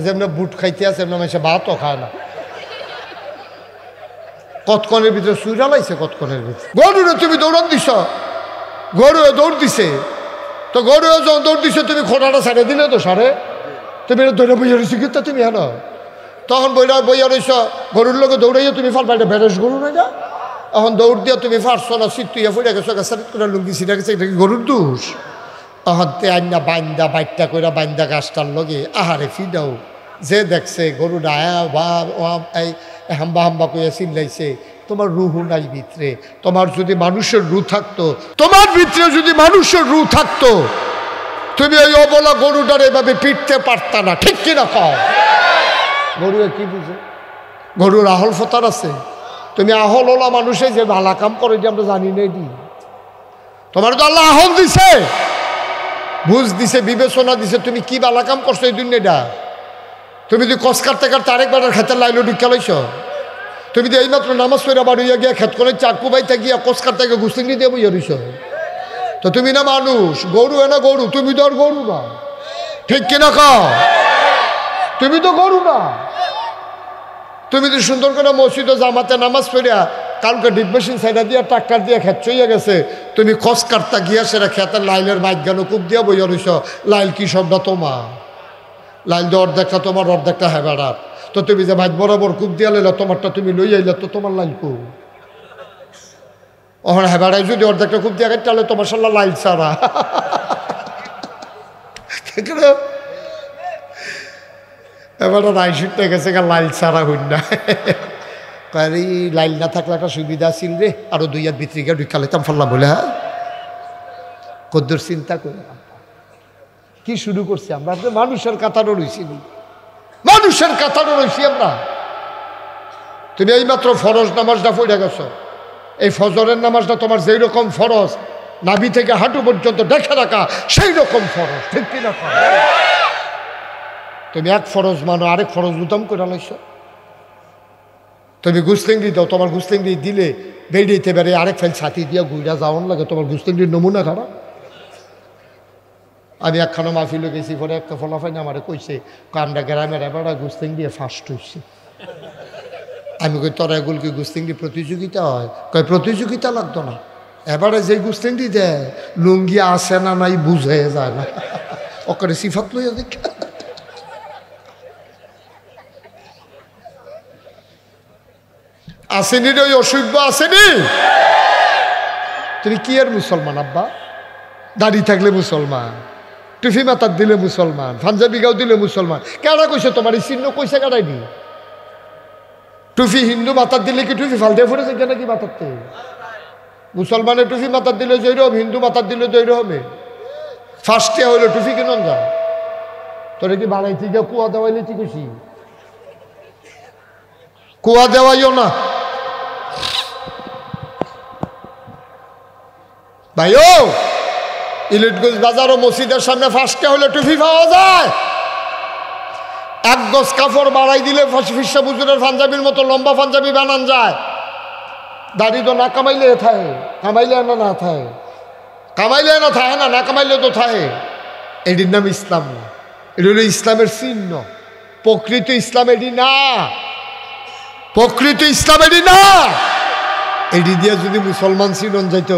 যেমন বুট খাইতে আছে এমন মানুষে ভাতও খায় না। কতক্ষণের ভিতরে সুইরা লাইছে, কতক্ষণের ভিতরে গরুরে তুমি দৌড়ান দিছ, গরুয়ে দৌড় দিছে, তো গরুয়ে যখন দৌড় দিছে তুমি খোঁটাটা সারে দিলে তো সারে, তুমি দৌড়ে বইয়া রয়েছি কিন্তু তুমি হেন তখন বইয়া রয়েছ, গরুর লোকে দৌড়াইয়া তুমি ফাল পাইটা বেরেস গরু না যা, এখন দৌড় দিয়া তুমি ফারছো না, সিটুইয়া ফুটে গেছো, সারিট করে লুঙ্গি ছিটা গেছে, এটা কি গরুর দোষ? এখন তে আইনা বাইন্দা বাইটটা কইরা বাইন্দা গাছটার লগে আহারে ফিডাও, যে দেখছে গরু না এই হাম্বা হাম্বা কইয়া চিল্লাইছে, তোমার রুহু নাই ভিতরে। তোমার যদি মানুষের রু থাকতো, তোমার ভিতরে যদি মানুষের রু থাকতো, তুমি ওই অবলা গরুটার এভাবে পিটতে পারতা না, ঠিক কিনা কও? গরু কি বুঝে? গরুর আহল ফতার আছে। তুমি আহল ওলা মানুষে যে ভালা কাম করে যে আমরা জানি না, এটি তোমার তো আল্লাহ আহল দিছে, বুঝ দিছে, বিবেচনা দিছে, তুমি কি বালা কাম করছো এই দুনিয়াটা? তুমি যদি কস কাটতে কাটতে আরেকবার খেতের লাইলো ঢুকা লাইছ, তুমি তো এইমাত্র নামাজ পড়ে আবার হইয়া গিয়া খেত করে চাকু বাইতে গিয়া কস কাটতে গিয়ে গুস্তিং দিয়ে বইয়া রইছ, তো তুমি না মানুষ, গরু এ না গরু, তুমি তো আর গরু না, ঠিক কিনা কও? তুমি তো গরু না। তুমি তো সুন্দর করে মসজিদে জামাতে নামাজ পড়িয়া কালকে ডিপ মেশিন সাইডা দিয়া ট্রাক্টর দিয়ে খেত চইয়া গেছে, তুমি কস কাটতা গিয়া সেটা খেতের লাইলের মাইক গানো কূপ দিয়া বইয়া রইছ, লাইল কি সবটা তোমার, লাইল দিয়ে অর্ধেকটা তোমার অর্ধেকটা হেবেড়ার, তো তুমি যে ভাই বরাবর কূপ দিয়া লাইলা তোমারটা তুমি লই আইলা, তো তোমার লাইল কু ওখানে হেবেড়ায় যদি অর্ধেকটা কূপ দিয়া তাহলে তোমার সাল্লা লাইল ছাড়া। এবার রাইশুটটা গেছে লাইল ছাড়া হইন না, এই লাইল না থাকলে একটা সুবিধা ছিল রে, আরো 2 হাত ভিতরে গিয়ে ঢুকা লেতাম ফাল্লা বলে। হ্যাঁ, কদ্দুর চিন্তা করে কি শুরু করছি আমরা? মানুষের কাতারও রয়েছি, মানুষের কাতারও রয়েছি আমরা। তুমি এইমাত্র ফরজ নামাজটা পড়ে গেছো, এই ফজরের নামাজটা তোমার যেই রকম ফরজ, নাভি থেকে হাঁটু পর্যন্ত দেখে রাখা সেই রকম ফরজ, ঠিক কিনা? তুমি এক ফরজ মানো, আরেক ফরজ বুতাম করে লাইছ। তুমি গুস্তিংড়ি দাও, তোমার গুস্তিংড়ি দিলে বেরিয়েতে বেড়ে আরেক ফেল ছাতি দিয়া গুইরা যাওয়ান লাগে, তোমার গুস্তিংড়ির নমুনা খারাপ। আমি একখানা মাহফিলে গেছি, পরে একটা ফলাফাইন আমারে কইছে, আমরা গ্রামের এবার গুস্তিং দিয়ে ফার্স্ট হইছে। আমি কই তোরা এগুলো কি গুস্তিংড়ি প্রতিযোগিতা হয়? কয় প্রতিযোগিতা লাগতো না, এবারে যে গুস্তিংড়ি দেয় লুঙ্গি আসে না নাই বুঝে যায় না, ওকে সিফাত লইয়া দেখ। আসেনি রে, ওই অসভ্য আসেনি। তুমি কি আর মুসলমান আব্বা? দাড়ি থাকলে মুসলমান, টুফি মাথার দিলে মুসলমান, পাঞ্জাবি গাও দিলে মুসলমান। কেডা কইছে তোমার এই চিহ্ন? কইছে কেডাইনি? টুফি হিন্দু মাথার দিলে কি টুফি ফাল দিয়ে ফুটেছে কেন কি মাথারতে? মুসলমানের টুফি মাথার দিলে জৈরম, হিন্দু মাথার দিলে জৈরমে। ফার্স্টে হইলো টুফি কেন যা তোরে কি বাড়াইতে গিয়ে কুয়া দেওয়াইলে ঠিক খুশি? কুয়া দেওয়াইও না ভাইও। ইলিটগঞ্জ বাজার ও মসজিদের সামনে ফার্স্টে হলে টুপি পাওয়া যায়। 1 গজ কাপড় বাড়াই দিলে ফিসা বুজুরের পাঞ্জাবির মতো লম্বা পাঞ্জাবি বানান যায়। দাড়ি তো না কামাইলে থাকে, কামাইলে না না থাকে, কামাইলে না থাকে না, না কামাইলে তো থাকে। এটির নাম ইসলাম না, এটি হলো ইসলামের চিহ্ন। প্রকৃত ইসলাম এটি না, প্রকৃত ইসলাম এটি না। এটি দিয়ে যদি মুসলমান চিনন যাইত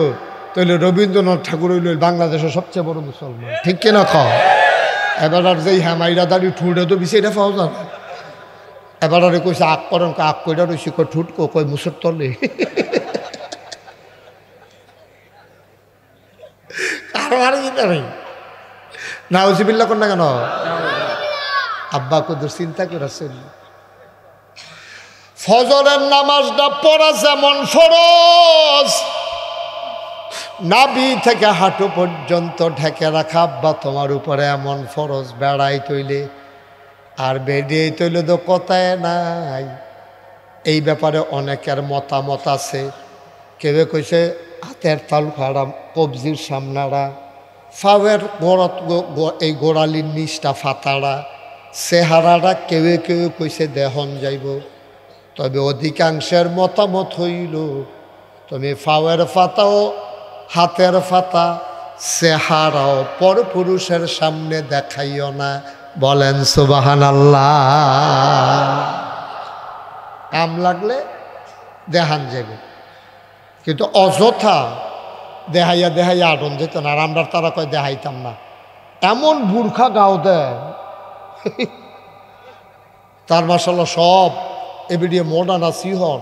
তাহলে রবীন্দ্রনাথ ঠাকুর হইল বাংলাদেশের সবচেয়ে বড় মুসলমান, ঠিক কিনা খাও? এবার আর যেই হ্যামাইরা দাঁড়িয়ে ঠুঁটে তো বেশি এটা পাওয়া যাবে। এবার আরে কইছে আগ করেন, আগ কইরা রয়েছি, কই ঠুট কই মুসের তলে। নাউজুবিল্লাহ কর না কেন? আব্বা কদর চিন্তা করেছেন। ফজরের নামাজটা পড়া যেমন ফরজ, নাভি থেকে হাঁটু পর্যন্ত ঢেকে রাখা আব্বা তোমার উপরে এমন ফরজ। বেড়াই তৈলে আর বেরিয়ে তৈলে তো কথায় নাই। এই ব্যাপারে অনেকের মতামত আছে। কেউ কইছে হাতের তাল খাড়া, কবজির সামনাড়া, ফাওয়ের গোড়াত এই গোড়ালির নিচটা ফাতাড়া, চেহারাটা কেউ কেউ কইছে দেহন যাইব। তবে অধিকাংশের মতামত হইল তুমি ফাওয়ের ফাতাও, হাতের ফাতা, চেহারাও পর পুরুষের সামনে দেখাইও না, বলেন সুবহানাল্লাহ। কাম লাগলে দেখান যাবে, কিন্তু অযথা দেহাইয়া দেহাইয়া আটন যেত না। আর আমরা তারা কয় দেখাইতাম না, এমন বুর্খা গাও দেয় তার মাশাআল্লাহ সব এবিডিয়ে মডার্ন সিহর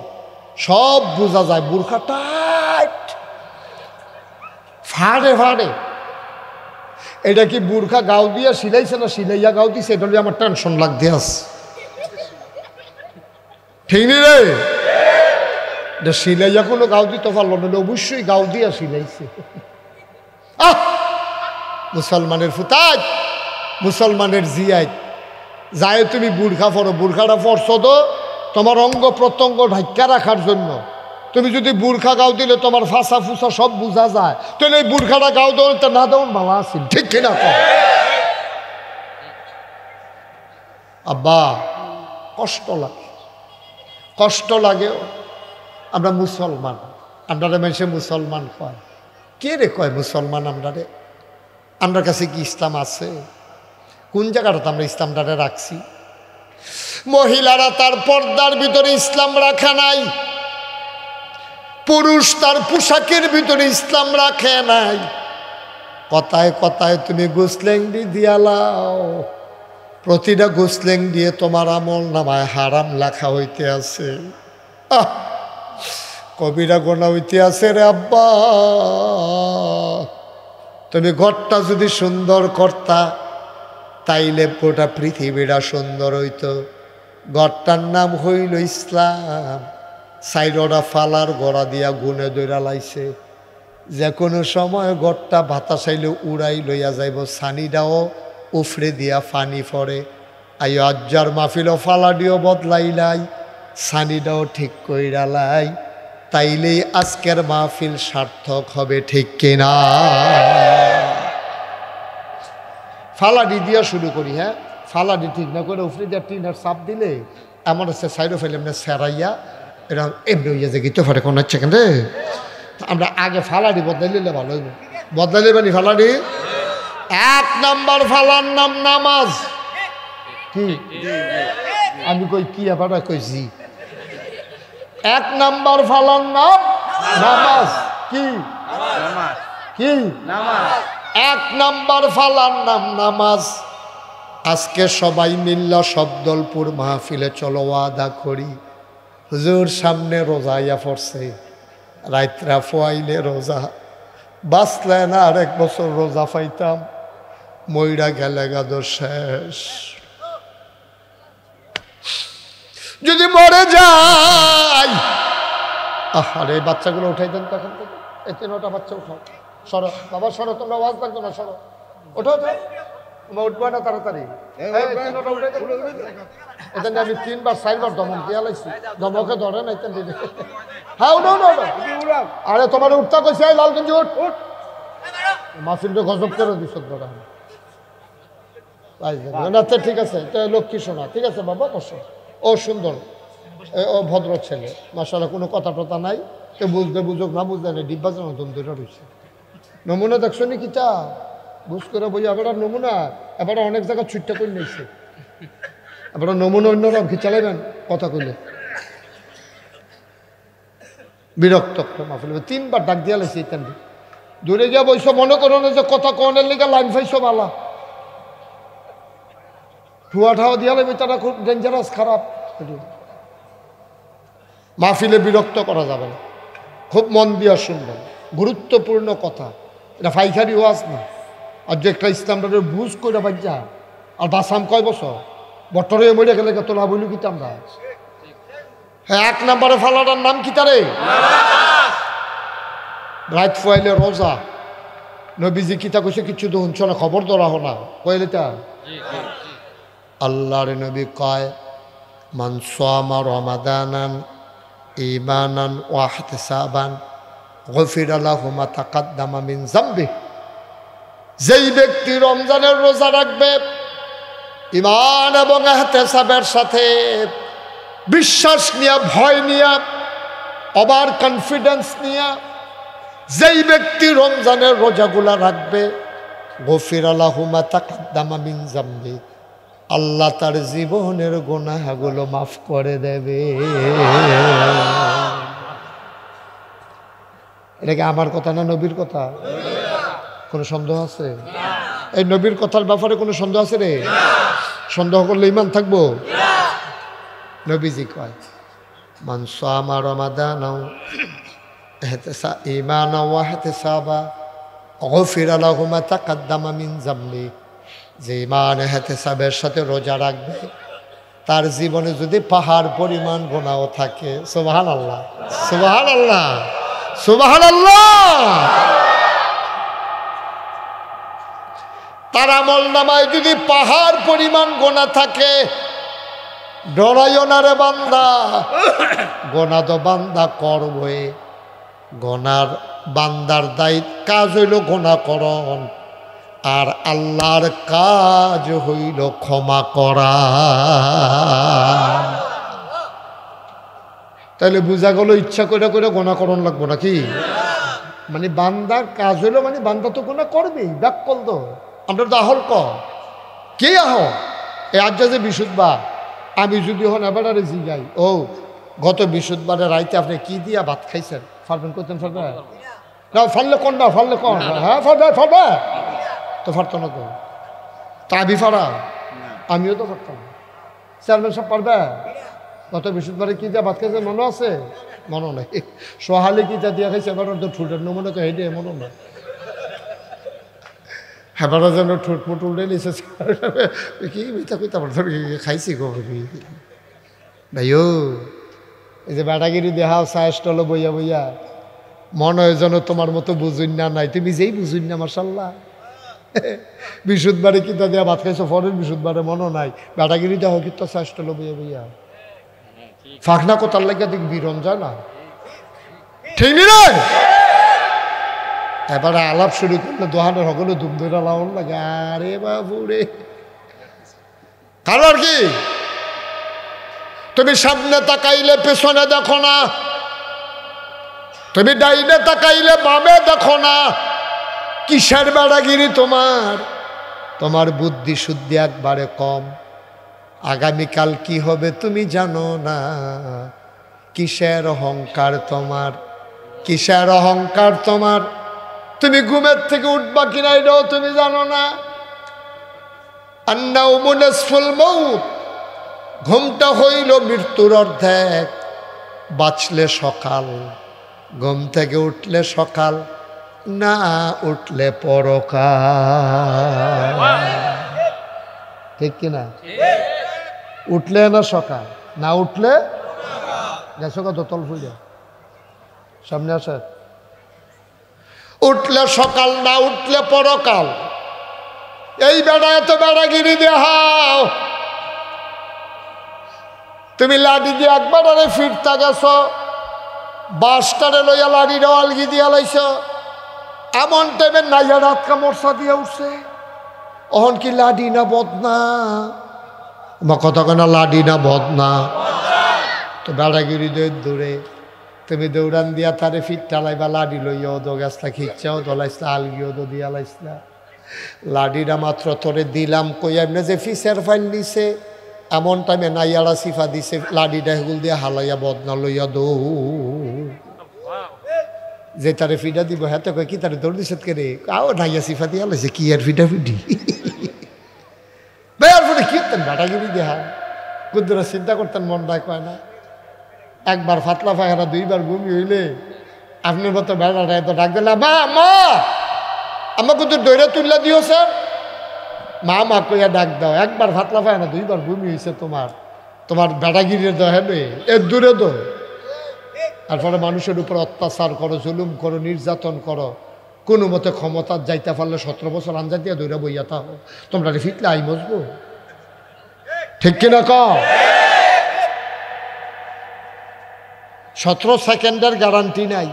সব বোঝা যায়। বুর্খা টাইট ফাড়ে ফাড়ে। এটা কি বুর্খা গাও দিয়া সিলাইছে না সিলাইয়া গাও দিছে, এটা হলে আমার টেনশন লাগতে আছে। ঠিক নি রে? এটা সিলাইয়া কোনো গাও দিতে পারলো না, অবশ্যই গাও দিয়া সিলাইছে। মুসলমানের ফুতাজ, মুসলমানের জিয়াই যায় তুমি বুর্খা পরো। বুর্খাটা পরছো তো তোমার অঙ্গ প্রত্যঙ্গ ঢাক্কা রাখার জন্য। তুমি যদি বুর্খা গাও দিলে তোমার ফাঁসা ফুসা সব বোঝা যায়, তাহলে এই বুর্খাটা গাও দেওয়া না দেওয়ান ভালো আছিল। ঠিক কিনা? আব্বা কষ্ট লাগে, কষ্ট লাগেও। আমরা মুসলমান, আমরা মানুষে মুসলমান কয়। কে রে কয় মুসলমান? আমরা কাছে কি ইসলাম আছে? কোন জায়গাটাতে আমরা ইসলামটারে রাখছি? মহিলারা তার পর্দার ভিতরে ইসলাম রাখা নাই, পুরুষ তার পোশাকের ভিতরে ইসলাম রাখে নাই। কথায় কথায় তুমি গোসলেংডি দিয়ালাও, প্রতিটা গোসলেং দিয়ে তোমার আমল নামায় হারাম লেখা হইতে আছে। কবিরা গোনা হইতে আছে রে আব্বা। তুমি ঘরটা যদি সুন্দর করতা তাইলে গোটা পৃথিবীটা সুন্দর হইতো। ঘরটার নাম হইল ইসলাম। সাইডটা ফালার গড়া দিয়া গুনে দৈরা লাইছে। যে কোনো সময় ঘরটা বাতাসাইলে উড়াই লইয়া যাইব, সানিটাও উফরে দিয়া ফানি পড়ে। আই আজ্জার মাহফিলও ফালাডিও বদলাইলাই, সানিটাও ঠিক কইরালাই, তাইলেই আজকের মাহফিল সার্থক হবে। ঠিক কিনা? ফালাডি দিয়া শুরু করি। হ্যাঁ, ফালাডি ঠিক না করে উফরে দিয়া টিনের চাপ দিলে এমন হচ্ছে সাইডও ফেলে এমনি সেরাইয়া এরকম এমনি হইয়া যে গিতে ফাটে কোন হচ্ছে কেন রে। আমরা আগে ফালাডি বদলাইলে ভালো হইব। বদলাইলে বানি ফালাডি। এক নাম্বার ফালার নাম নামাজ। কি আমি কই কি আবার কইছি? এক নাম্বার ফালার নাম নামাজ। কি কি নামাজ? এক নাম্বার ফালার নাম নামাজ। আজকে সবাই মিল্লা শব্দলপুর মাহফিলে চলো ওয়াদা করি, হুজুর সামনে রোজা ইয়া পড়ছে, রাইতরা ফোয়াইলে রোজা বাঁচলে না আর এক বছর রোজা পাইতাম, মইরা গেলে গাদর শেষ। যদি মরে যাই, আরে বাচ্চাগুলো উঠাই দেন তখন থেকে। এই 3টা বাচ্চা উঠাও, সরো বাবা সরো, তোমরা আওয়াজ থাকতো না, সরো ওঠো তো, তোমরা উঠবে না তাড়াতাড়ি। এটা আমি 3বার 4বার দমক দিয়া লাইছি, দমকে ধরে না। হ্যাঁ উঠো উঠো। আরে তোমার উঠতা কইছি, লালগঞ্জি উঠ উঠ। মাহফিলটা গজব করে দিছ ধরা। আচ্ছা ঠিক আছে, লক্ষ্মী শোনা। ঠিক আছে বাবা বসো। ও সুন্দর, ও ভদ্র ছেলে মাশাআল্লাহ, কোনো কথা টথা নাই। কেউ বুঝতে বুঝুক না বুঝতে নেই, ডিব্বা যেন দম ধরে রয়েছে। নমুনা দেখছো নি কিতা বুঝ করে বই। এবার নমুনা এবার অনেক জায়গায় ছুটটা করে নিয়েছে। এবার নমুনা অন্যরকম কি চালাইবেন কথা কইলে বিরক্ত মাহফিল। 3বার ডাক দিয়া লাইছে। ইত্যাদি দূরে গিয়া বইস, মনে করো না যে কথা কনের লিগে লাইন পাইছো বালা, ঠুয়া ঠাওয়া দিয়া লাগবে, তারা খুব ডেঞ্জারাস, খারাপ। মাহফিলে বিরক্ত করা যাবে না, খুব মন দিয়া শুনবেন, গুরুত্বপূর্ণ কথা। এটা ফাইখারি ওয়াজ না। আর যে একটা ইসলামটাকে বুঝ করে বাজ্যা আর বাসাম কয় বছর বটরে মরে গেলে তোলা বলি কি আমরা। হ্যাঁ, 1 নম্বরে ফালাটার নাম কি তারে? রাত ফুয়াইলে রোজা। নবীজি কিতা কইছে কিছু তো শুনছ না, খবর ধরা হো না কইলে তা। আল্লাহর নবী কয়, মান সামা রমাদানান ঈমানান ওয়া ইহতিসাবান গফিরা লাহু মা তাকাদ্দামা মিন যামবি। যেই ব্যক্তি রমজানের রোজা রাখবে ঈমান এবং ইহতিসাবের সাথে, বিশ্বাস নিয়ে, ভয় নিয়ে, ওভার কনফিডেন্স নিয়ে যেই ব্যক্তি রমজানের রোজাগুলা রাখবে, গফিরা লাহু মা তাকাদ্দামা মিন যামবি, আল্লাহ তার জীবনের গুনাহগুলো মাফ করে দেবে। এটা কি আমার কথা না নবীর কথা? কোনো সন্দেহ আছে? এই নবীর কথার ব্যাপারে কোনো সন্দেহ আছে রে? সন্দেহ করলে ইমান থাকবো? নবীজি কয় মান সামা রমাদানাও ঈমানাও ওয়া ইহতিসাবা গুফিরা লাহু মা তাকাদ্দামা মিন যামবি। যে ঈমান ইহতিসাবের সাথে রোজা রাখবে তার জীবনে যদি পাহাড় পরিমাণ গুনাহ থাকে, সুবহানাল্লাহ সুবহানাল্লাহ সুবহানাল্লাহ, তার আমলনামায় যদি পাহাড় পরিমাণ গুনাহ থাকে, ডরাইও না রে বান্দা, গোনা তো বান্দা করবে। গোনার বান্দার দায়িত্ব কাজ হইল গোনা করণ, আর আল্লাহর কাজ হইল ক্ষমা করা। তাহলে বুঝা গেল ইচ্ছা করে করে গোনা করণ লাগবো নাকি? মানে বান্দার কাজ হইল, মানে বান্দা তো গোনা করবেই, ব্যাক কল তো আমরা তো আহল কে আহ এ আজ যে বিশুদ্ধবার আমি যদি হন এবার জিগাই, ও গত বিশুদ্ধবারের রাইতে আপনি কি দিয়া ভাত খাইছেন? ফারবেন করতেন? ফারবে না? ফারলে কোন না, ফারলে কোন? হ্যাঁ ফারবে ফারবে তো, ফারতো না তো। তা আমি ফারা, আমিও তো ফারতাম। চেয়ারম্যান সব পারবে? গত বিশুদ্ধবারে কি দিয়া ভাত খাইছেন মনে আছে? মনে নাই। সোহালি কি যা দিয়া খাইছে এবার তো ঠুটের নমনে তো হেঁটে মনে নাই। হেবারা যেন ঠোঁট মুট উল্টে নিছে, কি মিথ্যা কইতে পারত খাইছি গো ভাইও। এই যে বেটাগিরি দেহাও চায় স্টলে বইয়া বইয়া, মনে হয় যেন তোমার মতো বুঝুন না নাই, তুমি যেই বুঝুন না মাশাল্লাহ। বিশুদ্ধবারে কিতা দেয়া ভাত খাইছো, ফরের বিশুদ্ধবারে মনে নাই, বেটাগিরি দেহ কিন্তু চায় স্টলে বইয়া বইয়া। ফাঁকনা কোথার লাগিয়া দিক বিরন যায় না, ঠিক নি রে? এবারে আলাপ শুরু করলে দোহানের সকলে ধুম ধরে লাউন লাগে। আরে বাবুরে, কারণ কি তুমি সামনে তাকাইলে পেছনে দেখো না, তুমি ডাইনে তাকাইলে বামে দেখো না। কিসের বেড়াগিরি তোমার? তোমার বুদ্ধি শুদ্ধি একবারে কম। আগামীকাল কি হবে তুমি জানো না। কিসের অহংকার তোমার? কিসের অহংকার তোমার? তুমি ঘুমের থেকে উঠবা কিনা এটাও তুমি জানো না। আন্নাউমু নিসফুল মাউত, ঘুমটা হইল মৃত্যুর অর্ধেক। বাঁচলে সকাল, ঘুম থেকে উঠলে সকাল, না উঠলে পরকাল। ঠিক কিনা? উঠলে না সকাল, না উঠলে গেছো কত তল ফুলে সামনে আসে। উঠলে সকাল, না উঠলে পরকাল। এই বেড়ায় তো বেড়াগিরি দেহাও। তুমি লাঠি দিয়ে একবার আরে ফিরতা গেছ, বাসটারে লইয়া লাঠিটা আলগি দিয়া লাইছ। এমন টাইমে নাইয়া রাত কামড়সা দিয়ে উঠছে। অহন কি লাডি না বদনা? বা কথা কেনা লাডি না বদনা? তো বেড়াগিরি দৌড়ে তুমি দৌড়ান দিয়া তারে ফিট টালাইবা, লাডি লইয়াও দো গাছটা খিচ্ছাও দলাইসলা, আলগিও দো দিয়া লাইসলা। লাডিটা মাত্র তোরে দিলাম কই এমনি যে ফিসের ফাইল দিছে, এমন টাইমে নাইয়ারা সিফা দিছে, লাডিটা হেগুল দিয়ে হালাইয়া বদনা লইয়া দৌ। যে তারে ফিডা দিব হাতে কয় কি তারে দৌড় দিছে কে রে? আও নাইয়া সিফা দিয়া লাইছে, কি আর ফিডা ফিডি বেয়ার ফোনে কি করতেন? বেটাগিরি দেহা কুদ্দুরা চিন্তা করতেন, মন রায় কয় না। একবার ফাতলা পায়খানা, দুইবার বমি হইলে আপনার মতো বেড়াটা এত ডাক দিল, মা মা আমাকে তো দৈরা তুললা দিও স্যার, মা মা কইয়া ডাক দাও। একবার ফাতলা পায়খানা, দুইবার বমি হয়েছে তোমার, তোমার বেটাগিরি দো হবে এর দূরে দো। তারপরে মানুষের উপর অত্যাচার করো, জুলুম করো, নির্যাতন করো, কোনো মতে ক্ষমতার যাইতে পারলে 17 বছর আঞ্জা দিয়ে দৈরা বইয়া থাকো, তোমরা ফিটলে আই মজবো। ঠিক কিনা কও? 17 সেকেন্ডের গ্যারান্টি নাই।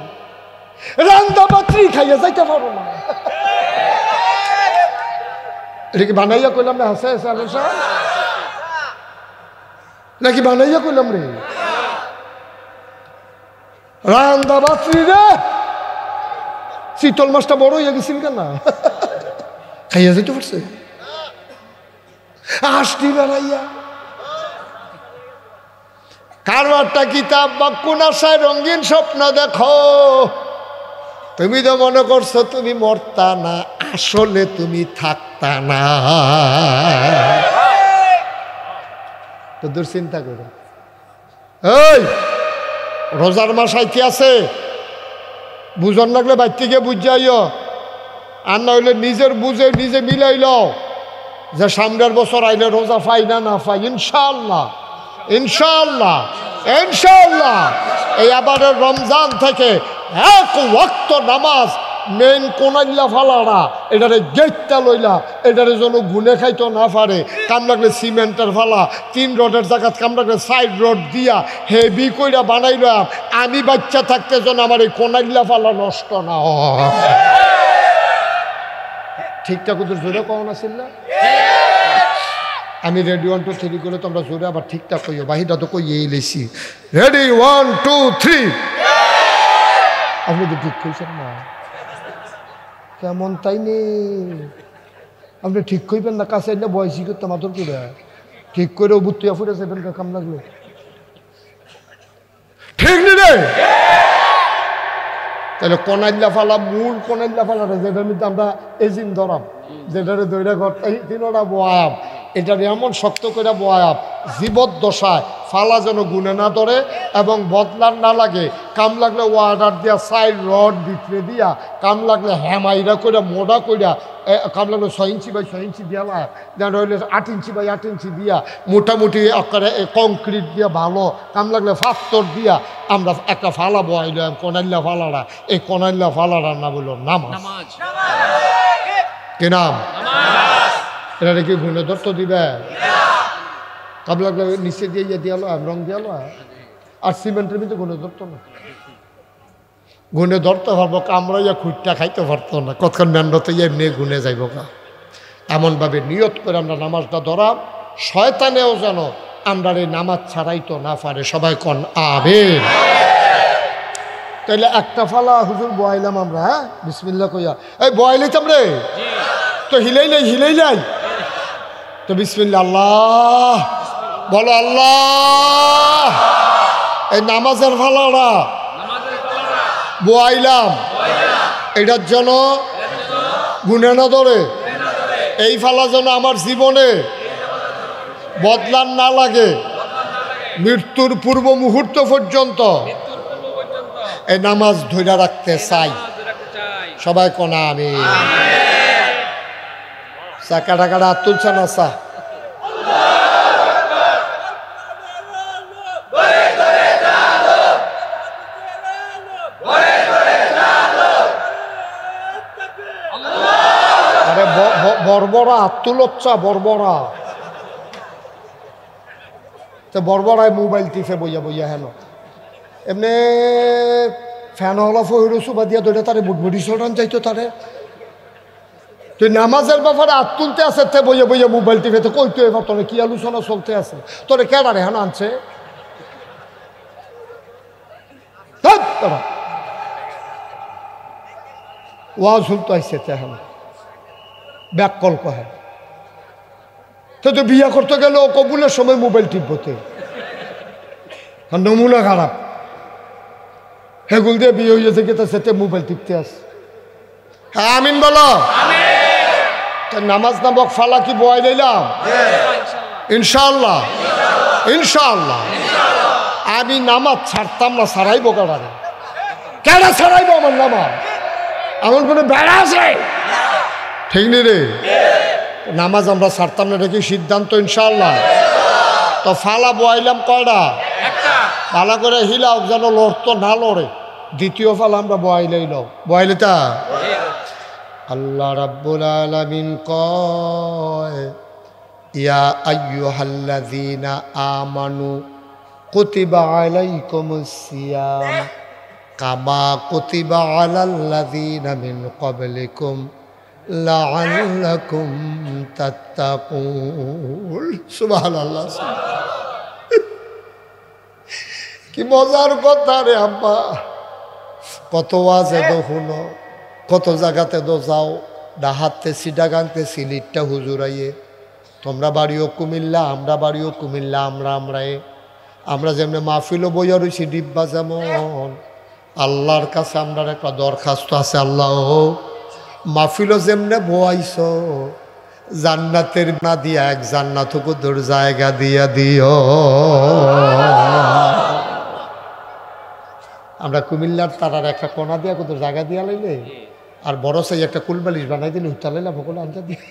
রান্দা পাত্রী খাইয়া যাইতে পারো না। এটা কি বানাইয়া কইলাম না? হাসে নাকি বানাইয়া কইলাম রে? রান্দা পাত্রী রে, শীতল মাছটা বড় হইয়া গেছিল কেন? খাইয়া যাইতে পারছে। হাসটি বেড়াইয়া কারবারটা কিতাব বা কোন আশায় রঙিন স্বপ্ন দেখো, তুমি তো মনে করছো তুমি মরতা না, আসলে তুমি থাকতা না। তো দুশ্চিন্তা করো। এই রোজার মাস আইতে আছে, বুঝন লাগলে বাইর থেকে বুঝ যাইও, আর না হইলে নিজের বুঝে নিজে মিলাইল যে সামনের বছর আইলে রোজা পাই না না পাই। ইনশাআল্লাহ ইনশাআল্লাহ ইনশাআল্লাহ এই আবারের রমজান থেকে এক ওয়াক্ত নামাজ মেন কোনাইল্লা ফালারা এটারে গেটটা লইলা, এটারে যেন গুনে খাইতো না পারে। কাম লাগলে সিমেন্টের ফালা 3 রডের জায়গায় কাম লাগলে 4 রড দিয়া হেভি কইরা বানাইলাম, আমি বাচ্চা থাকতে যেন আমার এই কোনাইল্লা ফালা নষ্ট না হয়। ঠিকঠাক ওদের জোরে কখন আসিল না? আমি রেডি 1 2 3 করে তোমরা জোরে আবার ঠিকঠাক কইও, বাহিরটা তো কইয়েই লেছি। রেডি 1 2 3। আপনি তো ঠিক কইছেন না, কেমন তাই নেই আপনি ঠিক কইবেন না, কাছে না বয়সী করতে মাত্র করে ঠিক করে বুত্তিয়া ফুটে যাবেন কাম লাগলো, ঠিক নি রে? তাহলে কোনাইল্লা ফালা মূল কোনাইল্লা ফালাটা যেটার মধ্যে আমরা এজিন ধরাম, যেটারে দৈরা ঘর এই তিনোটা বয়াব, এটারে এমন শক্ত করে বয়াব জীবদ্দশায় ফালা যেন গুনে না ধরে এবং বদলার না লাগে। কাম লাগলে ওয়ার্ডার দিয়া 4 রড ভিতরে দিয়া, কাম লাগলে হ্যামাইরা করে মোড়া কইরা, কাম লাগলে 6 ইঞ্চি বাই 6 ইঞ্চি দিয়া, যেন হইলে 8 ইঞ্চি বাই 8 ইঞ্চি দিয়া মোটামুটি আকারে কংক্রিট দিয়া ভালো, কাম লাগলে পাথর দিয়া আমরা একটা ফালা বয়াইলাম কোনাইল্লা ফালারা। এই কোনাইল্লা ফালারার না বললো নামাজ। কি নাম? এটা কি গুণে ধরতে দিবে? কাম লাগলে নিচে দিয়ে দিয়ালো রং দিয়ালো, আর সিমেন্টের ভিতরে গুণে ধরতো না। গুণে ধরতে পারবো, কামড়াইয়া খুঁটটা খাইতে পারতো না, কতক্ষণ মেন্ডতে এমনি গুনে যাইব গা। এমনভাবে নিয়ত করে আমরা নামাজটা ধরাম, শয়তানেও যেন আমরা এই নামাজ ছাড়াইতো না পারে। সবাই কন আমিন। তাইলে একটা ফালা হুজুর বয়াইলাম আমরা, হ্যাঁ বিসমিল্লাহ কইয়া। এই বয়াইলাম রে, তো হিলাইলাই তো বিসমিল্লাহ আল্লাহ বলো, আল্লাহ। এই নামাজের ফালাটা বয়াইলাম, এটার জন্য গুনে না ধরে, এই ফালা যেন আমার জীবনে বদলান না লাগে মৃত্যুর পূর্ব মুহূর্ত পর্যন্ত এই নামাজ ধরে রাখতে চাই। সবাই কোনা আমি চা কাটা কাটা হাত তুলছে না চা। আরে বর্বরা হাত তুলচ্ছা, বর্বরা তো বর্বরায় মোবাইল টিপে বইয়া বইয়া হেন এমনি ফ্যান হলা ফহির সুবা দিয়া ধরে তারে বুটবুটি সরান চাইতো তারে। তুই নামাজের ব্যাপারে হাত তুলতে আছে তে বইয়া বইয়া মোবাইল টিপে, তো কইতো এবার তোরে কি আলোচনা চলতে আছে, তোরে কেডারে হেন আনছে? ওয়াজ শুনতে আসছে এখন ব্যাককল কহে, তো তো বিয়া করতে গেলে ও কবুলের সময় মোবাইল টিপতে, নমুনা খারাপ। হেগুল দিয়ে বিয়ে হয়েছে গেতে সেতে মোবাইল টিপতে আস। হ্যাঁ আমিন বলো। নামাজ নামক ফালা কি বয় দিলাম? ইনশাআল্লাহ ইনশাআল্লাহ। আমি নামাজ ছাড়তাম না, ছাড়াইবো কারারে? কেডা ছাড়াইবো আমার নামাজ? এমন কোনো বেড়া আছে? ঠিক নি রে? নামাজ আমরা ছাড়তাম না, এটা কি সিদ্ধান্ত? ইনশাআল্লাহ। তো ফালা বয়াইলাম কয়টা? ভালো করে হিলাও যেন লড়তো না লড়ে। দ্বিতীয় ফালা আমরা বয়াইলেই লও, বয়াইলে তা আল্লাহ রাব্বুল আলামিন কয়, ইয়া আইয়ুহাল্লাযীনা আমানু কুতিবা আলাইকুমুস সিয়াম কামা কুতিবা আলাল্লাযীনা মিন ক্বাবলিকুম লাআল্লাকুম তাত্তাকুন। সুবহানাল্লাহ। কি মজার কথা রে আব্বা, কত ওয়াজে দো শুনো, কত জায়গাতে দো যাও, ডাহাতে সিডাগাংতে সিলিটটা হুজুরাইয়ে তোমরা বাড়িও কুমিল্লা, আমরা বাড়িও কুমিল্লা, আমরা যেমন মাহফিলও বইয়া রয়েছি ডিব্বা, যেমন আল্লাহর কাছে আমরা একটা দরখাস্ত আছে, আল্লাহ মাহফিলও যেমনে বয়াইছ জান্নাতের না দিয়া এক জান্নাতকু দূর জায়গা দিয়া দিও। আমরা কুমিল্লার তারার একটা কোনা দিয়া কত জায়গা দিয়া লাইলে আর বড় সাই একটা কুলবালিশ বানাই দিলে উঠা লাইলাম ওগুলো আনতে দিয়ে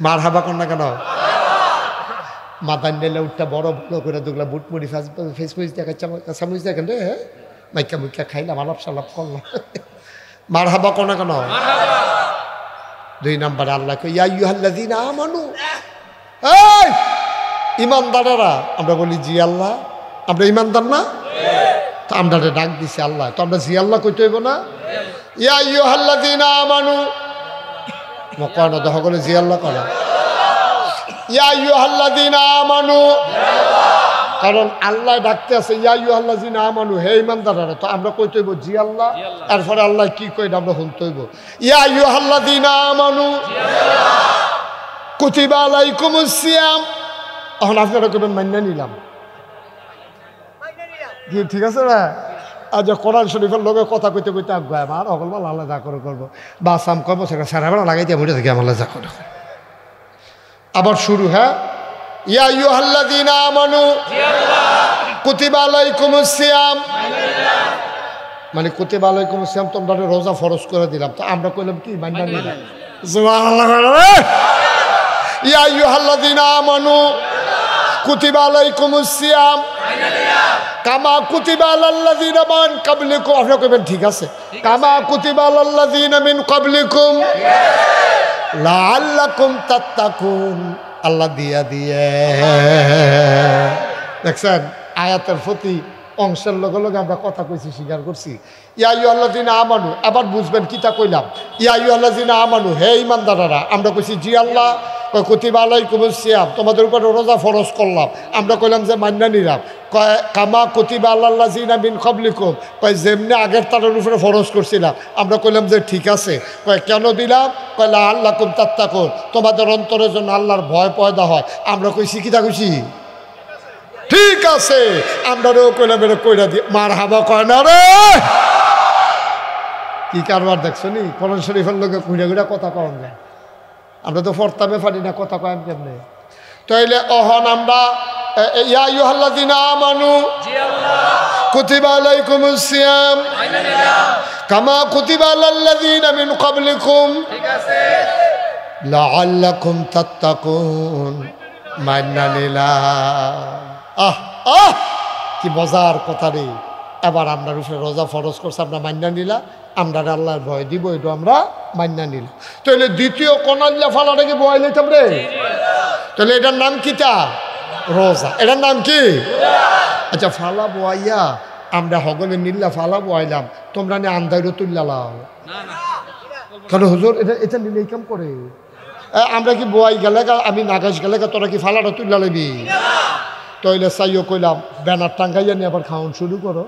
মার হাবা কর না কেন মাথায় নিলে উঠটা বড় বড় করে দুগলা বুট মুড়ি ফেসবুক দেখাচ্ছি সামুজ দেখেন রে, মাইকা মুইকা খাইলাম, আলাপ সালাপ করলাম, মার হাবা কর না কেন। 2 নম্বরে আল্লাহ কই ইয়া আইয়ুহাল্লাযীনা আমানু, এই ঈমানদারেরা। আমরা বলি জি আল্লাহ, আমরা ঈমানদার না? তো আমরা ডাক দিছি আল্লাহ, তো আমরা জি আল্লাহ কইতে হইব না? ইয়া আইয়ুহাল্লাযীনা আমানু মকানা দহ করে জি আল্লাহ করা, ইয়া আইয়ুহাল্লাযীনা আমানু, কারণ আল্লাহ ডাকতে আছে ইয়া আইয়ুহাল্লাযীনা আমানু, হে ঈমানদারেরা। তো আমরা কইতে হইব জি আল্লাহ, তারপরে আল্লাহ কি কইনা আমরা শুনতে হইব, ইয়া আইয়ুহাল্লাযীনা আমানু কুতিবা আলাইকুমুস সিয়াম। এখন আপনারা কইবেন মাইনা নিলাম, কি ঠিক আছে না? আজ কোরআন শরীফের লোকের কথা কইতে কইতে আগায় আমার অকলমাল আল্লাহ যা করে করবো, বাসাম করবো সেটা সারাবেলা লাগাই দিয়ে মরে থাকি আল্লাহ যা করে। আবার শুরু, হ্যাঁ ইয়া আইয়ুহাল্লাযীনা আমানু কুতিবা আলাইকুমুস সিয়াম, মানে কুতিবা আলাইকুমুস সিয়াম তোমরা রোজা ফরজ করে দিলাম। তো আমরা কইলাম কি মাইনা নিলাম, সুবহানাল্লাহ। ইয়া আইয়ুহাল্লাযীনা আমানু কুতিবা আলাইকুমুস সিয়াম কামা কুতিবা আলাল্লাযীনা মিন ক্বাবলিকুম। আপনারা কইবেন ঠিক আছে, কামা কুতিবা আলাল্লাযীনা মিন ক্বাবলিকুম লাআল্লাকুম তাত্তাকুন। আল্লাহ দিয়া দিয়ে দেখছেন আয়াতের প্রতি অংশের লগে লগে আমরা কথা কইছি, স্বীকার করছি। ইয়া আইয়ুহাল্লাযীনা আমানু, আবার বুঝবেন কিতা কইলাম, ইয়া আইয়ুহাল্লাযীনা আমানু, হে ঈমানদাররা। আমরা কইছি জি আল্লাহ, কয় কুতিবা আলাইকুমুস সিয়াম, তোমাদের উপর রোজা ফরজ করলাম। আমরা কইলাম যে মান্না নিলাম। কয় কামা কুতিবা আলাল্লাযীনা মিন ক্বাবলিকুম, কয় যেমনি আগের তারের উপরে ফরজ করছিলাম। আমরা কইলাম যে ঠিক আছে। কয় কেন দিলাম? কয় লাআল্লাকুম তাত্তাকুন, তোমাদের অন্তরের জন্য আল্লাহর ভয় পয়দা হয়। আমরা কইছি কিতা কইছি ঠিক আছে। আমরাও কইলাম এটা কইরা দি, মার হাবা কয় না রে। কি কারবার দেখছো নি কোরআন শরীফের লোকে ঘুরে ঘুরে কথা কম যায়। আমরা তো ফরতামে পারি না, কথা কয় কেমনে? তাইলে অহন আমরা ইয়া আইয়ুহাল্লাযীনা আমানু কুতিবা আলাইকুমুস সিয়াম কামা কুতিবা আলাল্লাযীনা মিন ক্বাবলিকুম লাআল্লাকুম তাত্তাকুন, মান্না নিলাম। কি মজার কথা রে। এবার আমরা রূপে রোজা ফরজ করছে, আমরা মান্না নিলা, আমরা আল্লাহর ভয় দিব, এটা আমরা মান্না নিলাম। তাহলে দ্বিতীয় কনাল্লা ফালাটা কি বয় লইতাম রে? তাহলে এটার নাম কিটা? রোজা। এটার নাম কি? আচ্ছা, ফালা বয়াইয়া আমরা হগলে নিল্লা ফালা বয়াইলাম, তোমরা নিয়ে আন্দাইরও তুললা লাও। কারণ হুজুর এটা নিলে এই কাম করে। আমরা কি বয়াই গেলে আমি নাগাজ গেলে তোরা কি ফালাটা তুললা লইবি? তইলে চাইও কইলাম ব্যানার টাঙ্গাইয়া নিয়ে আবার খাওয়ান শুরু করো।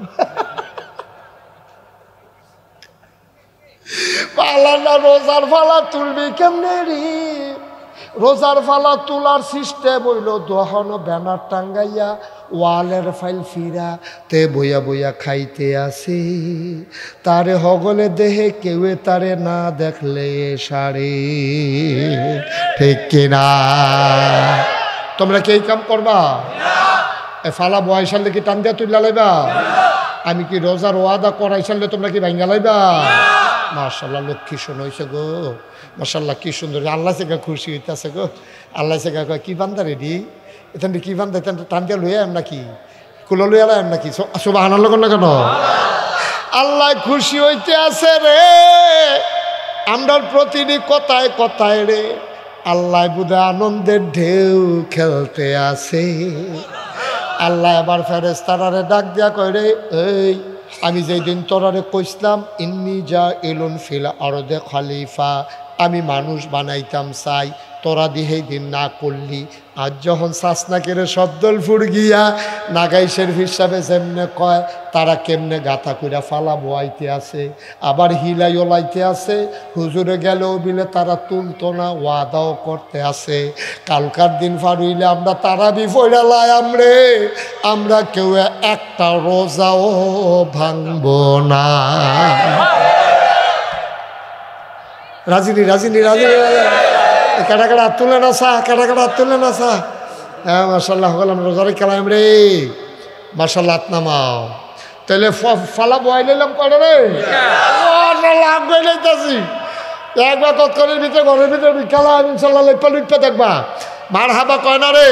পালানা রোজার ফালা তুলবি কেমনে রে? রোজার ফালা তোলার সিস্টেম হইল দহন ব্যানার টাঙ্গাইয়া ওয়ালের ফাইল ফিরা তে বইয়া বইয়া খাইতে আসে, তারে হগলে দেহে কেউ তারে না দেখলে সারে, ঠিক কিনা? তোমরা কি এই কাম করবা? এ ফালা বয় সালে কি টান দিয়া তুললা লাইবা? আমি কি রোজার ওয়াদা করাই সালে তোমরা কি ভাঙ্গা লাইবা? মাশাআল্লাহ, লক্ষ্মী শোন হয়েছে গো, মাশাআল্লাহ কি সুন্দর। আল্লাহ থেকে খুশি হইতেছে গো। আল্লাহ থেকে কি বান্দা রেডি, এখান কি বান্দা টান দিয়া লইয়া এম নাকি কুলো লইয়া এম নাকি? সুবহানাল্লাহ না কেন? আল্লাহ খুশি হইতে আছে রে আমরার প্রতিটি কথায় কথায় রে। আল্লাহ বুধে আনন্দের ঢেউ খেলতে আছে। আল্লাহ এবার ফেরেশতারে ডাক দিয়া কয় রে, এই আমি যেই দিন তোরারে কইসলাম ইন্নি যা ইলুন ফিল আরদে খলিফা, আমি মানুষ বানাইতাম চাই, তোরা দিহেই দিন না করলি, আজ যখন সাসনাকেরে শব্দল ফুর গিয়া নাগাইশের হিসাবে যেমনে কয় তারা কেমনে গাথা কইরা ফালা বোয়াইতে আছে, আবার হিলাই ওলাইতে আছে। হুজুরে গেলেও বিলে তারা তুলতো না, ওয়াদাও করতে আছে। কালকার দিন ফারুইলে আমরা তারা বিফইরা লাই আমরে, আমরা কেউ একটা রোজাও ভাঙব না। রাজিনী রাজিনী রাজিনী কাটা কাটা তুলে না সা, কাটা কাটা তুলে না সা। হ্যাঁ মার্শাল্লাহ হলাম রোজারে খেলাম রে, মার্শাল্লাহ নামাও। তাহলে ফালা বয়াই নিলাম কয়টা রে, লাভ গইলাইতেছি একবার তৎকালের ভিতরে ঘরের ভিতরে খেলা ইনশাল্লাহ লিপা লিপা দেখবা মার হাবা কয় না রে।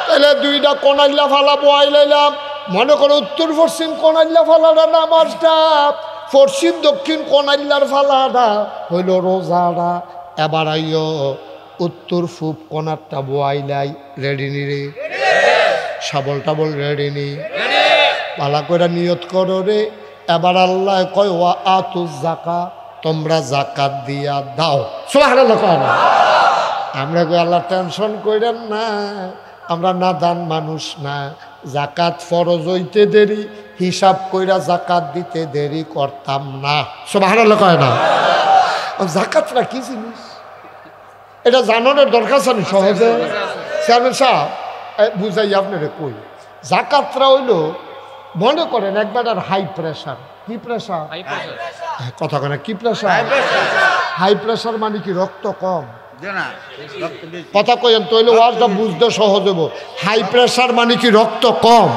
তাহলে দুইটা কোনাইল্লা ফালা বয়াই লাইলাম। মনে করো উত্তর পশ্চিম কোনাইল্লা ফালাটা নামাজটা, পশ্চিম দক্ষিণ কোনাইল্লার ফালাটা হইল রোজাটা। এবার আইও উত্তর পূব কোনারটা বোয়াইলাই রেডি নি রে, শাবল টাবল রেডি নি, পালা করে নিয়ত করো রে। এবার আল্লাহ কয় ওয়া আতু জাকা, তোমরা জাকাত দিয়া দাও। সুবহানাল্লাহ কয় না? আমরা কই আল্লাহ টেনশন কইরেন না, আমরা নাদান মানুষ না। জাকাত ফরজ হইতে দেরি, হিসাব কইরা জাকাত দিতে দেরি করতাম না। সুবহানাল্লাহ কয় না? জাকাতটা কি জিনিস এটা জানানোর দরকার আছে সহজে। চেয়ারম্যান সাহেব বুঝাই আপনারে কই, জাকাতটা হইল মনে করেন একবার আর হাই প্রেশার। কি প্রেশার? কথা কয় না, কি প্রেশার? হাই প্রেশার মানে কি রক্ত কম? কথা কইেন তো হইলে ওয়াজটা বুঝতে সহজ হবো। হাই প্রেশার মানে কি রক্ত কম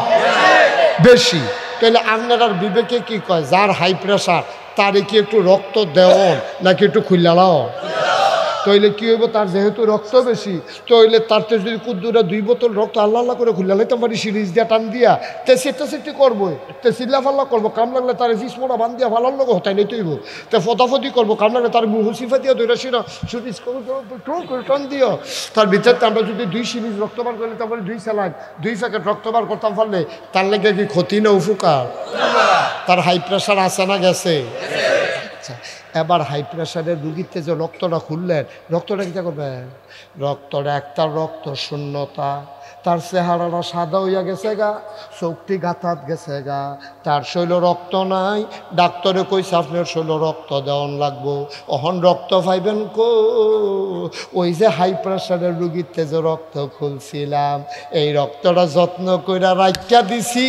বেশি? তাহলে আপনার বিবেকে কি কয়, যার হাই প্রেশার তারে কি একটু রক্ত দেওন নাকি একটু খুললাও? তইলে কি হইব, তার যেহেতু রক্ত বেশি তইলে তার তো যদি কুদ্দুরা 2 বোতল রক্ত আল্লাহ আল্লাহ করে খুললা লাইতাম পারি সিরিজ দিয়া টান দিয়া, তে সেটা সেটি করবো, তে চিল্লা ফাল্লা করবো, কাম লাগলে তার ফিস মোড়া বান দিয়া ভালো লোক হতাই নাই তৈব, তে ফতাফতি করবো, কাম লাগলে তার মুহ সিফা দিয়া দৈরা সিরা সিরিজ করে টান দিও। তার ভিতরে আমরা যদি 2 সিরিজ রক্ত বার করলে তারপরে 2 স্যালাইন 2 প্যাকেট রক্ত বার করতাম পারলে তার লেগে কি ক্ষতি না উপকার? তার হাই প্রেশার আছে না গেছে? আচ্ছা, এবার হাই প্রেশারের রুগীতে যে রক্তটা খুললেন, রক্তটা কী করবে? রক্তটা একটা রক্ত শূন্যতা, তার চেহারাটা সাদা হইয়া গেছে গা, চোখটি গাঁথাত গেছে গা, তার শৈল রক্ত নাই। ডাক্তারে কইছে আপনার শৈল রক্ত দেওয়ান লাগবো। অহন রক্ত পাইবেন কো? ওই যে হাই প্রেশারের রুগীতে যে রক্ত খুলছিলাম, এই রক্তটা যত্ন কইরা রাখিয়া দিছি,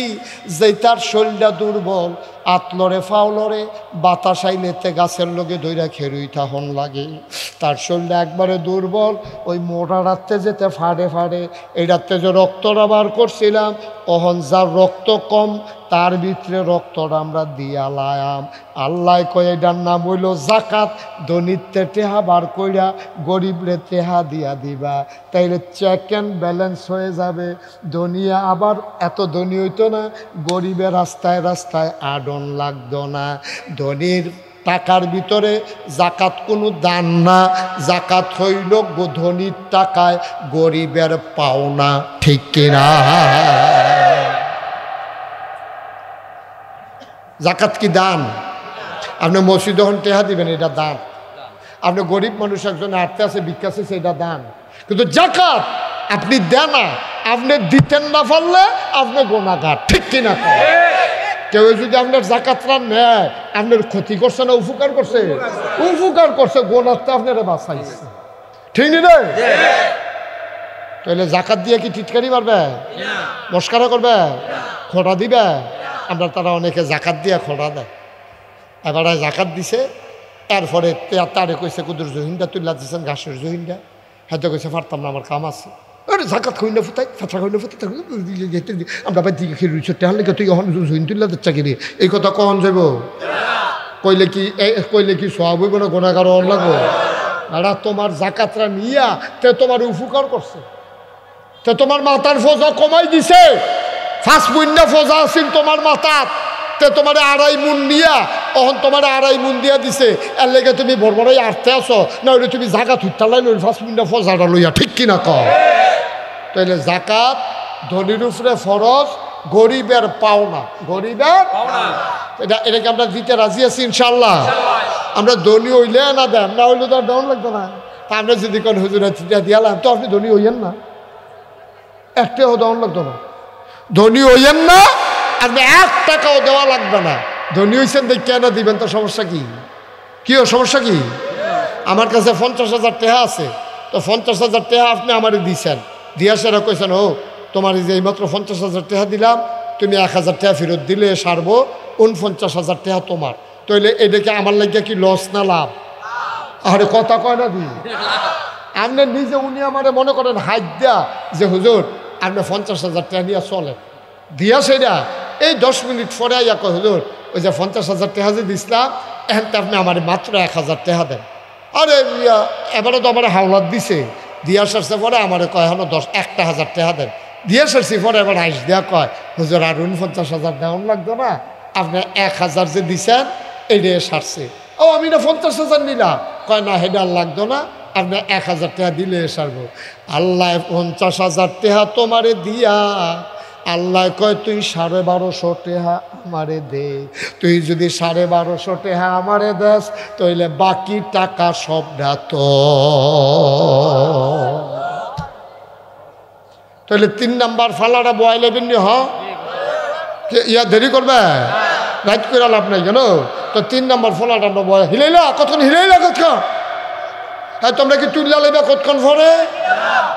যে তার শরীরটা দুর্বল, আতলরে ফাউলরে বাতাস আইলেতে গাছের লগে দইরা খেরুই থাহন লাগে, তার শরীরটা একবারে দুর্বল। ওই মোটা রাত্রে যেতে ফাড়ে ফাড়ে এই রাত্রে যে রক্তটা বার করছিলাম, অহন যার রক্ত কম তার ভিতরে রক্তটা আমরা দিয়া লায়াম। আল্লাহ কয় এটার নাম হইল জাকাত। ধনীতে টেহা বার কইরা গরিবরে টেহা দিয়া দিবা, তাইলে চেক অ্যান্ড ব্যালেন্স হয়ে যাবে। ধনিয়া আবার এত ধনী হইতো না, গরিবের রাস্তায় রাস্তায় আডন লাগতো না। ধনীর টাকার ভিতরে জাকাত কোনো দান না, জাকাত হইল ধনীর টাকায় গরিবের পাওনা। ঠিক কিনা? জাকাত কি দান? আপনি মসজিদ যখন টেহা দিবেন এটা দান। আপনি গরিব মানুষ একজন আটতে আছে ভিক্ষা আছে সেটা দান। কিন্তু জাকাত আপনি দেন না, আপনি দিতেন না পারলে আপনি গুনাহগার। ঠিক কিনা? কেউ যদি আপনার জাকাতটা নেয় আপনার ক্ষতি করছে না উপকার করছে? উপকার করছে, গোনাতে আপনারা বাঁচাইছে। ঠিক নি রে? তাহলে জাকাত দিয়ে কি টিটকারি মারবে, মস্কারা করবে, খোঁটা দিবে? আমরা তারা অনেকে জাকাত দিয়ে খোঁটা দেয়। এবার জাকাত দিছে, এরপরে তারে কইছে কুদুর জহিনটা তুই দিচ্ছেন ঘাসের জহিনটা, হ্যাঁ তো কইছে পারতাম না, আমার কাম আছে। জাকাত খইলে ফুটাই ফাঁচা খইলে ফুটাই আমরা বাই দিকে খেয়ে রুইছে টেহার লেগে তুই এখন জহিন তুললা দিচ্ছা কিনে এই কথা কখন যাব? কইলে কি সব হইব না গোনাগার অন লাগবো? এরা তোমার জাকাতরা নিয়া তে তোমার উপকার করছে, তে তোমার মাথার ফোজা কমাই দিছে। 5 পুণ্য ফোজা আছিল তোমার মাথাত, তে তোমার 2.5 মুন নিয়া তখন তোমার 2.5 মুন দিয়া দিছে। এর লেগে তুমি বড়বড়াই আটতে আসো, না হইলে তুমি জাকাত উঠালাই লই 5 পুণ্য ফোজাটা লইয়া। ঠিক কিনা কও? তাইলে জাকাত ধনীর উপরে ফরজ, গরিবের পাওনা। গরিবের এটাকে আমরা দিতে রাজি আছি ইনশাল্লাহ। আমরা ধনী হইলে না দেন, না হইলে তো আর দেওয়ান লাগতো না। তা আমরা যদি কোন হুজুরা চিঠা দিয়ালাম তো আপনি ধনী হইয়েন না, একটাও দেওয়া লাগতো না। ধনী হইয়েন না, আপনি 1 টাকাও দেওয়া লাগবে না। ধনী হয়েছেন দেখ কেন দিবেন, তো সমস্যা কি? ও সমস্যা কি? আমার কাছে 50,000 টাকা আছে, তো 50,000 টাকা আপনি আমারে দিয়েছেন, দিয়া সেরা কইছেন ও তোমার যে এইমাত্র 50,000 টাকা দিলাম, তুমি 1,000 টাকা ফেরত দিলে সারবো, 49,000 টাকা তোমার। তাইলে এটাকে আমার লাগিয়া কি লস না লাভ? আরে কথা কয় না দি আপনি নিজে, উনি আমারে মনে করেন হাত দেয়া যে হুজুর আপনি 50,000 টাকা নিয়ে চলে দিয়া সেটা এই 10 মিনিট পরে আইয়া কয় হুজুর ওই যে 50,000 টাকা যে দিছিলাম এখন তো আপনি আমার মাত্র 1,000 টাকা দেন। আরে এবারে তো আমার হাওলাত দিছে, দিয়া সারছে পরে আমার কয় এখনো 1,000 টাকা দেন। দিয়া সারছি পরে এবার আইস দেওয়া কয় হুজুর আর 49,000 দেওয়ান লাগতো না, আপনি 1,000 যে দিছেন এইটাই সারছে। ও আমি না 50,000 নিলাম, কয় না হেডা লাগতো না, আপনি 1,000 টাকা দিলে সারবো। আল্লাহ 50,000 টাকা তোমারে দিয়া আল্লাহ কয় তুই 1250 টাকা আমারে দে। তুই যদি 1250 টাকা আমারে দেস তাইলে বাকি টাকা সবটা তো। তাহলে 3 নাম্বার ফালাটা বয় লেবেন ইয়া দেরি করবে, রাইট করে লাভ নাই কেন? তো 3 নাম্বার ফলাটা আমরা বয় হিলাইলা কতক্ষণ, হিলাইলা কতক্ষণ? হ্যাঁ তোমরা কি তুললা লেবে কতক্ষণ পরে?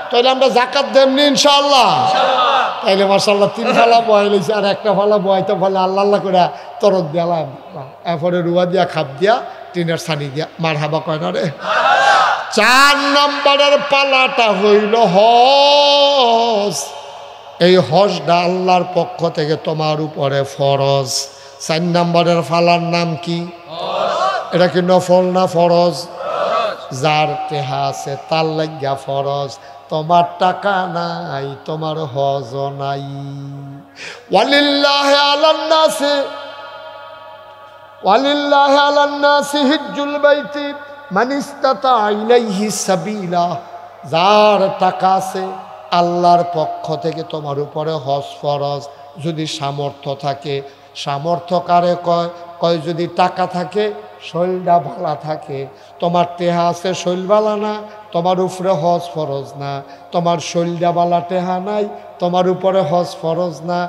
তাহলে আমরা জাকাত দেমনি ইনশাআল্লাহ। তাইলে মাশাআল্লাহ 3 ফালা বয় লইছে, আর একটা ফালা বয়তে ফলে আল্লাহ আল্লাহ করে তরত দিলাম, এরপরে রুয়া দিয়া খাপ দিয়া টিনের ছানি দিয়া মারহাবা কয় না রে। 4 নাম্বারের পালাটা হইল হজ। এই হজটা আল্লাহর পক্ষ থেকে তোমার উপরে ফরজ। 4 নাম্বারের ফালার নাম কি? এটা কি নফল না ফরজ? যার টেহা আছে তার লাগিয়া ফরজ, তোমার টাকা নাই তোমার হজ নাই। ওয়ালিল্লাহি আলান নাসি হিজ্জুল বাইতি মান ইসতাতা ইলাইহি সাবিলা। যার টাকা আছে আল্লাহর পক্ষ থেকে তোমার উপরে হজ ফরজ, যদি সামর্থ্য থাকে। সামর্থ্য কারে কয়? কয় যদি টাকা থাকে, শরীরটা ভালা থাকে। তোমার টেহা আছে শরীর বালা না, তোমার উপরে হজ ফরজ না। তোমার শরীরটা বালা টেহা নাই, তোমার উপরে হজ ফরজ না।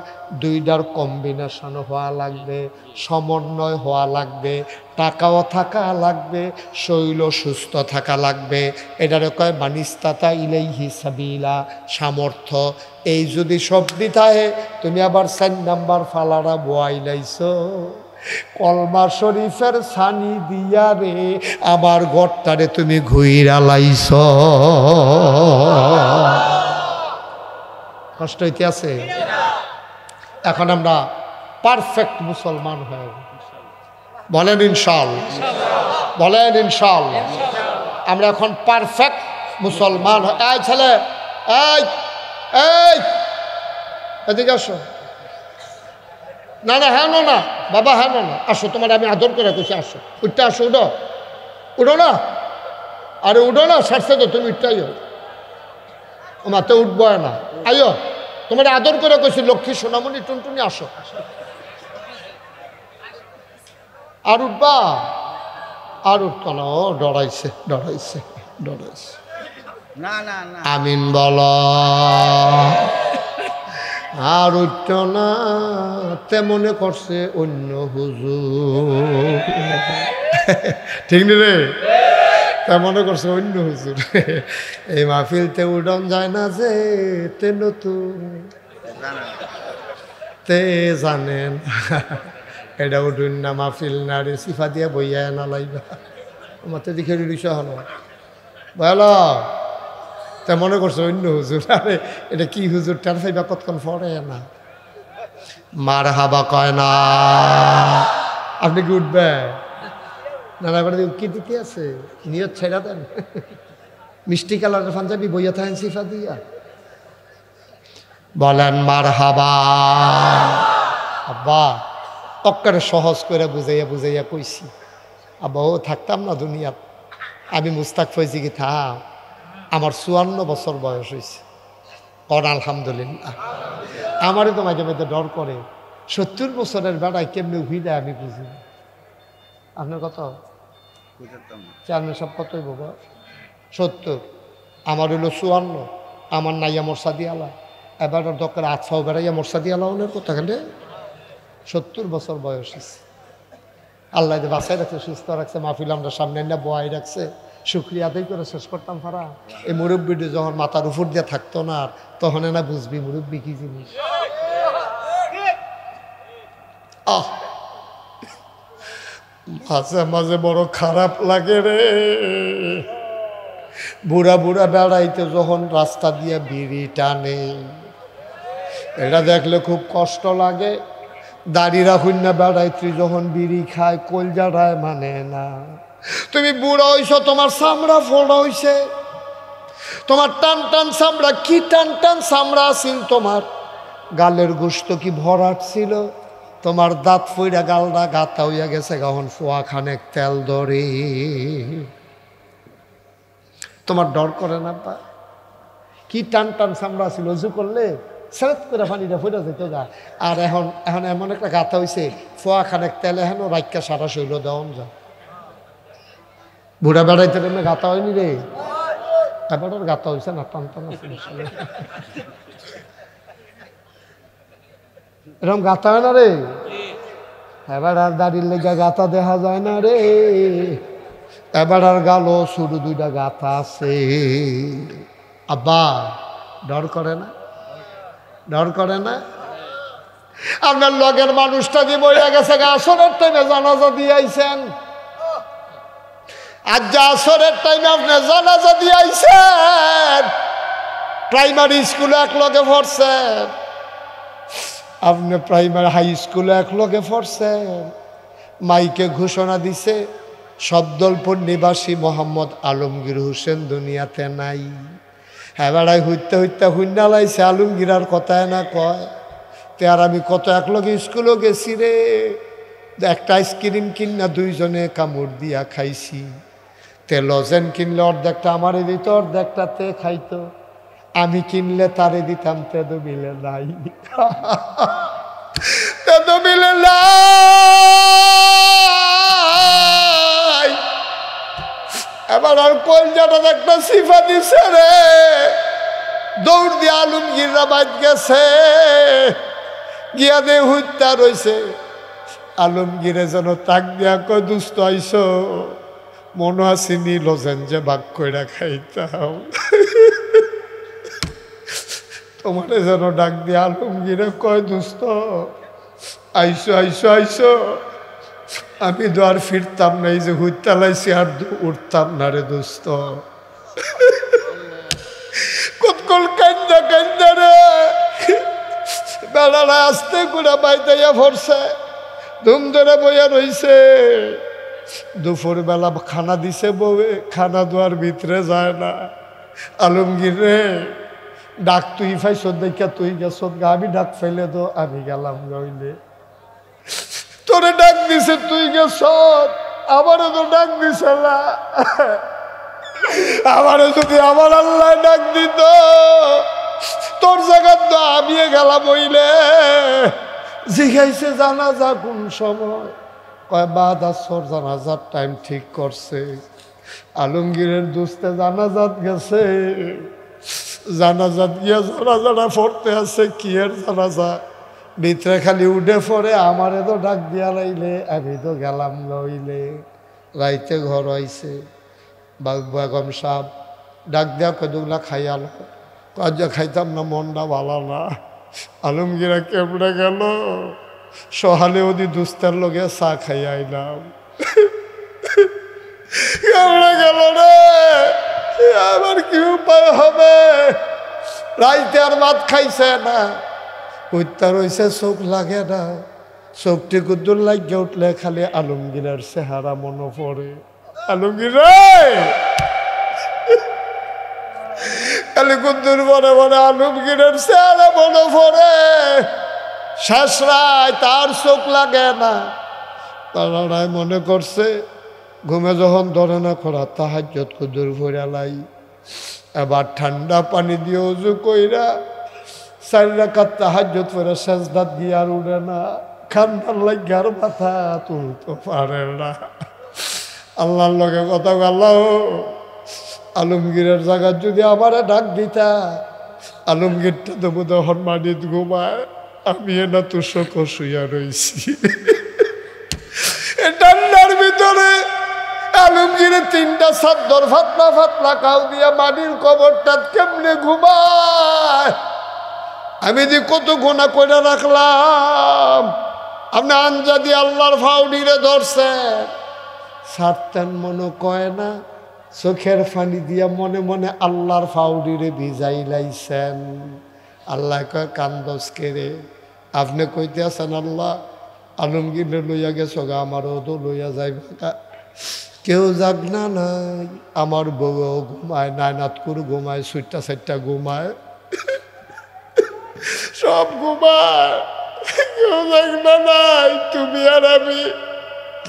দুইটার কম্বিনেশন হওয়া লাগবে, সমন্বয় হওয়া লাগবে, টাকাও থাকা লাগবে, শরীরও সুস্থ থাকা লাগবে। এটারে কয় মানিস্তাতা ইলাইহি সাবিলা, সামর্থ্য। এই যদি সব দিতাহে তুমি আবার 4 নাম্বার ফালারা বয়াইলাইছো। কলমা শরীফের ছানি দিয়া রে আমার ঘরটারে তুমি ঘুইরা লাইছ। কষ্ট হইতে আছে? এখন আমরা পারফেক্ট মুসলমান হয়ে বলেন ইনশাআল্লাহ, বলেন ইনশাআল্লাহ। আমরা এখন পারফেক্ট মুসলমান। এই ছেলে, এই এই এদিকে আসো। না না হ্যাঁ না বাবা, হ্যাঁ না আসো, তোমার আমি আদর করে কইছি আসো। উঠতে আসো, উঠো উঠো না, আরে উঠো না, সারছে তো তুমি উঠতে আইও। ও মাতে উঠবো না, আইও, তোমার আদর করে কইছি লক্ষ্মী সোনামণি টুনটুনি আসো। আর উঠবা? আর উঠতো না, ও ডরাইছে ডরাইছে ডরাইছে। আমিন বল। আর উঠত না, তেমনে করছে অন্য হুজুর। ঠিক নি রে? তেমনে করছে অন্য হুজুর। এই মাহফিলতে উডন যায় না যে তে নতুন তে জানেন এটা উঠুন না মাহফিল না রে, সিফা দিয়া বইয়া না লাইবা আমার তো দেখে রিস হলো বল। তা মনে করছে অন্য হুজুর। আরে এটা কি হুজুর, টার ফাইবা কতক্ষণ পরে না মার হাবা কয় না। আপনি কি উঠবে না? এবার কি দিকে আছে নিয়ত ছেড়া দেন। মিষ্টি কালারের পাঞ্জাবি বইয়া থাকেন সিফা দিয়া বলেন মার হাবা। আব্বা অক্কারে সহজ করে বুঝাইয়া বুঝাইয়া কইছি। আব্বা ও থাকতাম না দুনিয়াত, আমি মুস্তাক ফৈজি কি থাক। আমার 54 বছর বয়স হয়েছে। কর আলহামদুলিল্লাহ। আমারই তো মাঝে মাঝে ডর করে। 70 বছরের বেড়ায় কেমনি উঠিলে আমি বুঝি। আপনার কত? চেয়ারম্যান সব কতই বাবা? 70। আমার হইল 54। আমার নাইয়া মোরসাদি আলা। এবার দরকার আছাও বেড়াইয়া মোরসাদি আলাউনের কথা গেলে 70 বছর বয়স হয়েছে। আল্লাহ বাসায় রাখছে, সুস্থ রাখছে, মাহফিল আমরা সামনে না বয়াই রাখছে, শুক্রিয়া আদায় করে শেষ করতাম পারা। এই মুরব্বীটি যখন মাথার উপর দিয়ে থাকতো না, আর তখন না বুঝবি মুরব্বী কি জিনিস। মাঝে মাঝে বড় খারাপ লাগে রে, বুড়া বুড়া বেড়াইতে যখন রাস্তা দিয়ে বিড়ি টানে, এটা দেখলে খুব কষ্ট লাগে। দাড়ি রাখুন না বেড়াইতে যখন বিড়ি খায়, কলজাটায় মানে না। তুমি বুড়া হইছ, তোমার চামড়া ফোড়া হইছে, তোমার টান টান চামড়া, কি টান টান চামড়া ছিল, তোমার গালের গোস্ত কি ভরাট ছিল, তোমার দাঁত ফইরা গালটা গাতা হইয়া গেছে, এখন ফোয়া খানেক তেল ধরে। তোমার ডর করে না? পা কি টান টান চামড়া ছিল, উজু করলে সেরেত করে পানিটা ফইরা যেত গা। আর এখন এখন এমন একটা গাথা হয়েছে, ফোয়া খানেক তেল এখনও রাইকা সারা শৈল দেওয়ান যা। বুড়া বেড়াইতে এমনি গাথা হয়নি রে, এবার গাথা হয়েছে না, টান টান আছে এরকম গাথা হয় না রে। এবার আর দাড়ির লেগা গাথা দেখা যায় না রে, এবার আর গালো শুধু 2টা গাথা আছে। আব্বা ডর করে না? ডর করে না? আপনার লগের মানুষটা দিয়ে বইয়া গেছে, আসরের টাইমে জানাজা দিয়ে আইছেন, আজ যে আসরের টাইমে আপনি জানাজা দিয়ে আইছেন, প্রাইমারি স্কুলে এক লগে পড়ছেন, আপনি প্রাইমারি হাই স্কুলে এক লগে পড়ছেন। মাইকে ঘোষণা দিছে, শব্দলপুর নিবাসী মোহাম্মদ আলমগীর হোসেন দুনিয়াতে নাই। হ্যাঁ বেড়াই হইতে হইতে হুন্না লাইছে, আলমগীর আর কথায় না কয়। তে আর আমি কত এক লগে স্কুলেও গেছি রে, একটা আইসক্রিম কিনা 2জনে কামড় দিয়া খাইছি। তে লজেন কিনলে অর্ধেকটা আমারে দিত, অর্ধেকটা তে খাইতো, আমি কিনলে তারে দিতাম, তেদো মিলে নাই, তেদো মিলে নাই। এবার আর কলজাটা একটা সিফা দিছে রে, দৌড় দিয়ে আলমগীররা বাদ গেছে, গিয়া দে হত্যা রয়েছে। আলমগীরে যেন তাক দিয়া কয়, দুস্থ আইস, মনে আসিনি লজেন যে ভাগ কইরা খাইতাম। তোমারে যেন ডাক দিয়ে আলমগীরে কয়, দুস্থ আইসো আইসো আইসো, আমি তো আর ফিরতাম না, এই যে হত্যা লাইছি আর উঠতাম না রে দোস্ত। কতকল কান্দা কান্দা রে, বেড়ারা আসতে করে বাইতাইয়া ভরছে, ধুম ধরে বইয়া রইছে। দুপুরবেলা খানা দিছে বউয়ে, খানা দেওয়ার ভিতরে যায় না। আলমগীর রে, ডাক তুই ফাইছ দেখা তুই গেছ, আমি ডাক ফেলে দো, আমি গেলাম নইলে। তোরে ডাক দিছে তুই গেছ, আমারও তো ডাক দিছে না। আমারও যদি আমার আল্লাহ ডাক দিত, তোর জায়গা তো আমি গেলাম হইলে। জিজ্ঞাইছে জানাজা কোন সময়, কয় বাদ আসর জানাজার টাইম ঠিক করছে। আলমগীরের দোস্তে জানাজাত গেছে, জানাজাত গিয়া জানাজাটা পড়তে আছে, কি এর জানাজা, ভিতরে খালি উঠে পড়ে, আমারে তো ডাক দিয়া লাইলে, আমি তো গেলাম লইলে। রাইতে ঘর আইছে, বেগম সাহেব ডাক দেয়া কদুগলা খাইয়াল, কাজ খাইতাম না, মনটা ভালো না। আলমগীরা কেমনে গেল, সহালে ওদি দুস্তার লগে চা খাই আইলাম, কেমনে গেল রে, আবার কি উপায় হবে। রাইতে আর ভাত খাইছে না, হত্যা রয়েছে, চোখ লাগে না, চোখটি কুদ্দুর লাগিয়ে উঠলে খালি আলমগীরের চেহারা মনে পড়ে। আলমগীর খালি কুদ্দুর মনে মনে আলমগীরের চেহারা মনে পড়ে। শেষ রায় তার চোখ লাগে না, তারাই মনে করছে ঘুমে যখন ধরে না করা, তাহাজ্জুদ কুদ্দুর ভরে লাই। এবার ঠান্ডা পানি দিয়ে উজু কইরা 4 রাকাত তাহাজ্জুদ পড়ে সেজদাত গিয়ে আর উঠে না, কান্নার লাগে আর মাথা তুলতে পারে না। আল্লাহর লগে কথা, আল্লাহ আলমগীরের জায়গা যদি আমারে ডাক দিতা, আলমগীরটা তো বোধহয় হরমানিত ঘুমায়, আমি না তুষক শুইয়া রয়েছি। ঠান্ডার ভিতরে আলমগীরের 3টা চাদর ফাতলা ফাতলা কাউ দিয়া মাটির কবরটা কেমনে ঘুমায়। আমি যে কত গোনা করে রাখলাম, আপনি আঞ্জা দিয়ে আল্লাহর ফাউডিরে ধরছেন, ছাড়তেন মনে কয় না, চোখের ফানি দিয়া মনে মনে আল্লাহর ফাউডিরে ভিজাই লাইছেন। আল্লাহ কয় কান্দস কেরে, আপনি কইতে আছেন আল্লাহ আলমগীরে লইয়া গেছ গা, আমারও তো লইয়া যাইবা। কেউ যাক না নাই, আমার বউ ঘুমায়, নায়নাত করে ঘুমায়, 6টা ঘুমায়, সব ঘুমায়, কেউ যাক না নাই। তুমি আর আমি,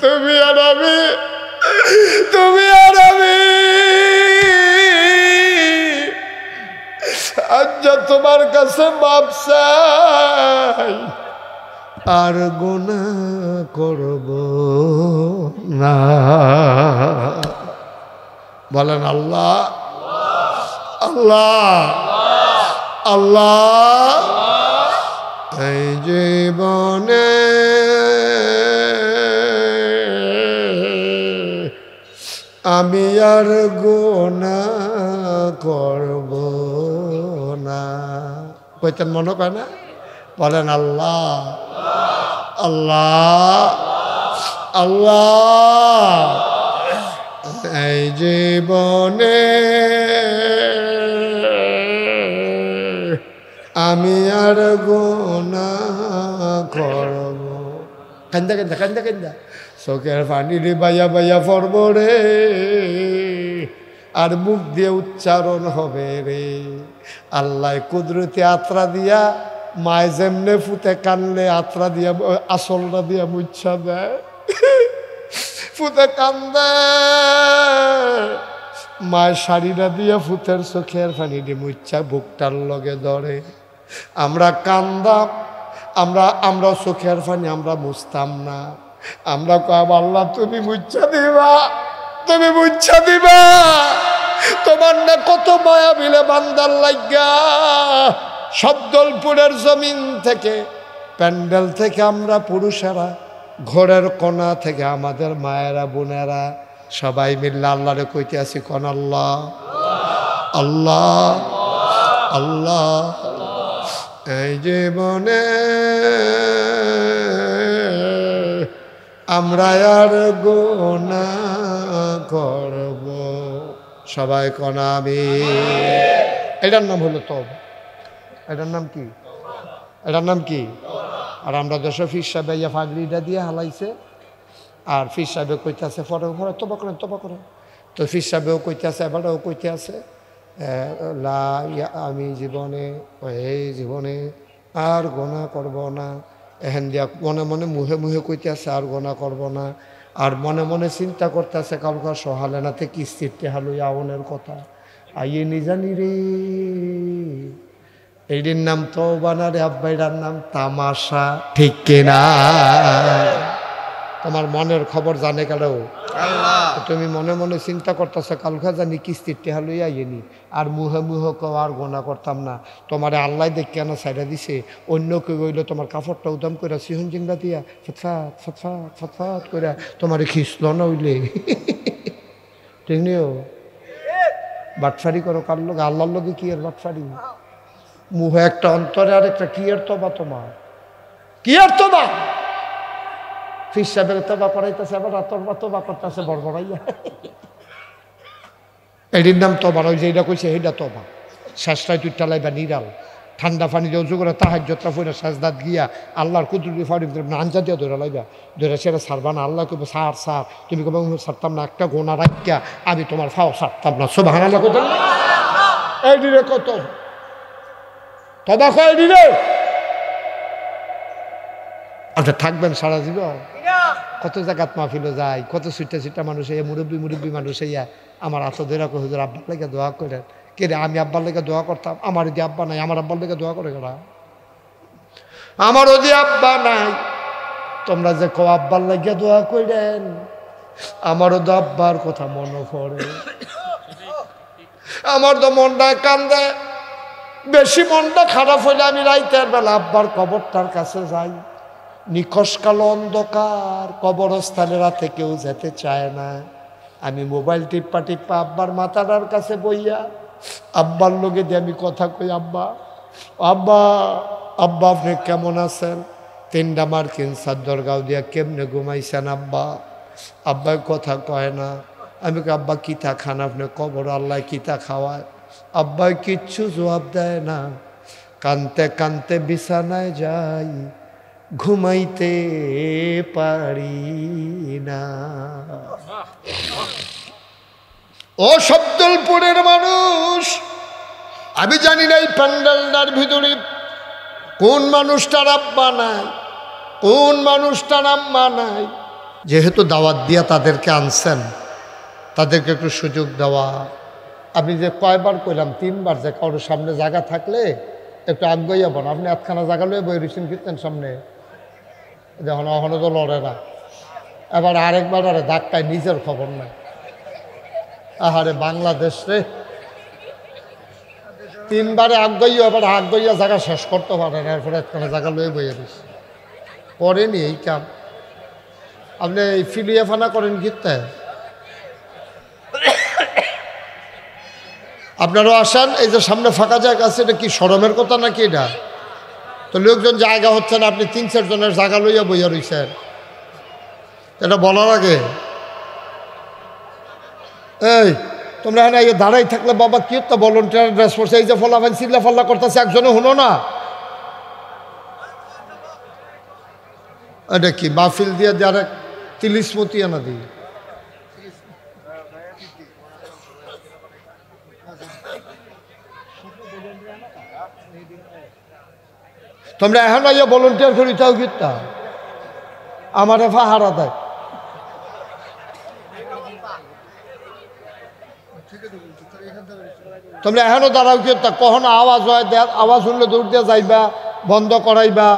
তুমি আর আমি, তুমি আর আমি। আজ তোমার কাছে মাপ চাই, আর গুনাহ করব না। বলেন আল্লাহ আল্লাহ আল্লাহ। এই জীবনে আমি আর গুনাহ করব না। কইতেন মনে কয় না? বলেন আল্লাহ আল্লাহ আল্লাহ। এই জীবনে আমি আর গুনাহ করব। কান্দা কান্দা কান্দা কান্দা চোখের পানি রে বাইয়া বাইয়া পড়ব রে, আর মুখ দিয়ে উচ্চারণ হবে রে। আল্লাহ কুদরতি আত্রা দিয়া, মায় যেমনে ফুতে কানলে আত্রা দিয়া আসলটা দিয়া মুচ্ছা দেয়, ফুতে কান্দে, মায়ের শাড়িটা দিয়া ফুতের চোখের পানি দিয়ে মুচ্ছা বুকটার লগে ধরে। আমরা কান্দাম, আমরা চোখের পানি আমরা মুছতাম না। আমরা কব আল্লাহ তুমি মুচ্ছা দিবা, তুমি মুচ্ছা দিবা। তোমার না কত মায়া বিলে বান্দার লাগা। শব্দলপুরের জমিন থেকে, প্যান্ডেল থেকে আমরা পুরুষেরা, ঘরের কোণা থেকে আমাদের মায়েরা বোনেরা সবাই মিললে আল্লাহরে কইতে আসি, কোন আল্লাহ আল্লাহ আল্লাহ। এই জীবনে আমরা আর গুনাহ করব। সবাই কোনা আমি। এটার নাম হলো তওবা। এটার নাম কি? এটার নাম কি? আর আমরা দেশে ফির সাহেব ইয়া ফাগলিটা দিয়ে হালাইছে, আর ফির সাহেবে কইতে আছে পরে পরে তবা করেন তবা করেন। তো ফির সাহেবেও কইতে আছে, এবারও কইতে আছে আমি জীবনে এই জীবনে আর গোনা করব না। এহেন দিয়া মনে মনে মুহে মুহে কইতে আছে আর গোনা করব না। আর মনে মনে চিন্তা করতে আছে কালকা সহালে নাতে কিস্তির টেহালুই আউনের কথা আইয়ে নি জানি রে। এইটির নাম তওবা না রে আব্বাইটার নাম তামাশা, ঠিক কিনা? তোমার মনের খবর জানে কারো আল্লাহ। তুমি মনে মনে চিন্তা করতেছো কালকা জানি কিস্তির টেহা লইয়া আইনি, আর মুহে মুহে কেউ আর গোনা করতাম না। তোমারে আল্লাহ দেখ কেন সাইডা দিছে, অন্য কেউ গইলে তোমার কাপড়টা উদাম করে সিহন জিংলা দিয়া ফটফাট ফটফাট ফটফাট করে তোমারে খিসল না হইলে ঠিক নিও। বাটফারি করো কার লোক, আল্লাহর লোকে কি আর বাটফারি? মুহে একটা অন্তরে আর একটা কি আর তবা, তোমার কি আর তবা? ফির সাহেবের তবা করাইতেছে, আবার তবা করতেছে বড়বড়াইয়া। এটির নাম তবা নয়, যেটা কইছে সেইটা তবা। শেষটায় তুই টালাইবা নিরাল, ঠান্ডা পানি দিয়ে উঁচু করে তাহাজ্জুদটা পড়ে সাজদাত গিয়া আল্লাহর কুদরতি ফাড়ি আঞ্জা দিয়ে ধরে লাইবা, ধরে সেটা ছাড়বা না। আল্লাহ কইব সার সার, তুমি কবে ছাড়তাম না, একটা গোনা রাখিয়া আমি তোমার ফাও ছাড়তাম না। সুবহানাল্লাহ কত এই দিলে কত তবা কয় দিলে আপনি থাকবেন সারা জীবন। কত জায়গাত মাহফিলে যায়, কত ছুটটা ছুটটা মানুষ এই মুরব্বী মানুষ ইয়া আমার আত ধরে হুজুর আব্বার লেগে দোয়া করেন। কে রে আমি আব্বার লেগে দোয়া করতাম, আমার যদি আব্বা নাই, আমার আব্বার লেগে দোয়া করে গেলা। আমার যদি আব্বা নাই, তোমরা যে কো আব্বার লেগে দোয়া করেন, আমারও তো আব্বার কথা মনে পড়ে। আমার তো মনটা কান্দে, বেশি মনটা খারাপ হইলে আমি রাইতের বেলা আব্বার কবরটার কাছে যাই। নিখোঁজ কালো অন্ধকার, কবরস্থানে রাতে কেউ যেতে চায় না। আমি মোবাইল টিপ্পা টিপ্পা আব্বার মাথাটার কাছে বইয়া আব্বার লোকে দিয়ে আমি কথা কই, আব্বা আব্বা আব্বা আপনি কেমন আছেন? 3টা মার্কিন চাদর গাও দিয়া কেমনে ঘুমাইছেন আব্বা? আব্বাই কথা কয় না। আমি আব্বা কিতা খান আপনি? কবর আল্লাহ কিতা খাওয়ায়? আব্বাই কিচ্ছু জবাব দেয় না। কানতে কানতে বিছানায় যাই, ঘুমাইতে পারি না। ও শব্দলপুরের মানুষ, আমি জানি না এই প্যান্ডেলটার ভিতরে কোন মানুষটার আব্বা নাই, কোন মানুষটার আম্মা নাই। যেহেতু দাওয়াত দিয়া তাদেরকে আনছেন, তাদেরকে একটু সুযোগ দেওয়া। আপনি যে কয়বার কইলাম, 3বার, যে কারোর সামনে জায়গা থাকলে একটু আগ্রহী হবেন। আপনি একখানা জায়গা লয়ে বই রয়েছেন কীর্তেন সামনে, যখন অহনো তো লড়ে না। এবার আরেকবার আরে ধাক্কায় নিজের খবর নাই। আহারে বাংলাদেশ রে, 3বারে আগ্রহী, এবার আগ্রহীয়া জায়গা শেষ করতে পারেন, এরপরে একখানা জায়গা লয়ে বইয়ে দিস করেনি এই কাম। আপনি এই ফিলিয়া ফানা করেন কীর্তে, আপনারাও আসেন। এই যে সামনে ফাঁকা জায়গা আছে, এটা কি শরমের কথা নাকি? এটা তো লোকজন জায়গা হচ্ছে না, আপনি 3-4 জনের জায়গা লইয়া বইয়া রইছেন, এটা বলার আগে এই তোমরা হ্যাঁ এই দাঁড়াই থাকলে বাবা কি তো ভলান্টিয়ার ড্রেস পড়ছে, এই যে ফলাফান চিল্লা ফাল্লা করতেছে, একজনে হলো না। এটা কি মাহফিল দিয়ে যারা তিলিসমতি আনা দিই? তোমরা এখন আইয়া ভলান্টিয়ার করি তাও গীতটা আমার ফাহারা দেয়। তোমরা এখনো দাঁড়াও গীতটা, কখনো আওয়াজ হয়, আওয়াজ শুনলে দৌড় দিয়ে যাইবা, বন্ধ করাইবা।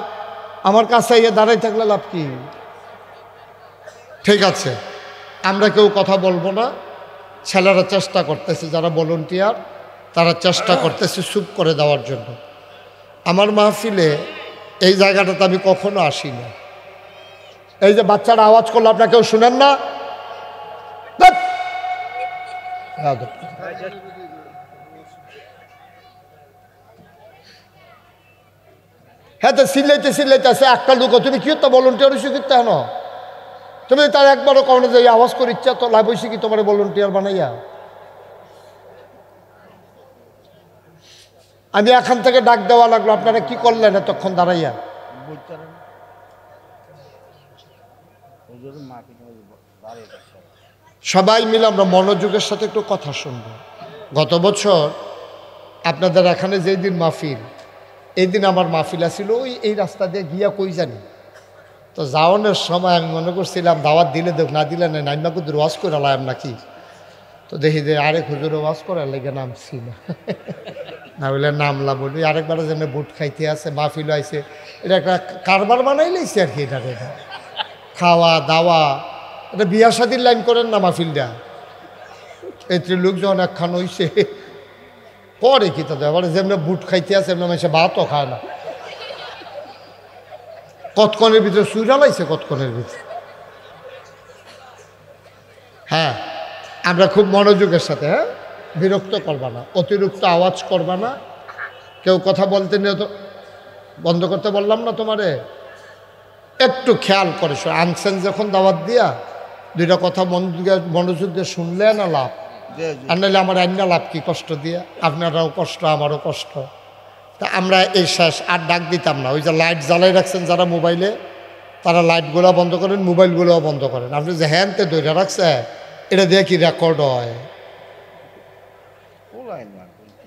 আমার কাছে ইয়ে দাঁড়াই থাকলে লাভ কি? ঠিক আছে, আমরা কেউ কথা বলবো না। ছেলেরা চেষ্টা করতেছে, যারা ভলান্টিয়ার তারা চেষ্টা করতেছে চুপ করে দেওয়ার জন্য। আমার মাহফিলে এই জায়গাটাতে আমি কখনো আসি না। এই যে বাচ্চারা আওয়াজ করলো, আপনারা কেউ শুনেন না? হ্যাঁ, তো সিল্লাইতে সিল্লাইতে আছে একটা লোক, তুমি কি তো ভলান্টিয়ার হয়েছো কিনতে হেন? তুমি তার একবারও কখনো যে আওয়াজ করে ইচ্ছা তো লাভ হয়েছে কি তোমার ভলান্টিয়ার বানাইয়া? আমি এখান থেকে ডাক দেওয়া লাগলো, আপনারা কি করলেন এতক্ষণ দাঁড়াইয়া? সবাই মিলে আমরা মনোযোগের সাথে একটু কথা শুনবো। গত বছর আপনাদের এখানে যেই দিন মাহফিল, এই দিন আমার মাহফিল আছিল ওই এই রাস্তা দিয়ে গিয়া কই জানি। তো যাওয়ানোর সময় আমি মনে করছিলাম দাওয়াত দিলে দেখ, না দিলে না নাইমা কুদুর ওয়াজ করে লাইম নাকি। তো দেখি যে আরেক হুজুরে ওয়াজ করার লেগে নামছি না, না বলে নামলাম। বলি আরেকবার যেন বুট খাইতে আছে, মাহফিল আইছে, এটা একটা কারবার বানাই লাইছে আর কি। এটা খাওয়া দাওয়া, এটা বিয়া শাদির লাইন করেন না মাহফিলটা। এতে লোকজন একখান হইছে পরে কি তাদের আবার যেমনি বুট খাইতে আছে এমনি মানুষে ভাতও খায় না। কতক্ষণের ভিতরে সুইরা লাইছে, কতক্ষণের ভিতরে। হ্যাঁ, আমরা খুব মনোযোগের সাথে, হ্যাঁ, বিরক্ত করবা না, অতিরিক্ত আওয়াজ করবা না। কেউ কথা বলতে নিয়ে তো বন্ধ করতে বললাম না তোমারে, একটু খেয়াল করে আনছেন যখন দাওয়াত দিয়া 2টা কথা মনোযোগ দিয়ে শুনলে না লাভ, আর নাহলে আমার আইনা লাভ কি কষ্ট দিয়া? আপনারাও কষ্ট, আমারও কষ্ট। তা আমরা এই শেষ আর ডাক দিতাম না। ওই যে লাইট জ্বালাই রাখছেন যারা মোবাইলে, তারা লাইটগুলো বন্ধ করেন, মোবাইলগুলোও বন্ধ করেন। আপনি যে হ্যান্ডতে ধরে রাখছে, এটা দিয়ে কি রেকর্ড হয়?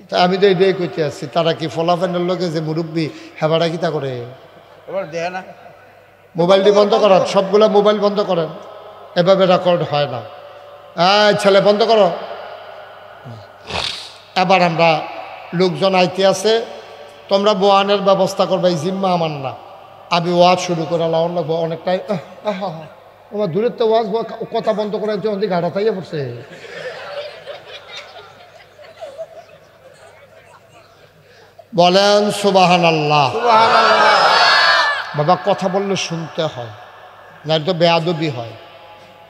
তা আমি তো এটাই কইতে আসছি, তারা কি ফলাফেনের লোকে যে মুরব্বী হেবাটা কি তা করে? মোবাইলটি বন্ধ করেন, সবগুলো মোবাইল বন্ধ করেন, এভাবে রেকর্ড হয় না। ছেলে বন্ধ করো। এবার আমরা লোকজন আইতে আছে, তোমরা বোয়ানের ব্যবস্থা করবে, এই জিম্মা আমার না। আমি ওয়াজ শুরু করে লাউন লাগবো অনেকটাই। আমার দূরের তো ওয়াজ, কথা বন্ধ করে যখন গাড়া তাইয়া পড়ছে। বলেন সুবহানাল্লাহ। বাবা কথা বললে শুনতে হয়, না তো বেয়াদবি হয়।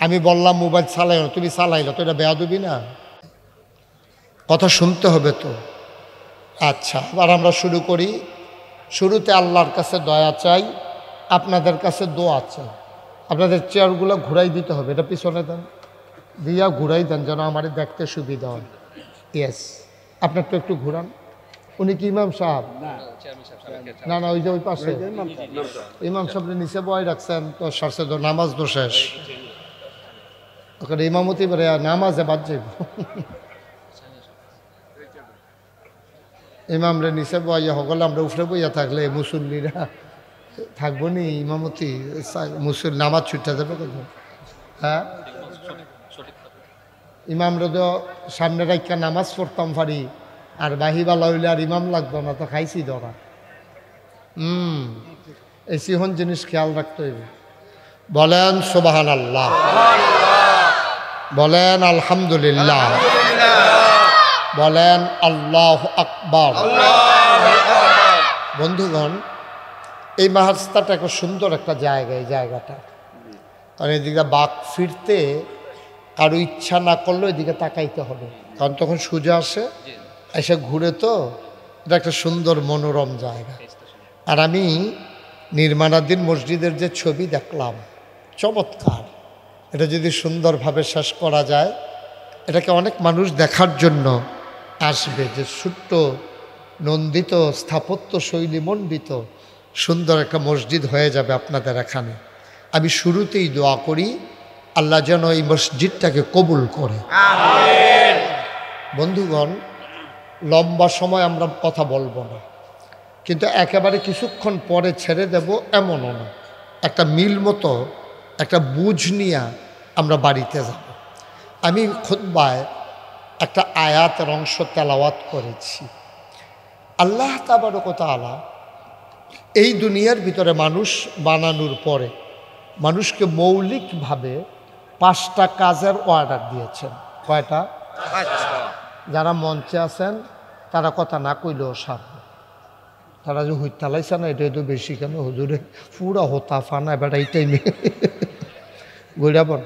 আমি বললাম মোবাইল চালাই না, তুমি চালাইলো তো এটা বেয়াদবি না? কথা শুনতে হবে তো। আচ্ছা, আবার আমরা শুরু করি। শুরুতে আল্লাহর কাছে দয়া চাই, আপনাদের কাছে দোয়া চাই। আপনাদের চেয়ারগুলো ঘুরাই দিতে হবে, এটা পিছনে দেন, দিয়া ঘুরাই দেন যেন আমার দেখতে সুবিধা হয়। ইয়েস, আপনার তো একটু ঘুরান। উনি কি ইমাম সাহেব? না না, ওই যে ওই পাশে ইমাম সাহেব নিচে বয় রাখছেন তো, সারছে তো নামাজ তো শেষ, ওখানে ইমামতি করে নামাজে বাদ যাইব। ইমামরে নিচে বইয়া সকলে আমরা উফরে বইয়া থাকলে মুসল্লিরা থাকবো নি, ইমামতি নামাজ ছুটতে যাবে কত? হ্যাঁ, ইমামরা তো সামনে রাখা নামাজ পড়তাম পারি, আর বাহিবালা হইলে আর ইমাম লাগতো না, তো খাইছি ধরা। এই সিহন জিনিস খেয়াল রাখতে হইবে। বলেন সুবহানাল্লাহ, বলেন আলহামদুলিল্লাহ, বলেন আল্লাহু আকবার। বন্ধুগণ, এই মাহাস্তাটা একটা সুন্দর একটা জায়গা। এই জায়গাটা কারণ এদিকে বাঘ ফিরতে কারো ইচ্ছা না করলেও এদিকে তাকাইতে হবে, কারণ তখন সূর্য আসে এসে ঘুরে, তো এটা একটা সুন্দর মনোরম জায়গা। আর আমি নির্মাণাধীন মসজিদের যে ছবি দেখলাম, চমৎকার। এটা যদি সুন্দরভাবে শেষ করা যায়, এটাকে অনেক মানুষ দেখার জন্য আসবে, যে ছোট্ট নন্দিত স্থাপত্য শৈলী মণ্ডিত সুন্দর একটা মসজিদ হয়ে যাবে আপনাদের এখানে। আমি শুরুতেই দোয়া করি আল্লাহ যেন এই মসজিদটাকে কবুল করে। বন্ধুগণ, লম্বা সময় আমরা কথা বলবো না, কিন্তু একেবারে কিছুক্ষণ পরে ছেড়ে দেব এমনও না। একটা মিল মতো একটা বুঝ নিয়ে আমরা বাড়িতে যাব। আমি খুতবায় একটা আয়াতের অংশ তেলাওয়াত করেছি। আল্লাহ তাবারক ওয়া তাআলা এই দুনিয়ার ভিতরে মানুষ বানানোর পরে মানুষকে মৌলিকভাবে 5টা কাজের অর্ডার দিয়েছেন। কয়টা? যারা মঞ্চে আছেন তারা কথা না কইলেও সারবে। তারা যে হুইতালাইছে না, এটাই তো বেশি কেন হুজুরে, পুরা হতা ফানা বেটা এই টাইমে। ঘুরাবন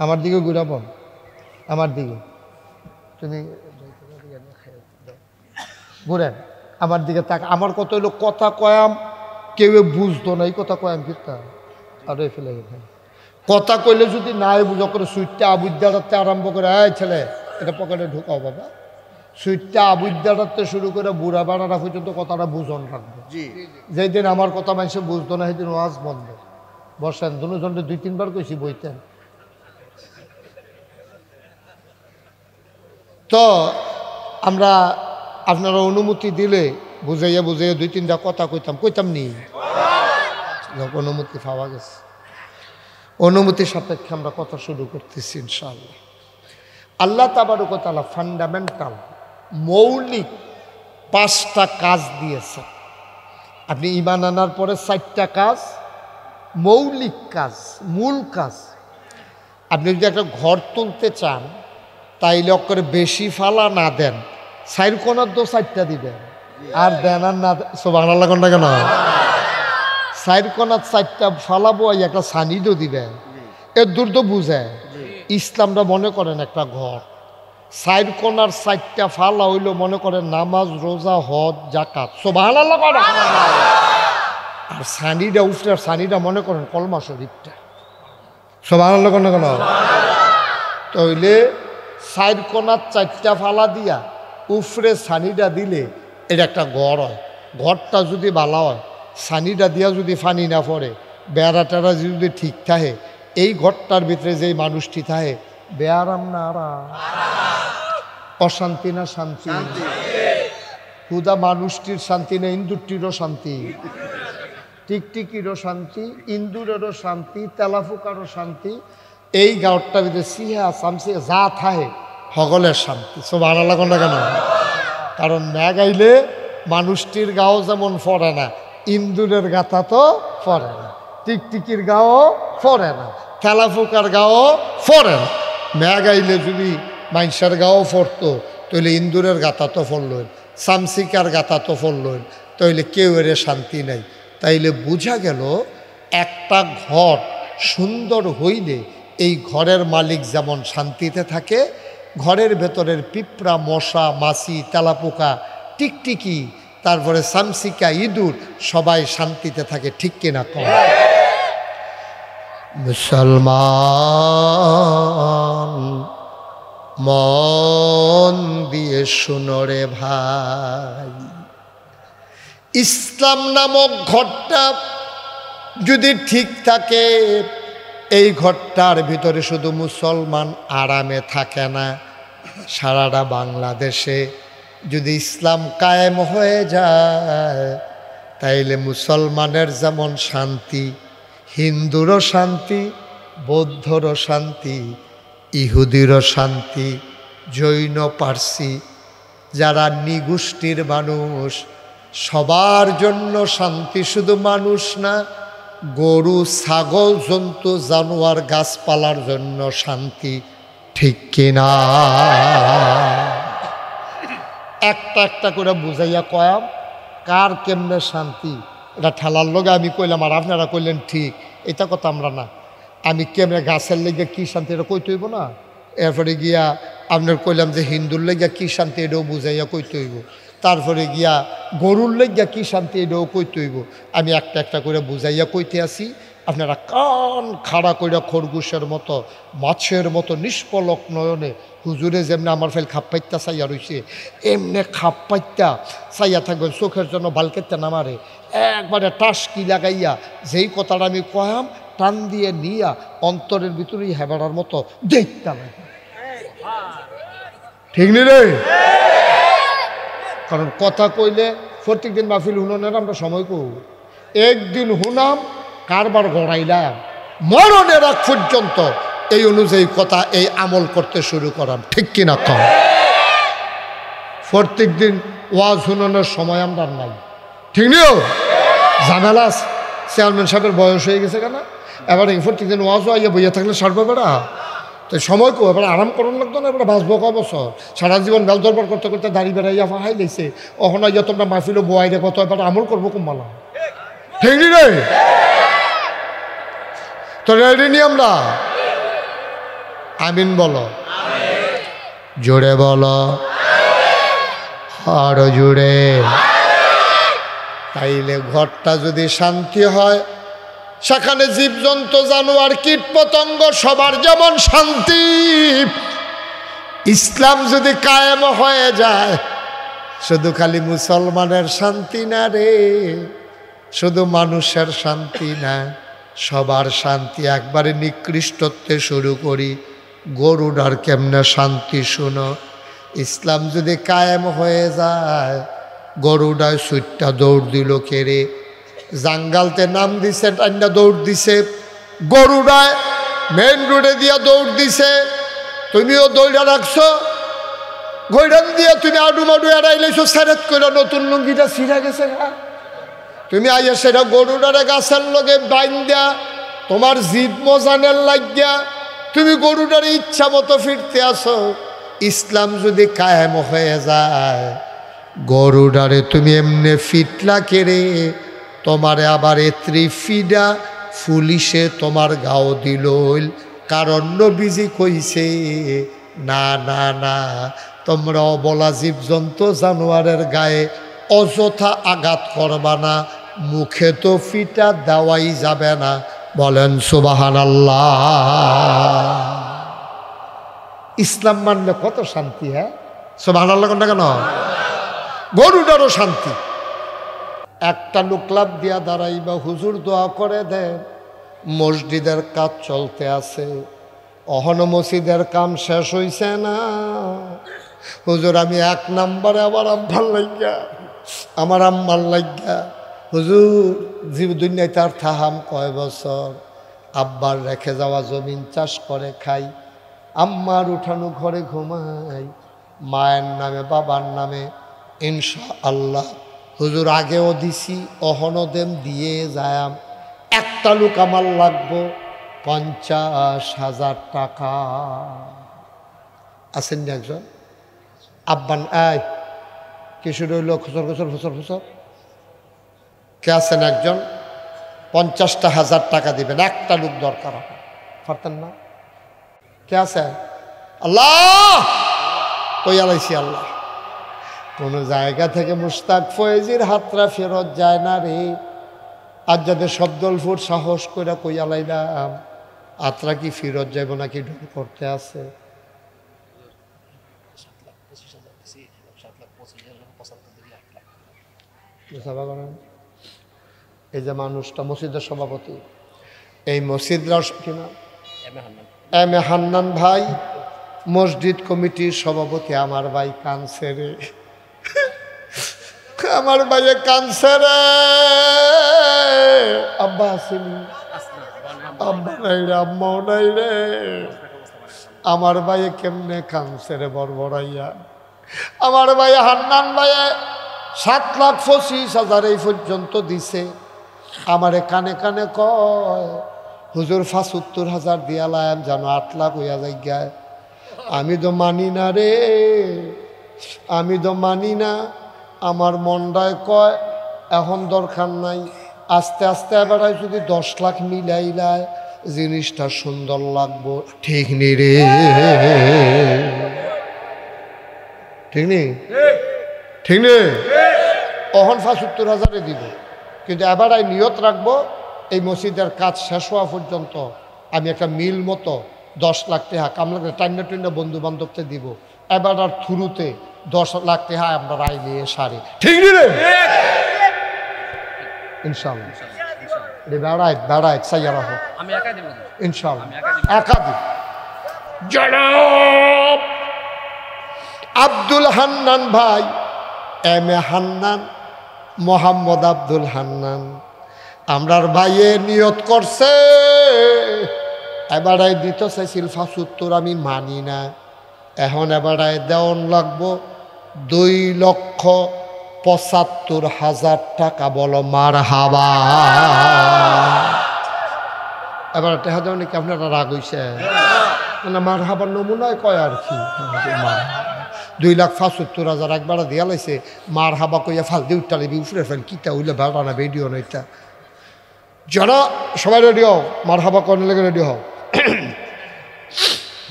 আমার দিকে, ঘুরাবন আমার দিকে, তুমি ঘুরেন আমার দিকে তাক। আমার কত হইলো কথা কয়াম, কেউ বুঝতো না এই কথা কয়াম কিতা আর ফেলে গেছে। কথা কইলে যদি নাই বুঝো করে সুইটটা আবুদ্দাটাতে আরম্ভ করে, এই ছেলে এটা পকেটে ঢুকাও বাবা, সুইটটা আবুদ্দাটাতে শুরু করে বুড়া বাড়াটা পর্যন্ত কথাটা বুঝন রাখবে। যেই দিন আমার কথা মানুষে বুঝতো না, সেদিন ওয়াজ বন্ধ। বসেন, দুজনটা 2-3 বার কইছি বইতেন। তো আমরা আপনারা অনুমতি দিলে বুঝাইয়া 2-3টা কথা কইতাম নি, অনুমতি পাওয়া গেছে। অনুমতি সাপেক্ষে আমরা কথা শুরু করতেছি ইনশাআল্লাহ। আল্লাহ তাবারক ওয়া তাআলা ফান্ডামেন্টাল মৌলিক 5টা কাজ দিয়েছে। আপনি ঈমান আনার পরে 4টা কাজ মৌলিক কাজ, মূল কাজ। আপনি যদি একটা ঘর তুলতে চান, তাইলে অক্ষরে বেশি ফালা না দেন, 4 কোণার 4টা দিবেন, আর দেন আর না। সুবহানাল্লাহ কোনটা কেন? 4 কোণার 4টা ফালাবো, একটা সানিদও দিবেন। এর দূর তো বুঝে ইসলামটা মনে করেন একটা ঘর, 4 কোণার 4টা ফালা হইল মনে করেন নামাজ, রোজা, হজ, যাকাত। সুবহানাল্লাহ কোন? আর সানিটা উঠলে, সানিটা মনে করেন কলমা শরীফটা। সুবহানাল্লাহ কোন কেন? তাইলে 4 কোণার 4টা ফালা দিয়া উফরে সানিটা দিলে এটা একটা ঘর হয়। ঘরটা যদি ভালো হয়, সানিটা দিয়া যদি পানি না পড়ে, বেড়া টেড়া যদি ঠিক থাকে, এই ঘরটার ভিতরে যেই মানুষটি থাকে, বেয়ারাম না আরাম, অশান্তি না শান্তি? হুদা মানুষটির শান্তি না ইন্দুরটিরও শান্তি, টিকটিকিরও শান্তি, ইন্দুরেরও শান্তি, তেলাফুকারও শান্তি। এই ঘরটার ভিতরে সিহা শামসি যা থাকে সকলের শান্তি। সুবহানাল্লাহ কোনটা কেন? কারণ ম্যাগ আইলে মানুষটির গাও যেমন ফরে না, ইন্দুরের গাতা তো ফরে না, টিকটিকির গাও ফরে না, তেলাফুকার গাও ফরে না। ম্যাগ আইলে যদি মানুষের গাও ফরতো, তাহলে ইন্দুরের গাতা তো ফরল। সামসিকার গাতা তো ফলল, তাইলে কেউ এর শান্তি নাই। তাইলে বোঝা গেল একটা ঘর সুন্দর হইলে এই ঘরের মালিক যেমন শান্তিতে থাকে, ঘরের ভেতরের পিঁপড়া, মশা, মাছি, তেলাপোকা, টিকটিকি, তারপরে সামসিকা, ইঁদুর সবাই শান্তিতে থাকে। ঠিক কিনা কম? মুসলমান মন দিয়ে শুনো রে ভাই, ইসলাম নামক ঘরটা যদি ঠিক থাকে, এই ঘরটার ভিতরে শুধু মুসলমান আরামে থাকে না, সারাটা বাংলাদেশে যদি ইসলাম কায়েম হয়ে যায়, তাইলে মুসলমানের যেমন শান্তি, হিন্দুরও শান্তি, বৌদ্ধরও শান্তি, ইহুদিরও শান্তি, জৈন, পার্সি, যারা নিগোষ্ঠীর মানুষ সবার জন্য শান্তি। শুধু মানুষ না, গরু, ছাগল, জন্তু, জানোয়ার, গাছপালার জন্য শান্তি। ঠিক কিনা? একটা একটা করে বুঝাইয়া কয়াম কার কেমনে শান্তি, এটা ঠেলার লগে আমি কইলাম আর আপনারা কইলেন ঠিক, এটা কথা আমরা না। আমি কেমনে গাছের লেগে কী শান্তি এটা কইতে হইব না, এরপরে গিয়া আপনার কইলাম যে হিন্দুর লেগে কী শান্তি এটাও বুঝাইয়া কইতে হইব, তারপরে গিয়া গরুর লেগে কী শান্তি এটাও কইতে হইব। আমি একটা একটা করে বুঝাইয়া কইতে আসি, আপনারা কান খাড়া কইরা খরগোশের মতো, মাছের মতো নিষ্পলক নয়নে হুজুরে যেমনি আমার ফেল খাপ পাইতা চাইয়া রইছে, এমনি খাপ পাইতা চাইয়া থাকবেন, চোখের জন্য বালকেতে নামারে একবারে টাসকি লাগাইয়া যেই কথাটা আমি কয়াম টান দিয়ে নিয়া অন্তরের ভিতরেই হেবাড়ার মতো দেখতাম। ঠিক নি রে? কারণ কথা কইলে প্রত্যেক দিন মাহফিল হুননের আমরা সময় কই, একদিন হুনাম কারবার গড়াইলাম, মরণের আগ পর্যন্ত এই অনুযায়ী কথা, এই আমল করতে শুরু করাম। ঠিক কিনা কম? প্রত্যেক দিন ওয়াজ হুননের সময় আমরা নাই। ঠিক নিও? ঝামেলা আছে, চেয়ারম্যান সাহেবের বয়স হয়ে গেছে কেন, এবার প্রত্যেক দিন ওয়াজও আইয়া বইয়া থাকলে সারবে বেড়া, তো সময় কো এবার আরাম করুন লাগতো না, এবার বাঁচবো ক বছর, সারা জীবন বেল দরবার করতে করতে দাড়ি বেড়াইয়া ফাহাই লেছে, অহনা ইয়া তোমরা মাহফিলও বোয়াইরে কত, এবার আমল করবো কুম্বালা। ঠিক নি রে? তো রেডি নি আমরা? আমিন বলো, জোরে বলো, আরো জোরে। তাইলে ঘরটা যদি শান্তি হয়, সেখানে জীবজন্তু, জানোয়ার, কীট পতঙ্গ সবার যেমন শান্তি, ইসলাম যদি কায়েম হয়ে যায়, শুধু খালি মুসলমানের শান্তি না রে, শুধু মানুষের শান্তি না, সবার শান্তি। একবারে নিকৃষ্টত্বে শুরু করি, গরুটার কেমনে শান্তি শুনো। ইসলাম যদি কায়েম হয়ে যায়, গরুটায় সুইটটা দৌড় দিল কেড়ে, জাঙ্গালতে নাম দিছে, টান্না দৌড় দিছে, গরুটায় মেন রোডে দিয়া দৌড় দিছে, তুমিও দৌড়া রাখছো, গৈরান দিয়া তুমি আডুমাডু এড়াইলেছো, সেরেত করে নতুন লুঙ্গিটা ছিঁড়া গেছে গা, তুমি আইয়া সেটা গরুটারে গাছের লগে বাইন্দা তোমার জিদ মজানের লাগিয়া তুমি গরুটারে ইচ্ছা মতো ফিরতে আসো। ইসলাম যদি কায়েম হয়ে যায়, গরুটারে তুমি এমনি ফিটলা কেড়ে, তোমারে আবার এত্রি ফিডা পুলিশে তোমার গাও দিল, কারণ নবীজি কইছে না না না, তোমরা অবলা জীবজন্তু জানোয়ারের গায়ে অযথা আঘাত করবা না, মুখে তো ফিটা দেওয়াই যাবে না। বলেন সুবহানাল্লাহ। ইসলাম মানলে কত শান্তি। হ্যাঁ, সুবহানাল্লাহ কোনটা কেন? গরুটারও শান্তি। একটা লোক লাভ দিয়া দাঁড়াইবা, হুজুর দোয়া করে দেন, মসজিদের কাজ চলতে আছে, অহন মসজিদের কাম শেষ হইছে না, হুজুর আমি 1 নম্বরে আমার আব্বার লাগিয়া, আমার আম্মার লাগিয়া, হুজুর জীব দুনিয়ায় তার থাহাম কয় বছর, আব্বার রেখে যাওয়া জমিন চাষ করে খাই, আম্মার উঠানো ঘরে ঘুমাই, মায়ের নামে বাবার নামে ইনশাআল্লাহ হুজুর আগেও দিছি, অহনো দেম দিয়ে যায়াম, একটা লোক আমার লাগবো 50,000 টাকা। আছেন না একজন? আব্বান আয় কি শুরু হইল? খুচর খুচর খুচর খুচর। কে আছেন একজন 50,000 টাকা দিবেন, একটা লোক দরকার হবে, পারতেন না? কে আছে? আল্লাহ কই আলাইছি আল্লাহ। কোন জায়গা থেকে মুশতাক ফয়েজির হাতরা ফেরত যায় না রে। আজ যাদের শব্দলফুর সাহস করে কই আলাইলাম, আত্রা কি ফেরত যাইব নাকি ঢুল করতে আছে? এই যে মানুষটা মসজিদের সভাপতি, এই মসজিদরা কিনা এম এ হান্নান ভাই মসজিদ কমিটির সভাপতি। আমার ভাই কানছে রে, আমার ভাইয়ে কানছে রে। আব্বা আসেনি, আব্বা নাই রে, আম্মাও নাই রে। আমার ভাইয়ে কেমনে কানছে রে বড়বড়াইয়া। আমার ভাই হান্নান ভাইয়ে 7,25,000 এই পর্যন্ত দিছে। আমারে কানে কানে কয় হুজুর 75,000 দিয়ালাম যেন 8 লাখ হইয়া যাই। আমি তো মানি না রে, আমি তো মানি না। আমার মনটায় কয় এখন দরকার নাই, আস্তে আস্তে এবার যদি 10 লাখ মিলাইলায় জিনিসটা সুন্দর লাগবো। ঠিক নি রে? ঠিক নি? ঠিক নি? অহন 75,000 দিব, কিন্তু এবার নিয়ত রাখবো এই মসজিদের কাজ শেষ হওয়া পর্যন্ত আমি একটা মিল মতো 10 লাখ টাকা কামলাকে টান্না টান্না বন্ধু বান্ধবকে দিব। এবার আর থ্রুতে 10 লাখ টাকা আমরা রায় নিয়ে সারি। ঠিক নি রে? ইনশাল্লাহ বেড়ায় বেড়ায় চাইয়া রাখো, ইনশাল্লাহ একা দিব। জনাব আব্দুল হান্নান ভাই, এম এ হান্নান, মোহাম্মদ আব্দুল হান্নান, আমরার ভাইয়ে নিয়ত করছে এবারাই দিতে চাইছিল 75, আমি মানি না। এখন এবারাই দেওয়ান লাগবো 2,75,000 টাকা। বলো মার হাবা। এবার টেহা দেওয়া নাকি আপনারা রাগ হইছে না? মার হাবার নমুনায় কয় আর কি। 2,75,000 একবার দিয়া লাইছে। মার হাবা কইয়া ফাল দিয়ে উঠতে উফরে ফেল কিতা হইলে বেড়া না ভিডিও নইটা। যারা সবাই রেডি হও, মার হাবা কর্নে লেগে রেডি হও।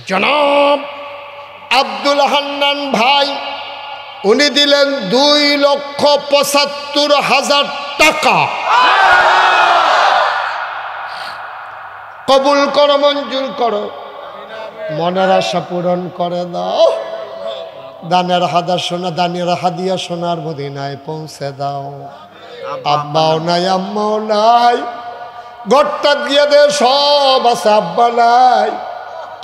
জনাব আব্দুল হান্নান ভাই উনি দিলেন 2,75,000 টাকা। কবুল করো, মঞ্জুর করো, মনের আশা পূরণ করে দাও। দানের হাদার সোনা, দানের হাদিয়া সোনার মদিনায় পৌঁছে দাও। আব্বাও নাই, আম্মাও নাই, ঘরটা দিয়ে দে সব আছে, আব্বা নাই,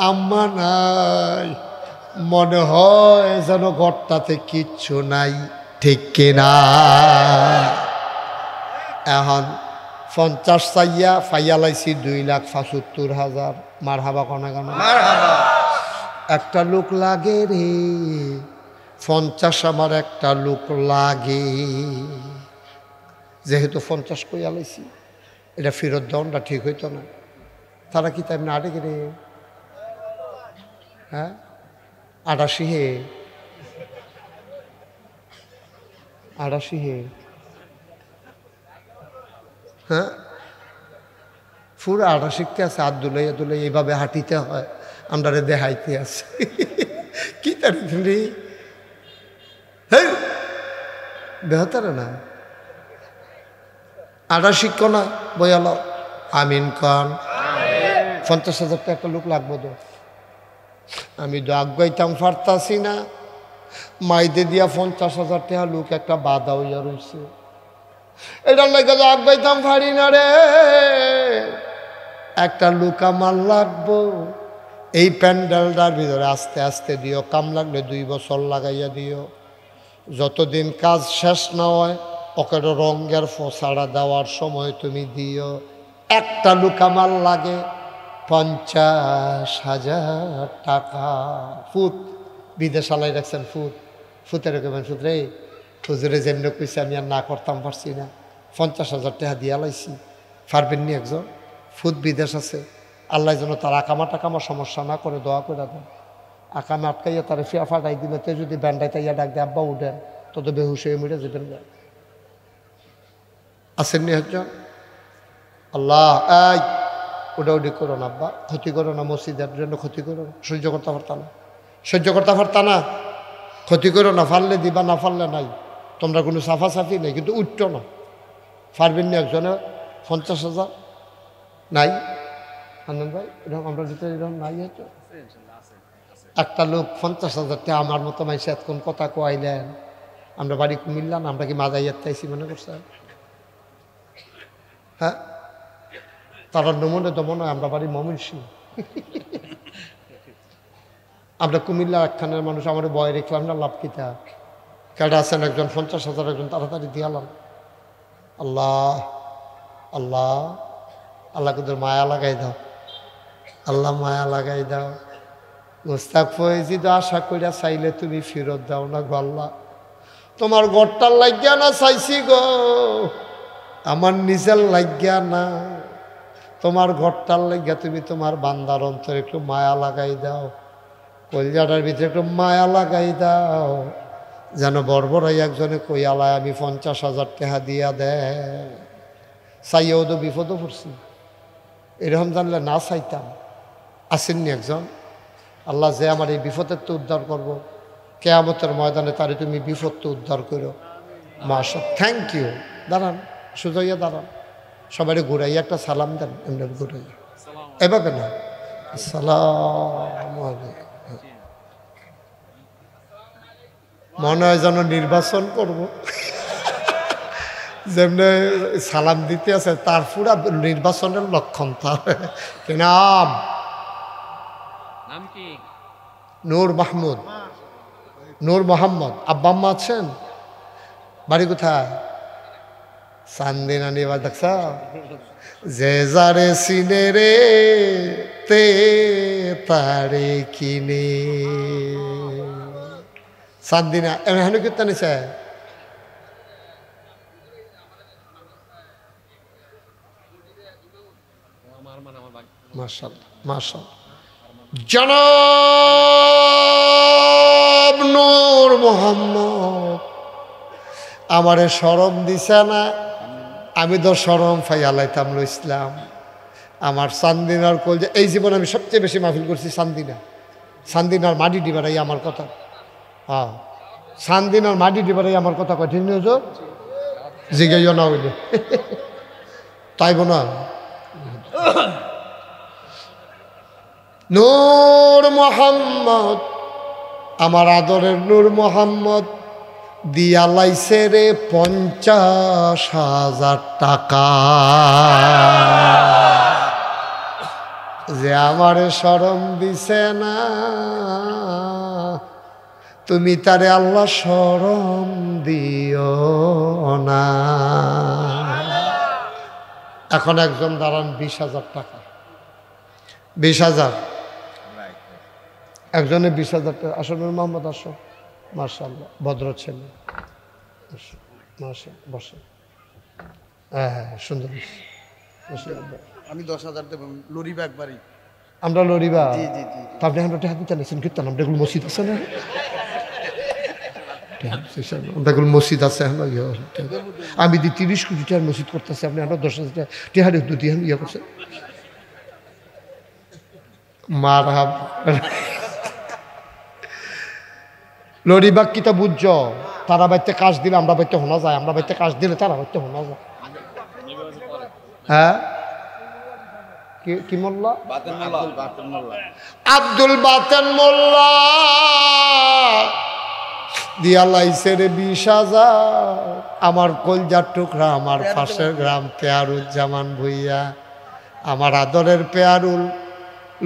আম্মা নাই। মনে হয় যেন ঘরটাতে কিচ্ছু নাই। ঠিক কিনা? এখন 50 চাইয়া ফাইয়া লাইছি 2,75,000। মার হাবা কনা কেন? একটা লোক লাগে রে, 50 আমার একটা লোক লাগে। যেহেতু 50 কইয়া লাইছি, এটা ফেরত দেওয়াটা ঠিক হইতো না। তারা কি তাই না আটে রে? হ্যাঁ 88 হে, 88 হে। হ্যাঁ পুরো 88 আছে। হাত দুলাইয়া দুলাই এইভাবে হাঁটিতে হয়, আমরা দেখাইতে আছে। কি তারিখ রে? হ্যাঁ বেহতার না 88 কনা বয়াল। আমিন কন। 50,000 টাকা একটা লোক লাগবো তো। আমি তো আগাইতাম পারতাছি না। মাইদে দিয়া 50,000 টাকা লোক একটা বাধা হইয়া রয়েছে। এটার লাগে তো আগাইতাম পারি না রে। একটা লোক আমার লাগবো এই প্যান্ডেলটার ভিতরে। আস্তে আস্তে দিও, কাম লাগলে 2 বছর লাগাইয়া দিও। যতদিন কাজ শেষ না হয় ওকে রঙের ফোসাড়া দেওয়ার সময় তুমি দিও। একটা লোক আমার লাগে 50,000 টাকা। ফুট বিদেশ আলাই রাখছেন। ফুতের কেমন ফুট রে? হুজুরে যেমনি কইছে আমি আর না করতাম পারছি না। 50,000 টাকা দিয়া লাইছি। পারবেন নি একজন? ফুট বিদেশ আছে। আল্লাহ যেন তার আকামা টাকামা সমস্যা না করে দোয়া করে দেন। আকামে আটকাইয়া তার ফিয়া ফাটাই দিলে তে যদি ব্যান্ডাই তাইয়া ডাক দেয় আব্বা উঠেন, তত বেহুশ হয়ে মরে যাবেন না। আসেননি একজন? আল্লাহ এই ওডাউডি করো না আব্বা, ক্ষতি করো না, মসজিদের জন্য ক্ষতি করো না, সহ্য করতে পারতা না, সহ্য করতে পারতা না, ক্ষতি করো না, ফাললে দিবা না ফাললে নাই, তোমরা কোনো সাফাসাফি নেই, কিন্তু উঠতো না। পারবেন না একজনে 50,000 নাই? আনন্দ ভাই এরকম আমরা ভিতরে এরকম নাই হয়তো একটা লোক 50,000 টাকা আমার মতো মাইসে এতক্ষণ কথা কোয়াইলেন। আমরা বাড়ি কুমিল্লা না, আমরা কি মাজাইয়ার চাইছি মনে করছেন? হ্যাঁ তারা নমনে দমন হয়, আমরা বাড়ি ময়মনসিংহ। আমরা কুমিল্লা একখানের মানুষ, আমার বয় রেখলাম না, লাভ কিতা কেডা আছেন একজন 50,000 একজন তাড়াতাড়ি দিয়ালাম। আল্লাহ আল্লাহ আল্লাহ তোদের মায়া লাগাই দাও, আল্লাহ মায়া লাগাই দাও। মুস্তাক ফয়েজি তো আশা করিয়া চাইলে তুমি ফেরত দাও না গো আল্লাহ, তোমার ঘরটার লাগিয়া না চাইছি গো, আমার নিজের লাগিয়া না, তোমার ঘরটার লাগিয়া তুমি তোমার বান্দার অন্তরে একটু মায়া লাগাই দাও, কলজাটার ভিতরে একটু মায়া লাগাই দাও, যেন বর্বরাই একজনে কই আলায় আমি 50,000 টাকা দিয়া দেয়। চাইয়াও তো বিপদও পড়ছি, এরকম জানলে না চাইতাম। আসেননি একজন? আল্লাহ যে আমার এই বিপদের তো উদ্ধার করবো, কেয়ামতের ময়দানে তারে তুমি বিপদ তো উদ্ধার করো। মাশা থ্যাংক ইউ। দাঁড়ান, সুজাইয়া দাঁড়ান, সবাই ঘুরাইয়া একটা সালাম দেন, এমনি ঘুরাইয়া এভাবে না, আসসালামু আলাইকুম। মনে হয় যেন নির্বাচন করবো, যেমনি সালাম দিতে আছে তার পুরা নির্বাচনের লক্ষণ। তার কি নাম? নূর মাহমুদ, নূর মোহাম্মদ। আব্বা আম্মা আছেন? বাড়ি কোথায়? চান্দিনা নিবার দেখছ? যে যারে সিনে রে তে তারে কিনে। চান্দিনা এমন কীর্তন নিছে? মাশাআল্লাহ মাশাআল্লাহ। জনাব নূর মোহাম্মদ আমারে শরম দিছে না, আমি তো শরম ফাইয়ালাইতাম ইসলাম। আমার চান্দিনার কল, এই জীবনে আমি সবচেয়ে বেশি মাহফিল করছি চান্দিনা, চান্দিনার মাটি ডিবারাই আমার কথা। হ্যাঁ চান্দিনার মাটি ডিবারাই আমার কথা কয়, ঠিক নিউজ জিগাইও না হইলে তাইব না। নূর মোহাম্মদ, আমার আদরের নূর মোহাম্মদ দিয়া লাইছে রে 50,000 টাকা, যে আমারে শরম দিছে না, তুমি তারে আল্লাহ শরম দিও না। এখন একজন দাঁড়ান 20,000 টাকা, 20,000 একজনে 20,000 টাকা। আসলে মোহাম্মদ আসো, মাশাআল্লাহ ভদ্র ছেলে, মাশাআল্লাহ বসে। হ্যাঁ হ্যাঁ সুন্দর। আমি 10,000 দেব, লরিবা একবারই। আমরা লরিবা? জি জি জি। আপনি আমরা টাকা দিতে নিয়েছেন কীর্তন, আমরা এগুলো মসজিদ আছে না, এগুলো মসজিদ আছে। আমি দি 30 কোটি টাকার মসজিদ করতেছি, আপনি আমরা 10,000 টাকা ইয়ে করছেন। মারহাব। লরিবাগ কিতা বুঝছ? তারা বাইতে কাজ দিলে আমরা বাইতে হোনা যায়, আমরা বাইতে কাজ দিলে তারা বাইতে হোনা যায়। হ্যাঁ কি মোল্লা? আব্দুল বাতেন মোল্লা দিয়া লাইছে রে 20,000। আমার কলজার টুকরা, আমার পাশের গ্রাম পেয়ারুজ্জামান ভুইয়া, আমার আদরের পেয়ারুল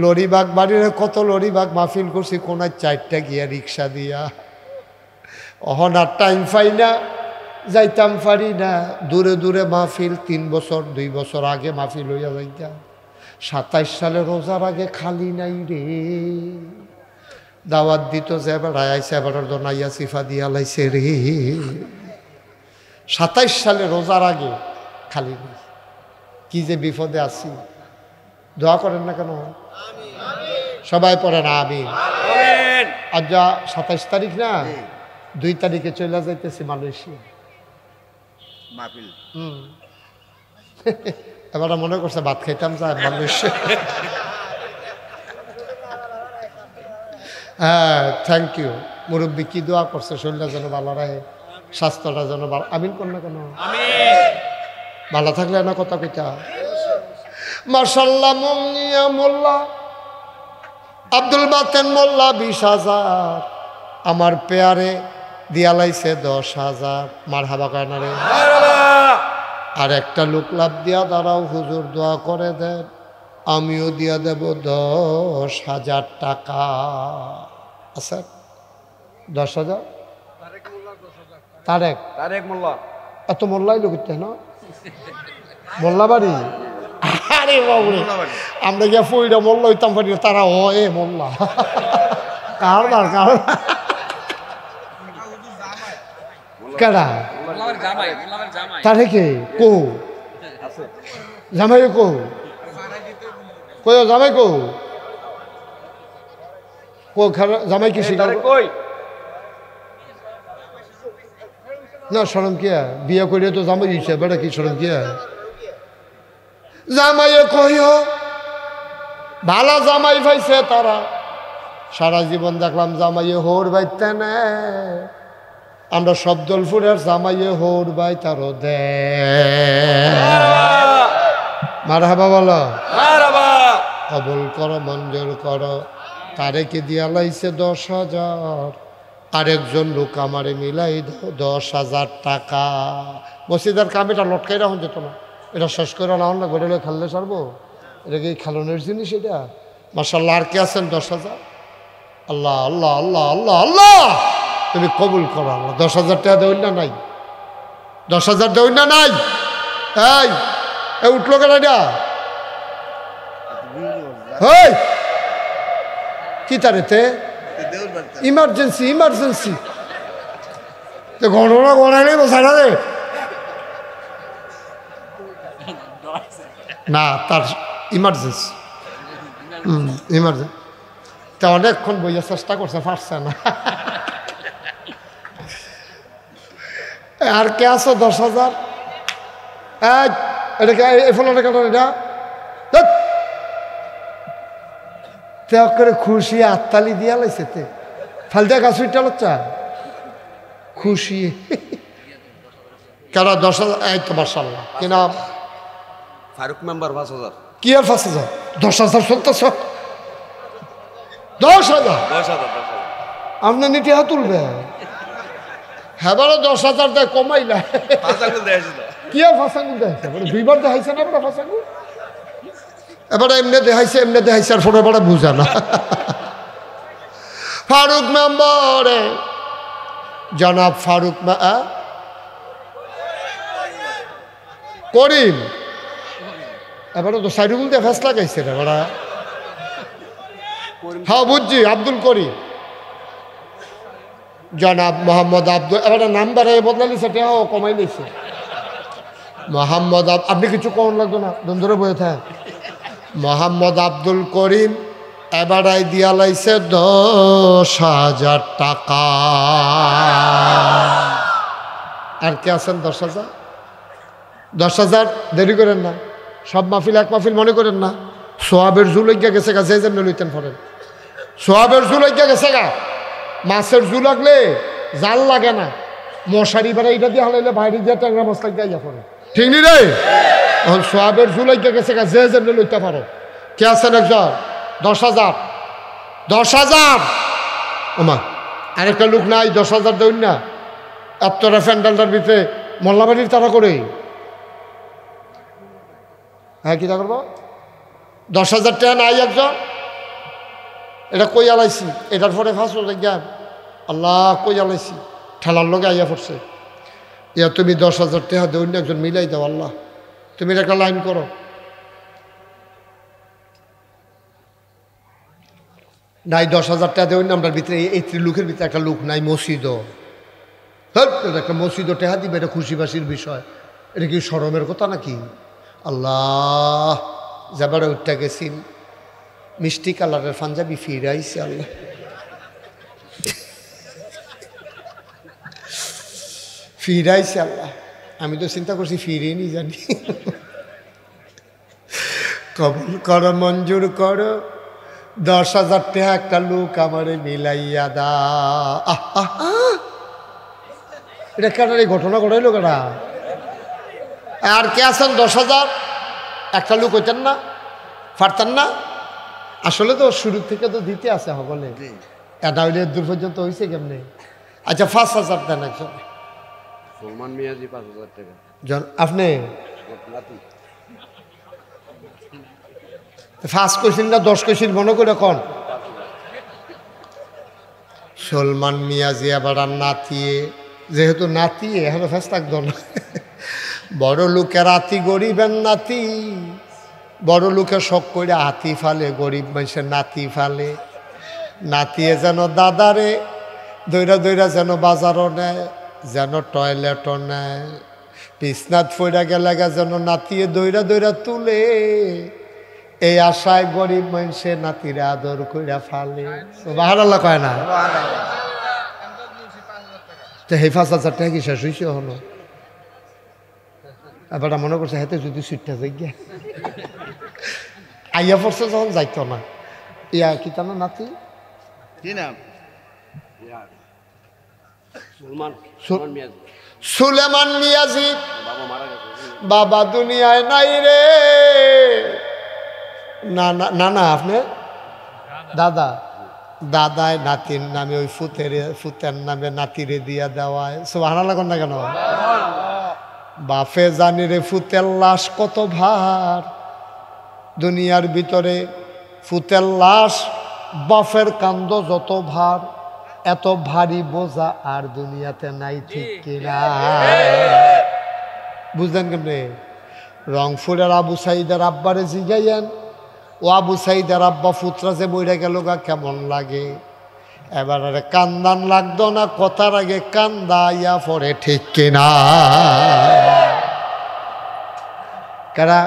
লরিবাগ বাড়ির কত লরিবাগ মাহফিল করছি, কোনায় 4টা গিয়া রিক্সা দিয়া। অহন আর টাইম পাই না, যাইতাম পারি না, দূরে দূরে মাহফিল। 3 বছর 2 বছর আগে মাহফিল হইয়া যাইতাম। 27 সালে রোজার আগে খালি নাই রে, দাওয়াত দিত যে বেড়ায় আইসে, এবার দনাইয়া সিফা দিয়া লাইছে রে। 27 সালে রোজার আগে খালি নেই। কি যে বিপদে আছি, দোয়া করেন না কেন? সবাই পড়েন আমিন। আজ যা 27 তারিখ না, 2 তারিখে চলে যাইতেছি মালয়েশিয়া। মাহফিল এবার মনে করছে ভাত খাইতাম যা মালয়েশিয়া। হ্যাঁ, থ্যাংক ইউ। মুরব্বী কি দোয়া করছে, শরীরটা যেন ভালো রাখে, স্বাস্থ্যটা যেন ভালো। আমিন কোন না কেন, ভালো থাকলে না কথা কইতা। মাশাআল্লাহ। মুন্নিয়া মোল্লা, আব্দুল বাতেন মোল্লা 20,000, আমার পেয়ারে দিয়া লাইছে 10,000। মারহাবা কয় না রে? আর একটা লোক লাভ দিয়া দাঁড়াও, হুজুর দোয়া করে দেন, আমিও দিয়া দেব 10,000 টাকা। আচ্ছা 10,000? তারেক মোল্লা, এত মোল্লাই লোক না মোল্লা বাড়ি। আরে বাবুরে, আমরা গিয়া ফইরা মোল্লা হইতাম পারি, তারা ও এ মোল্লা কারবার কার কেডা তারে কে কো জামাই কো কই জামাই কো কো জামাই কি শিকার কই না? শরম কি বিয়ে করিয়ে তো জামাই দিচ্ছে, বেটা কি শরম কি? জামাইয়ে কইও ভালো জামাই পাইছে তারা, সারা জীবন দেখলাম জামাইয়ে হোর বাইতে না। আমরা শব্দলপুরের জামাইয়ে হোর বাই তারও দে। মারহাবা বলো, কবুল করো, মঞ্জুর করো। তারেকে দিয়া লাইছে 10,000, আরেকজন লোক আমারে মিলাই 10,000 টাকা। মসজিদের কামিটা লটকাই রাখুন যেত না, এটা শেষ করে না হলে ঘরে খাললে সারবো। এটা কি খালনের জিনিস এটা? মাশাআল্লাহ। আর কে আছেন 10,000? আল্লাহ আল্লাহ আল্লাহ আল্লাহ আল্লাহ, তুমি কবুল করো আল্লাহ। 10,000 টাকা দেউন না নাই? 10,000 দেউন না নাই? এই উঠলো কেন এটা? কি তারেতে ইমার্জেন্সি ইমার্জেন্সি ঘটনা ঘটাইলে বসাই না রে না, তার ইমার্জেন্সি ইমার্জেন্সি। তা অনেকক্ষণ বইয়ার চেষ্টা করছে, পারছে না। আর কে আছো 10,000? এটা এই ফোনটা কেন এটা? ত্যাগ করে খুশি আত্মালি দিয়া লাইছে তে ফালদা গাছ উইটা লচ্চা খুশি কেন 10,000? এই তো মাশাআল্লাহ। কি নাম? ফারুক মেম্বার 5,000। কি আর 5,000? 10,000 চলতেছ? 10,000 আপনার নিতে হাত তুলবে? হ্যাঁ বলো 10,000 দেয় কমাইলা কি আর ফাঁসাঙ্গুল দেখাইছে? 2বার দেখাইছে না বড় ফাঁসাঙ্গুল? এবারে এমনি দেখাইছে এমনি দেখাইছে, আর ফোনে বড় বুঝা না। ফারুক মেম্বার, জনাব ফারুক করিম, এবারে তো সাইডুল দিয়ে ফেস লাগাইছে রে বড়া। হ্যাঁ বুঝছি, আব্দুল করিম, জনাব মোহাম্মদ আব্দুল। এবারে নাম্বার বদলালি সেটাও কমাই নিয়েছে মোহাম্মদ। আপনি কিছু কম লাগতো না, ধরে বয়ে থাক। মোহাম্মদ আব্দুল করিম এবারাই দিয়া লাইছে 10,000 টাকা। আর কে আছেন 10,000? 10,000 দেরি করেন না, সব মাহফিল এক মাহফিল মনে করেন না। সোয়াবের জুলইয়া গেছে গা, যে যেমনি লইতেন ফরেন। সোয়াবের জুলইয়া গেছে গা, মাছের জু লাগলে জাল লাগে না, মশারি বেড়া এটা দিয়ে হালাইলে বাইরে দিয়ে ট্যাংরা মাছ লাগিয়ে যা পড়ে, ঠিক নি রে? এখন সোয়াবের জুলাইকে গেছে গা, যে যেমনি লইতে পারো। কে আছেন একজন? 10,000 10,000 ওমা আরেকটা লোক নাই 10,000 দেউন না? এতটা ফ্যান্ডালটার ভিতরে মোল্লাবাড়ির তারা করে। হ্যাঁ কী করবো? 10,000 টাকা নাই একজন? এটা কই আলাইছি, এটার পরে ফাঁস জ্ঞান আল্লাহ কই আলাইছি, ঠেলার লোকে আইয়া পড়ছে। ইয়া তুমি 10,000 টাকা দেউন না, একজন মিলাই দাও আল্লাহ, তুমি একটা লাইন করো। নাই 10,000 টাকা দেউন না, আমরা ভিতরে এই লোকের ভিতরে একটা লোক নাই, মসজিদও একটা মসজিদও টেহা দিবে, এটা খুশিবাসির বিষয়। এটা কি শরমের কথা নাকি? আল্লাহ যাবার উঠটা গেছি, মিষ্টি কালারের পাঞ্জাবি ফিরে আইসি আল্লাহ। ফিরাইছে আল্লাহ। আমি তো চিন্তা করছি ফিরিয়ে নি জানি। কবুল কর, মঞ্জুর কর, 10,000 টাকা একটা লোক আমারে মিলাইয়া দা। এটা কেন এই ঘটনা ঘটাইলো কেনা? আর কে আছেন 10,000 একটা লোক হইতেন না, পারতেন না? আসলে তো শুরু থেকে তো দিতে আছে সকলে, এটা হইলে দূর পর্যন্ত হয়েছে কেমনে? আচ্ছা 5,000 দেন একজন। সলমান মিয়াজি 5,000 টাকা। আপনি ফার্স্ট কোয়েশ্চেন না 10 কোয়েশ্চেন মনে করে কন। সলমান মিয়াজি আবার আর নাতিয়ে, যেহেতু নাতি এখন ফেস থাকতো না। বড় লোকের আতি, গরিবের নাতি। বড় লোকের শখ করে হাতি ফালে, গরিব মানুষের নাতি ফালে। নাতিয়ে যেন দাদারে দৈরা দৈরা যেন বাজারও নেয়, যেন টয়লেটও নেয়। বিছনাথ ফইরা গেলে যেন নাতিয়ে দৈরা দৈরা তুলে। এই আশায় গরিব মানুষের নাতিরা আদর কইরা ফালে। সুবহানাল্লাহ কয় না? তো এই 5,000 টাকা কি শেষ হয়েছে হলো? এবার মনে করছে হাতে যদি সুইটটা যাই গিয়া আইয়া পড়ছে যখন যাইতো না। ইয়া কি তার নাতি কি নাম? সুলেমান মিয়াজি। বাবা মারা গেছে। বাবা দুনিয়ায় নাই রে। না না না না, আপনি দাদা, দাদায় নাতির নামে ওই ফুতের নামে নাতিরে দিয়া দেওয়ায়। সুবহানাল্লাহ না কেন? বাপে জানি রে ফুতের লাশ কত ভার। দুনিয়ার ভিতরে ফুতের লাশ, বাপের কান্দ যত ভার, এত ভারী বোঝা আর দুনিয়াতে নাই, ঠিক কিনা? বুঝলেন কেমনে? রংপুরের আবু সাইদের আব্বারে জিগাইয়েন, ও আবু সাইদের আব্বা ফুতরা যে বইরা গেল গা কেমন লাগে? এবারে কান্দান লাগতো না, কথার আগে কান্দা ইয়া পরে, ঠিক কিনা? কারা?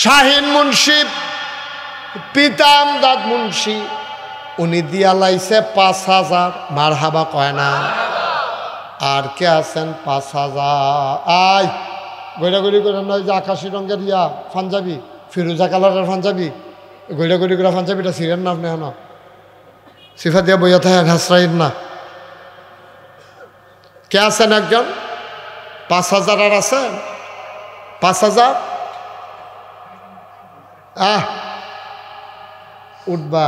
শাহিন মুন্সি, পিতা আমদাদ মুন্সি, উনি দিয়া লাইছে 5,000। মারহাবা কয় না? আর কে আছেন 5,000? আয় গৈরাগড়ি করে নয় যে আকাশি রঙের ইয়া পাঞ্জাবি, ফিরোজা কালারের পাঞ্জাবি, গৈরাগড়ি করে পাঞ্জাবিটা ছিলেন না আপনি? এখন সিফা দিয়া বইয়া থাকেন, হাসরাইন না। কে আছেন একজন? 5,000 আর আছেন? 5,000 উঠবা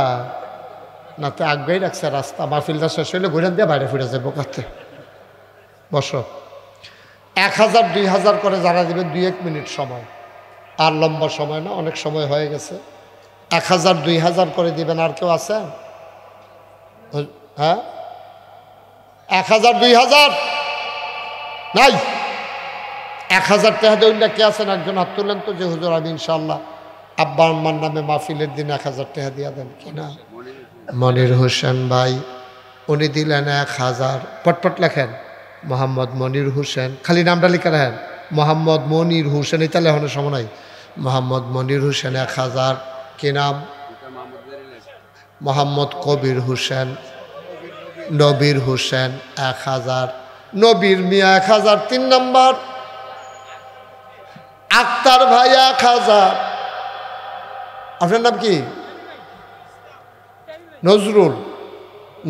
না তো আগেই রাখছে রাস্তা। মাহফিলটা শেষ হইলে ঘুরান দিয়ে বাইরে ফিরে যাবো কাছে। বসো। 1,000 2,000 করে যারা দিবেন 2-1 মিনিট সময়, আর লম্বা সময় না, অনেক সময় হয়ে গেছে। 1,000 2,000 করে দিবেন। আর কেউ আছে? হ্যাঁ 1,000 2,000 নাই? 1,000 টাকা দেবেন না? কে আছেন? একজন হাত তুলেন তো, যে হুজুর আমি ইনশাল্লাহ আব্বা আম্মার নামে মাহফিলের দিন 1,000 টাকা দিয়া দেন কিনা? মনির হোসেন ভাই, উনি দিলেন 1,000। পটপট লেখেন, মোহাম্মদ মনির হোসেন, খালি নামটা লিখে রাখেন, মোহাম্মদ মনির হোসেন। এটা লেখনের সময় নাই। মোহাম্মদ মনির হোসেন 1,000। কি নাম? মোহাম্মদ কবির হোসেন, নবীর হোসেন 1,000। নবীর মিয়া 1,000। 3 নম্বর আক্তার ভাই 1,000। আপনার নাম কি? নজরুল,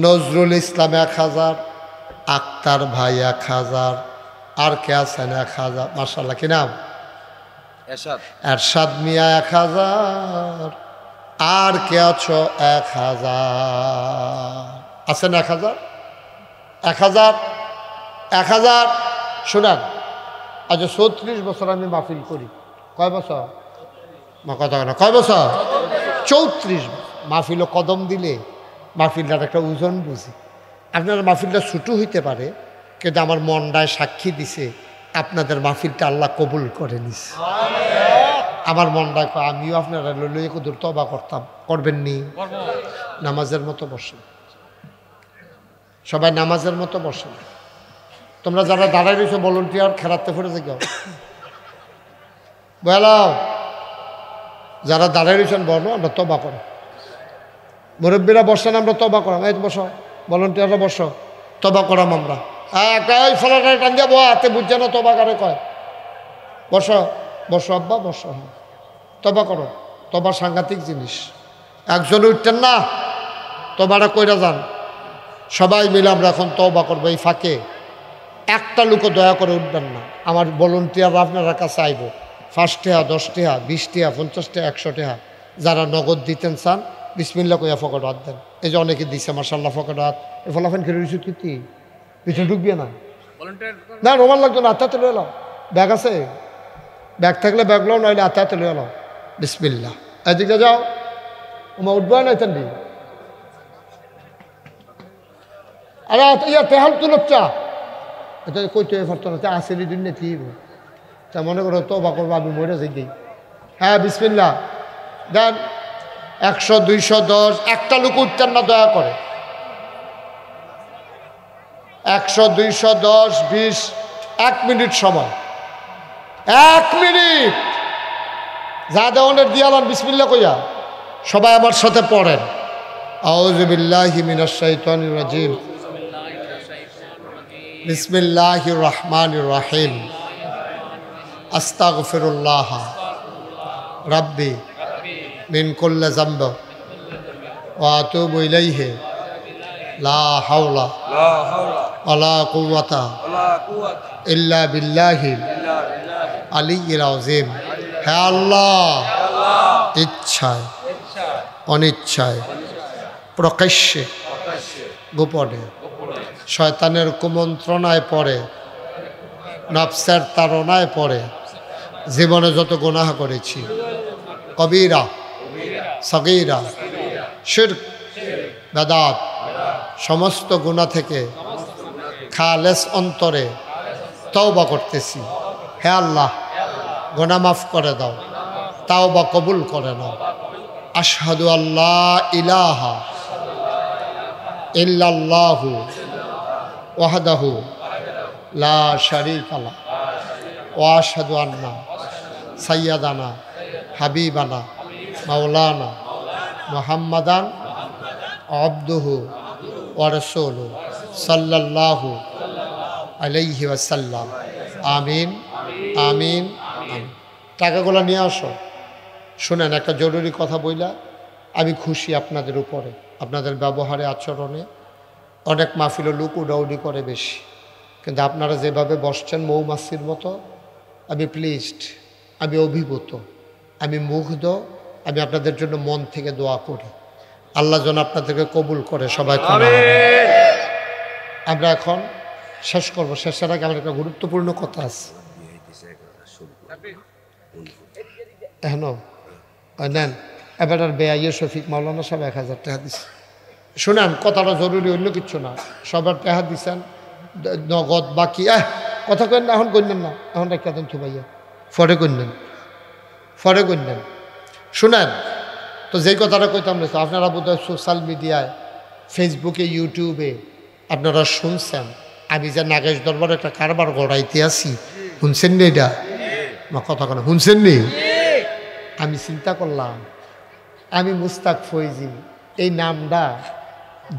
নজরুল ইসলাম 1,000। আক্তার ভাই 1,000। আর কে আছেন 1,000? মাশাআল্লাহ, কি নাম? এরশাদ। এরশাদ মিয়া 1,000। আর কে আছো? 1,000 আছেন? 1,000 1,000 1,000। শোনান, আজ 34 বছর আমি মাহফিল করি। কয় বছর? কথা না, কয় বছর? 34 মাহফিলও কদম দিলে মাহফিলটার একটা ওজন বুঝি। আপনার মাহফিলটা ছোটো হইতে পারে, কিন্তু আমার মনটায় সাক্ষী দিছে আপনাদের মাহফিলটা আল্লাহ কবুল করে নিছে। আমার মনটায় আমিও আপনারা লইলে কদূর তবা করতাম। করবেন নি? নামাজের মতো বসেন, সবাই নামাজের মতো বসেন। তোমরা যারা দাঁড়াই রয়েছো ভলেন্টিয়ার, খেলাতে ফিরে যাও। বলাও যারা দাঁড়াই রয়েছেন বলো, আমরা তবা করো। মুরব্বীরা বসেন, আমরা তবা করাম। এই বসো, ভলেন্টিয়াররা বসো। তবা করাম আমরা। একটা ওই ফলাটা টান যাবো হাতে বুঝছে না তবা কারে কয়। বসো বসো আব্বা বসো। তবা করো, তবা সাংঘাতিক জিনিস। একজন উঠতেন না, তবাটা কইরা যান। সবাই মিলে আমরা এখন তবা করবো। এই ফাঁকে একটা লোকও দয়া করে উঠবেন না। আমার ভলেন্টিয়ার আপনারা কাছে আইব। 5 টাকা 10 টাকা 20 টাকা 50 টাকা 100 টাকা যারা নগদ দিতেন চান বিসমিল্লা কইয়া ফকট হাত দেন। এই যে অনেকে দিচ্ছে মাশাল্লাহ ফকট হাত। এই ফলাফেন খেলে রিসুট কীর্তি পিছনে ঢুকবিয়ে না, না রোমান লাগতো না। আত্মাতে লয়ে এলাম, ব্যাগ আছে, ব্যাগ থাকলে ব্যাগ লো, নইলে আত্মাতে লয়ে এলাম। বিসমিল্লা। এদিকে যাও, ওমা উঠবে না এতেন দি। আরে ইয়া তেহাল তুলচ্চা এটা কইতে পারতো না, আসেলি দিন কি তা মনে করো তো বা করবো আমি মরে যাই। হ্যাঁ বিসমিল্লা দেন। 100 200 10 একটা লোক উঠতেন না দয়া করে। 100 200 10 20 1 মিনিট সময়, 1 মিনিট যা দেওয়ানের দিয়ালান বিসমিল্লা কইয়া সবাই আমার সাথে পড়েন। আউযু বিল্লাহি মিনাশ শাইতানির রাজিম, বিসমিল্লাহির রহমানির রহিম, আস্তাগফিরুল্লাহ রাব্বি মিন কুল্লি যামব ওয়া আতুবু ইলাইহি লা হাওলা ওয়ালা কুওয়াতা ইল্লা বিল্লাহিল আলিয়্যিল আযীম। হে আল্লাহ, ইচ্ছায় অনিচ্ছায় প্রকাশ্যে গোপনে শয়তানের কুমন্ত্রণায় পড়ে, নফসের তাড়নায় পড়ে জীবনে যত গুনাহ করেছি, কবিরা সগীরা শিরক বেদাত সমস্ত গুনাহ থেকে খালেস অন্তরে তওবা করতেছি। হে আল্লাহ, গুনাহ মাফ করে দাও, তাওবা কবুল করে নাও। আশহাদু আল্লা ইলাহা ইল্লাল্লাহু ওয়াহদাহু লা শারীকা লাহু ওয়া আশহাদু আন্না সাইয়্যিদানা হাবিবানা মাওলানা মুহাম্মাদান আবদুহু ওয়া রাসূলুহু সাল্লাল্লাহু আলাইহি ওয়াসাল্লাম। আমিন আমিন আমিন। টাকাগুলো নিয়ে আসো। শুনেন, একটা জরুরি কথা বইলা আমি খুশি আপনাদের উপরে, আপনাদের ব্যবহারে আচরণে। অনেক মাহফিল লোক উডাউডি করে বেশি, কিন্তু আপনারা যেভাবে বসছেন মৌমাছির মতো, আমি প্লিজড, আমি অভিভূত, আমি মুগ্ধ। আমি আপনাদের জন্য মন থেকে দোয়া করি, আল্লাহ যেন আপনাদেরকে কবুল করে। সবাই আমরা এখন শেষ করব। শেষের আগে আমার একটা গুরুত্বপূর্ণ কথা আছে। হ্যাঁ নেন, এবার বেআইয়ে শফিক মাওলানা সব 1000 টাকা দিচ্ছে। শুনেন, কথাটা জরুরি, অন্য কিচ্ছু না। সবার টাকা দিচ্ছেন নগদ বাকি। কথা কেন এখন কইলেন না, এখন রেখা দেন থুবাইয়া, ফরে কইলেন, ফরে কইলেন। শুনেন তো, যেই কথাটা কইতাম না, আপনারা বোধহয় সোশ্যাল মিডিয়ায় ফেসবুকে ইউটিউবে আপনারা শুনছেন আমি যে নাগেশ দরবারে একটা কারবার গড়াইতে আছি। শুনছেন নি? এটা কথা কেন শুনছেন নি? আমি চিন্তা করলাম, আমি মুস্তাক ফৈজি এই নামটা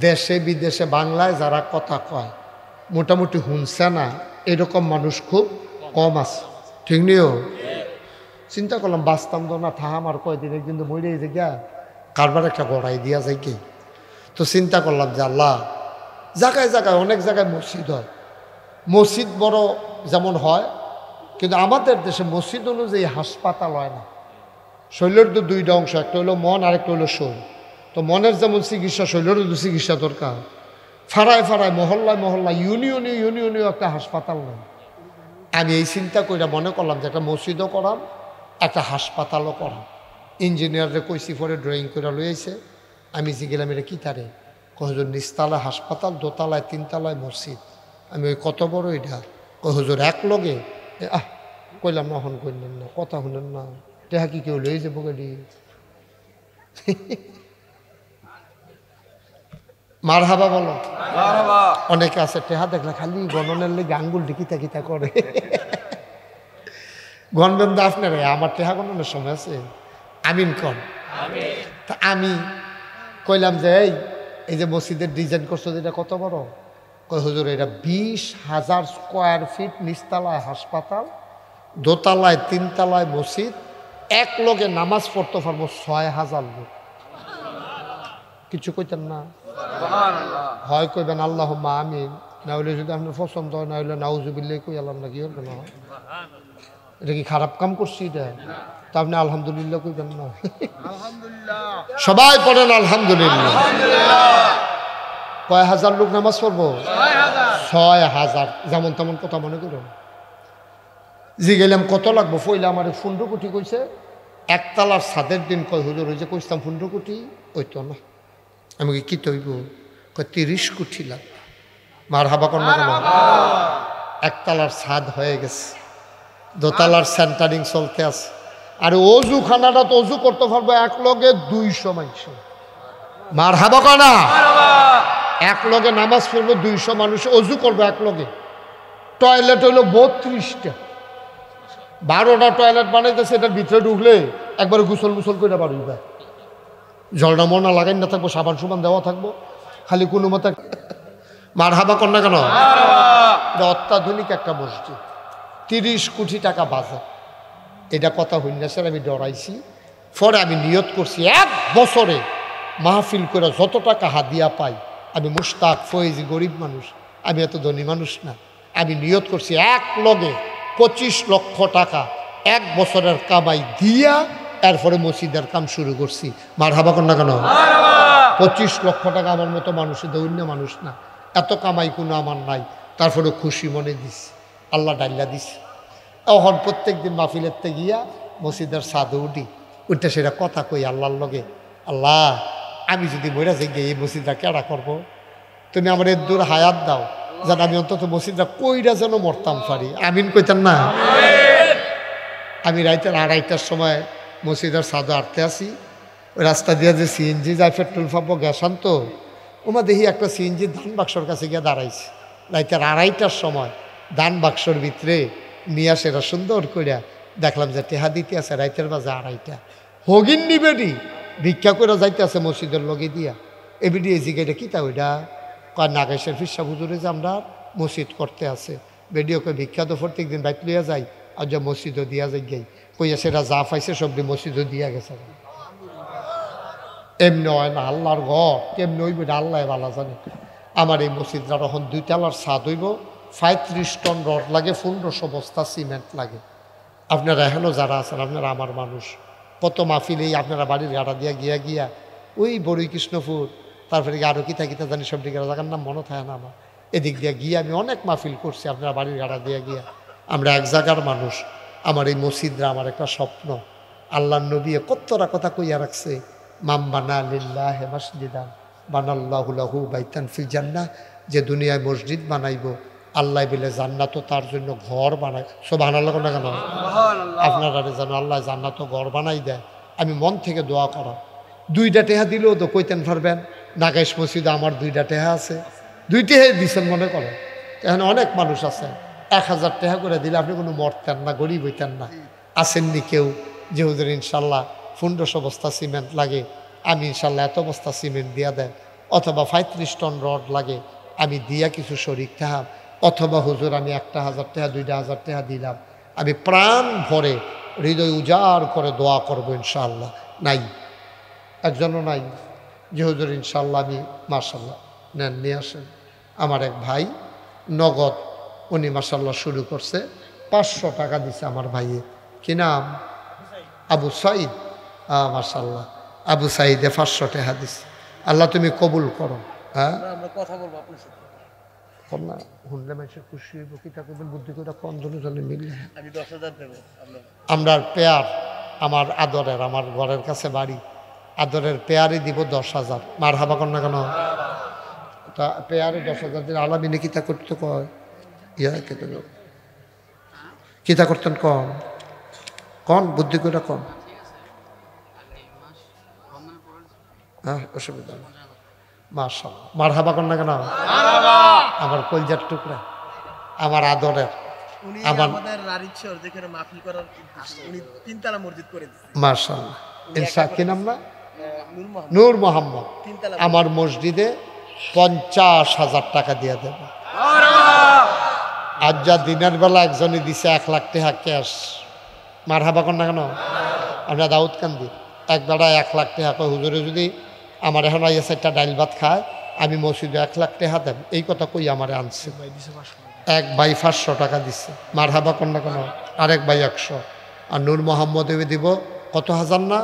দেশে বিদেশে বাংলায় যারা কথা কয় মোটামুটি শুনছে না, এরকম মানুষ খুব কম আছে। ঠিক নিও? চিন্তা করলাম বাঁচতাম তো না, থাম আর কয়দিন কিন্তু মরে যে গিয়া কারবার একটা গড়াই দিয়া যায় কি। তো চিন্তা করলাম যে আল্লাহ, জায়গায় জায়গায় অনেক জায়গায় মসজিদ হয়, মসজিদ বড় যেমন হয়, কিন্তু আমাদের দেশে মসজিদ অনুযায়ী হাসপাতাল হয় না। শরীরের তো দুইটা অংশ, একটা হলো মন আর একটা হলো শরীর। তো মনের যেমন চিকিৎসা, শরীরেরও তো চিকিৎসা দরকার। ফাড়ায় ফাড়ায় মহল্লায় মহল্লায় ইউনিয়নেও একটা হাসপাতাল নেই। আমি এই চিন্তা করে মনে করলাম যে একটা মসজিদও করাম, একটা হাসপাতালও করাম। ইঞ্জিনিয়াররে কইসি পরে ড্রয়িং করে লইছে। আমি জিগেলাম এটা কী তারে, কহজুর নিচতলায় হাসপাতাল, দোতলায় 3 তলায় মসজিদ। আমি ওই কত বড় এটা, কহজুর এক লগে। কইলাম না, হন কইলেন না, কথা শুনেন না, টেহা কি কেউ লই যাবো গাড়ি। মার হাবা বলো। অনেকে আছে টেহা দেখলে খালি গণনের লেগে আঙ্গুল কিতা কিতা করে। গণবেন দা আপনারা, আমার টেহা গণনের সময় আছে। আমিন কন। তা আমি কইলাম যে এই যে মসজিদের ডিজাইন করছো, এটা কত বড়। কয় হুজুর এটা 20,000 স্কোয়ার ফিট, নিচতলায় হাসপাতাল, দোতলায় 3 তলায় মসজিদ, এক লোকে নামাজ পড়তে পারবো 6,000 লোক। কিছু কইতেন না? হয় কইবেন আল্লাহুম্মা আমিন, না হইলে যদি আপনার পছন্দ হয়, না হইলে নাউজুবিল্লাহ কই আল্লাহ না কি হবে না। এটা কি খারাপ কাম করছি? এটা তা আপনি আলহামদুলিল্লাহ কইবেন না? সবাই পড়েন আলহামদুলিল্লাহ। কয় হাজার লোক নামাজ পড়বো? 6,000। যেমন তেমন কথা মনে করুন। জি গেলাম কত লাগবো? ফইলে আমার 15 কোটি কইছে। একতলার ছাদের দিন কয় হুজুর ওই যে কইতাম 15 কোটি, ওই তো না। আমি কি তৈব? কয় 30 কোটি লাগবে। মার হাবা কর না কেন? একতলার ছাদ হয়ে গেছে, দোতলার সেন্টারিং চলতে আছে। আর অজু খানাটা তো অজু করতে পারবো এক লগে 200 মানুষ। মার হাবা কর না? এক লগে নামাজ পড়বো 200 মানুষ, অজু করবো এক লগে। টয়লেট হইলো 32টা, 12টা টয়লেট বানাইতেছে। এটার ভিতরে ঢুকলে একবারে গুসল করে বাড়িবে। জলটা মনা লাগাই না থাকবো, সাবান সুবান দেওয়া থাকবো, খালি কোনো মতে। মার হাবা কর না কেন? অত্যাধুনিক একটা মসজিদ, 30 কোটি টাকা বাজে। এটা কথা হইল না স্যার, আমি ডরাইছি। পরে আমি নিয়ত করছি 1 বছরে মাহফিল করে যত টাকা হাদিয়া পাই, আমি মুশতাক ফয়েজ, গরিব মানুষ, আমি এত ধনী মানুষ না। আমি নিয়ত করছি এক লগে 25 লক্ষ টাকা 1 বছরের কামাই দিয়া এরপরে মসজিদের কাম শুরু করছি। মার হাবা কর না কেন? 25 লক্ষ টাকা আমার মতো মানুষের দৈন্য মানুষ না, এত কামাই কোনো আমার নাই। তারপরে খুশি মনে দিছি, আল্লাহ ডাল্লা দিছি। এখন প্রত্যেক দিন মাহফিলের গিয়া মসজিদের ছাদে উঠি, উঠতে সেটা কথা কই আল্লাহর লগে, আল্লাহ আমি যদি মরে যাই গিয়ে এই মসজিদটা কেডা করবো? তুমি আমার এর দূর হায়াত দাও, যেন আমি অন্তত মসজিদটা কইরা যেন মরতাম পারি। আমিন কইতেন না? আমি রাইতের 2:30টার সময় মসজিদের ছাদে আটতে আসি। ওই রাস্তা দিয়ে যে সিএনজি যায়, পেট্রোল পাবো, গ্যাস আনতো, ওমা দেখি একটা সিএনজি ধান বাক্সর কাছে গিয়ে দাঁড়াইছে। রাইতের 2:30টার সময় ধান বাক্সর ভিতরে নিয়ে আসে এরা সুন্দর করিয়া। দেখলাম যে টেহা দিতে আছে রাইতের বাজে 2:30। হগিন নিবেডি ভিক্ষা করে যাইতে আছে মসজিদের লগে দিয়া। এবিডি এই জিগাইটা কিতা ওইটা? কয় নাগেশের ফিসা হুজুরে যে আমরা মসজিদ করতে আছে। বেডিওকে ভিক্ষা তো প্রত্যেক দিন বাইক লইয়া যাই, আর যা মসজিদও দিয়া যাই গাই কইয়া সেটা যা পাইছে সবটি মসজিদও দিয়া গেছে। এমনি হয় না, আল্লাহর ঘর কেমনি হইব এটা আল্লাহ ভালো জানে। আমার এই মসজিদটা তখন 2 তলার ছাদ হইব, 35 টন রড লাগে, 1500 বস্তা সিমেন্ট লাগে। আপনারা এখনও যারা আছেন, আপনারা আমার মানুষ, কত মাহফিলেই আপনারা বাড়ির গাড়া দিয়া গিয়া ওই বড়ই কৃষ্ণপুর, তারপরে আরও কিতা জানি সব দিকে জায়গার নাম মনে থাকে না আমার, এদিক দিয়ে গিয়ে আমি অনেক মাহফিল করছি আপনারা বাড়ির গাড়া দিয়া গিয়া। আমরা এক জায়গার মানুষ। আমার এই মসজিদরা আমার একটা স্বপ্ন। আল্লাহর নবী কতটা কথা কইয়া রাখছে, মাম বানা লিল্লাহি মাসজিদান বানাল্লাহু লাহু বাইতান ফিল জান্নাহ। যে দুনিয়ায় মসজিদ বানাইব, আল্লাহ বলে জান্নাতও তার জন্য ঘর বানায়। সুবহানাল্লাহ না কেন? আপনারা যেন আল্লাহ জান্নাত ঘর বানাই দেয়। আমি মন থেকে দোয়া করা। 2টা টেহা দিলেও তো কইতেন পারবেন, নাগেশ মসজিদে আমার 2টা টেহা আছে, 2 টেহাই দিচ্ছেন মনে করেন। এখানে অনেক মানুষ আছে, 1000 টাকা করে দিলে আপনি কোনো মরতেন না, গরিব হইতেন না। আসেননি কেউ যে হুজুর ইনশাল্লাহ 1500 বস্তা সিমেন্ট লাগে, আমি ইনশাল্লাহ এত বস্তা সিমেন্ট দিয়া দেন, অথবা 35 টন রড লাগে, আমি দিয়া কিছু শরিক থাকাম, অথবা হুজুর আমি 1000 টাকা 2000 টাকা দিলাম, আমি প্রাণ ভরে হৃদয় উজাড় করে দোয়া করবো ইনশাআল্লাহ। নাই, একজনও নাই যে হুজুর ইনশাআল্লাহ আমি মাশাল্লাহ নেন নিয়ে আসেন। আমার এক ভাই নগদ, উনি মাশাল্লাহ শুরু করছে, 500 টাকা দিছে আমার ভাইয়ে। কি নাম? আবু সাইদ। মাশাল্লাহ, আবু সাইদে 500 টাকা দিছে। আল্লাহ তুমি কবুল করো। হ্যাঁ, কথা বলবো আপনার সাথে। না শুনলে মানুষের খুশি হইব, কি তাকে বুদ্ধি করে কম জনে মিললে আমি 10,000 দেব। আমরা পেয়ার, আমার আদরের, আমার ঘরের কাছে বাড়ি, আদরের পেয়ারই দিব 10,000। মার হাবা কর না কেন? তা পেয়ারে 10,000 দিন আলামিনে কিতা করতে কয়, কিতা করতেন কন কন বুদ্ধি করে কন। হ্যাঁ, অসুবিধা নেই। মাশাআল্লাহ, মার হাবা কর না কেন? আমার কলজার টুকরা, আমার আদরের, আমার মাশাআল্লাহ। ইনশা কি নাম না? নূর মোহাম্মদ। আমার মসজিদে 50,000 টাকা দিয়ে দেবে। আজ যা দিনের বেলা একজনই দিছে 1 লাখ টাকা ক্যাশ, মারহাবা কর না কেন? আমরা দাউদ কান্দি এক বেড়া 1 লাখ টাকা কয়, হুজুরে যদি আমার এখন আইয়া 4টা ডাইল ভাত খায় আমি মসজিদে 1 লাখ টাকা দেব, এই কথা কই আমারে আনছে। এক ভাই 500 টাকা দিচ্ছে, মারহাবা কর না কেন? আরেক ভাই 100, আর নূর মোহাম্মদ দিব কত হাজার না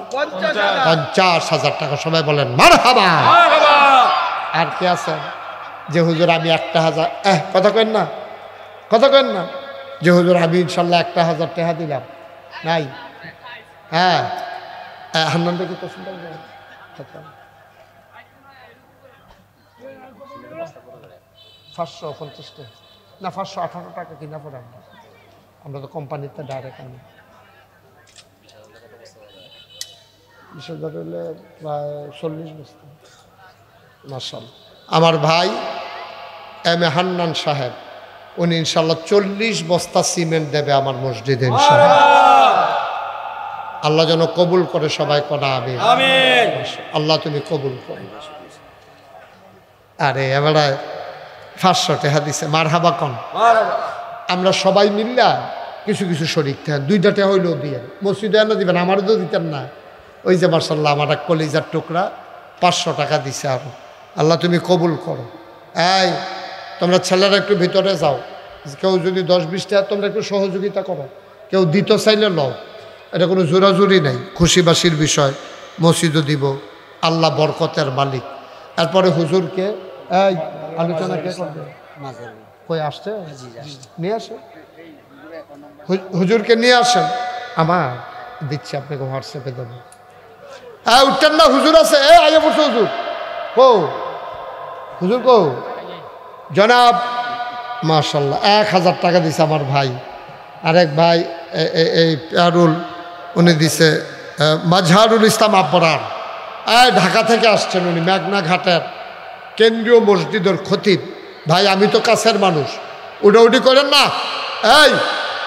50,000 টাকা। সবাই বলেন মারহাবা। আর কে আছেন যে হুজুর আমি 1,000 কথা কেন না, কথা কেন না, যে হুজুর আমি ইনশাল্লাহ 1,000 টাকা দিলাম? নাই? হ্যাঁ হান্নান দেখি পছন্দ 550 টাকা না 518 টাকা কিনা পড়ে। আমরা তো কোম্পানিতে ডাইরেক্ট আনি। 20,000 হলে প্রায় 40 বস্তা। মাশাআল্লাহ। আমার ভাই এম এ হান্নান সাহেব উনি ইনশাল্লাহ 40 বস্তা সিমেন্ট দেবে আমার মসজিদে ইনশাল্লাহ। আল্লাহ যেন কবুল করে, সবাই কনা আমিন। আল্লাহ তুমি কবুল করো। আরে এবারে 500 টাকা দিছে, মারহাবা কন। আমরা সবাই মিল্লা কিছু কিছু শরীক থাকেন, 2টা টাকা হইলেও দিয়ে মসজিদে এনে দিবেন, আমারও তো দিতেন না। ওই যে মাশাআল্লাহ আমার এক কলিজার টুকরা 500 টাকা দিছে আরো। আল্লাহ তুমি কবুল করো। এই তোমরা ছেলেরা একটু ভিতরে যাও, কেউ যদি 10-20 টাকা তোমরা একটু সহযোগিতা করো, কেউ দিতে চাইলে লও, এটা কোনো জোরাজুরি নাই, খুশিবাসীর বিষয়। মসজিদও দিব, আল্লাহ বরকতের মালিক। এরপরে হুজুরকে এই আলোচনা কে করবে? কই আসছে? নিয়ে আসে, হুজুরকে নিয়ে আসেন। আমার দিচ্ছি আপনাকে হোয়াটসঅ্যাপে দেবো। হ্যাঁ উঠতেন না, হুজুর আছে। আইয়া পড়ছে হুজুর। কো হুজুর কো? জনাব মাশাআল্লাহ 1,000 টাকা দিছে আমার ভাই। আরেক ভাই এই প্যারুল উনি দিছে মাজহারুল ইসলাম আবরার, ঢাকা থেকে আসছেন উনি, মেঘনা ঘাটের কেন্দ্রীয় মসজিদের খতিব। ভাই আমি তো কাছের মানুষ, উডাউডি করেন না। এই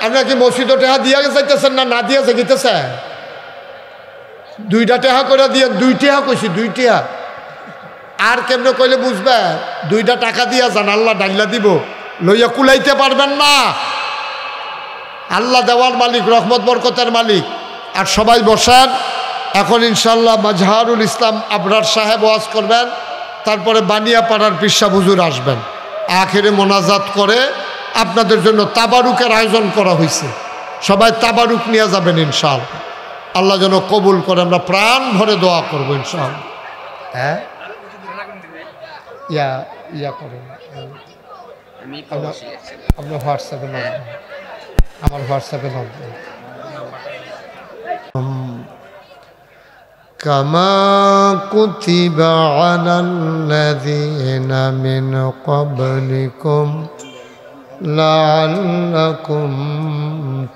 আপনার কি মসজিদে টাকা দিয়া যাইতেছেন না দিয়ে যেতেছে? 2টা টাকা করে দিয়ে 2 টাকা কইছি, 2 টাকা। আর কেমনে কইলে বুঝবে? 2টা টাকা দিয়া যান, আল্লাহ ডাইলা দিব, লইয়া কুলাইতে পারবেন না। আল্লাহ দেওয়ার মালিক, রহমত বরকতের মালিক। আর সবাই বসেন, এখন ইনশাল্লাহ মাজহারুল ইসলাম আবরার সাহেব ওয়াজ করবেন, তারপরে বানিয়াপাড়ার পিসা হুজুর আসবেন। আখেরে মোনাজাত করে আপনাদের জন্য তাবারুকের আয়োজন করা হয়েছে, সবাই তাবারুক নিয়ে যাবেন ইনশাআল্লাহ। আল্লাহ যেন কবুল করে, আমরা প্রাণ ভরে দোয়া করবো ইনশাআল্লাহ। হ্যাঁ ইয়া করেন, আপনার হোয়াটসঅ্যাপে নাম, আমার হোয়াটসঅ্যাপে নাম। কামা কুতিবা আলাল্লাযীনা মিন ক্বাবলিকুম লাআল্লাকুম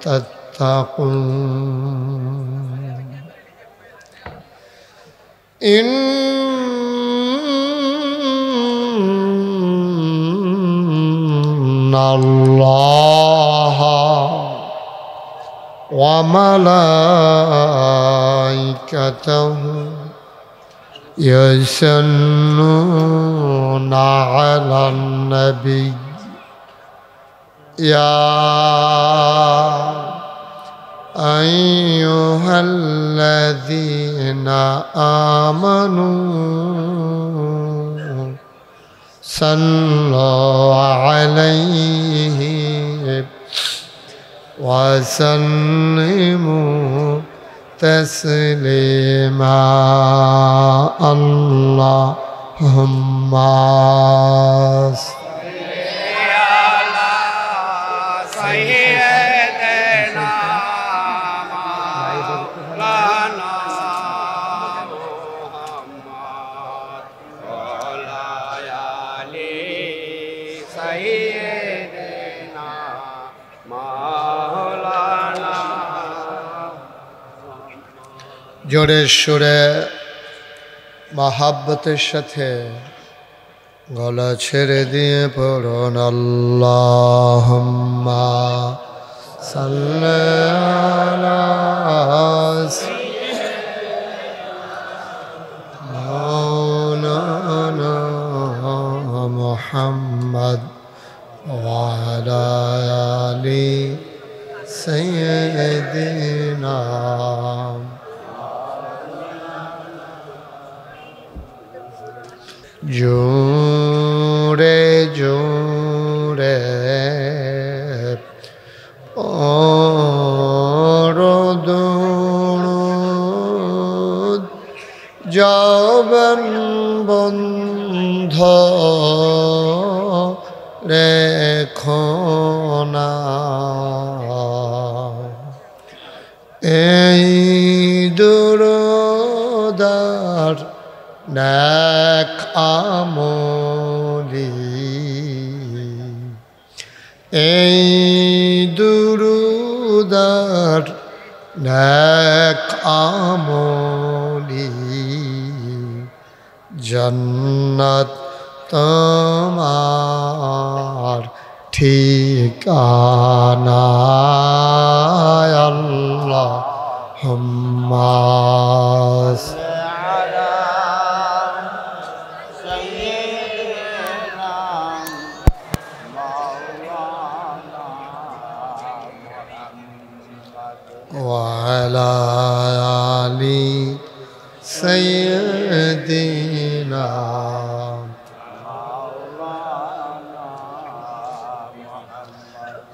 তাত্তাকুন। ইন্নাল্লাহা ওয়া মালাইকাতাহু ইয়াসাল্লুনা আলান নবী ইয়া আইয়ুহাল্লাযীনা আমানু সাল্লু আলাইহি ওয়া সাল্লিমু তাসলিমা। আল্লাহুম্মা জোরে সুরে মহাব্বতের সাথে গলা ছেড়ে দিয়ে পড়ুন আল্লাহুম্মা সাল্লি আলা মাওলানা سيدنا জোরে জোরে দরুদ জবান বন্ধ রেখো না এই দুরুদার নেক আমলি এই দুরুদার নেক আমলি জান্নাত তোমার ঠিকানা আল্লাহুম্মা وعلى آل سيدنا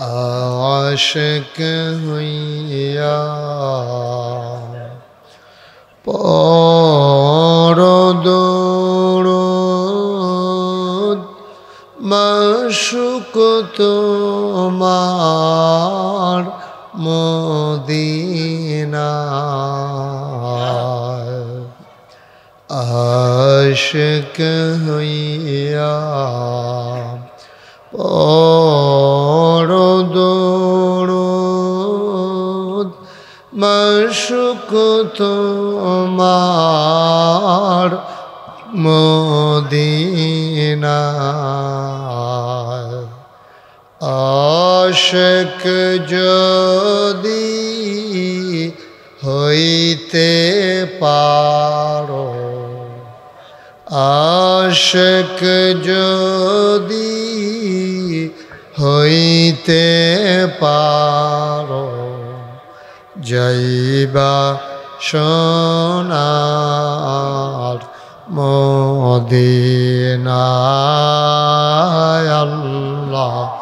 عاشق হইয়া পড়ো দরুদ মাশউক তোমার মদিনায় আশিক হইয়া পড়ো দরুদ মাশউক তোমার মদিনায় আশিক যদি হইতে পারো আশিক যদি হইতে পারো যাইবা সোনার মদিনায় আল্লাহুম্মা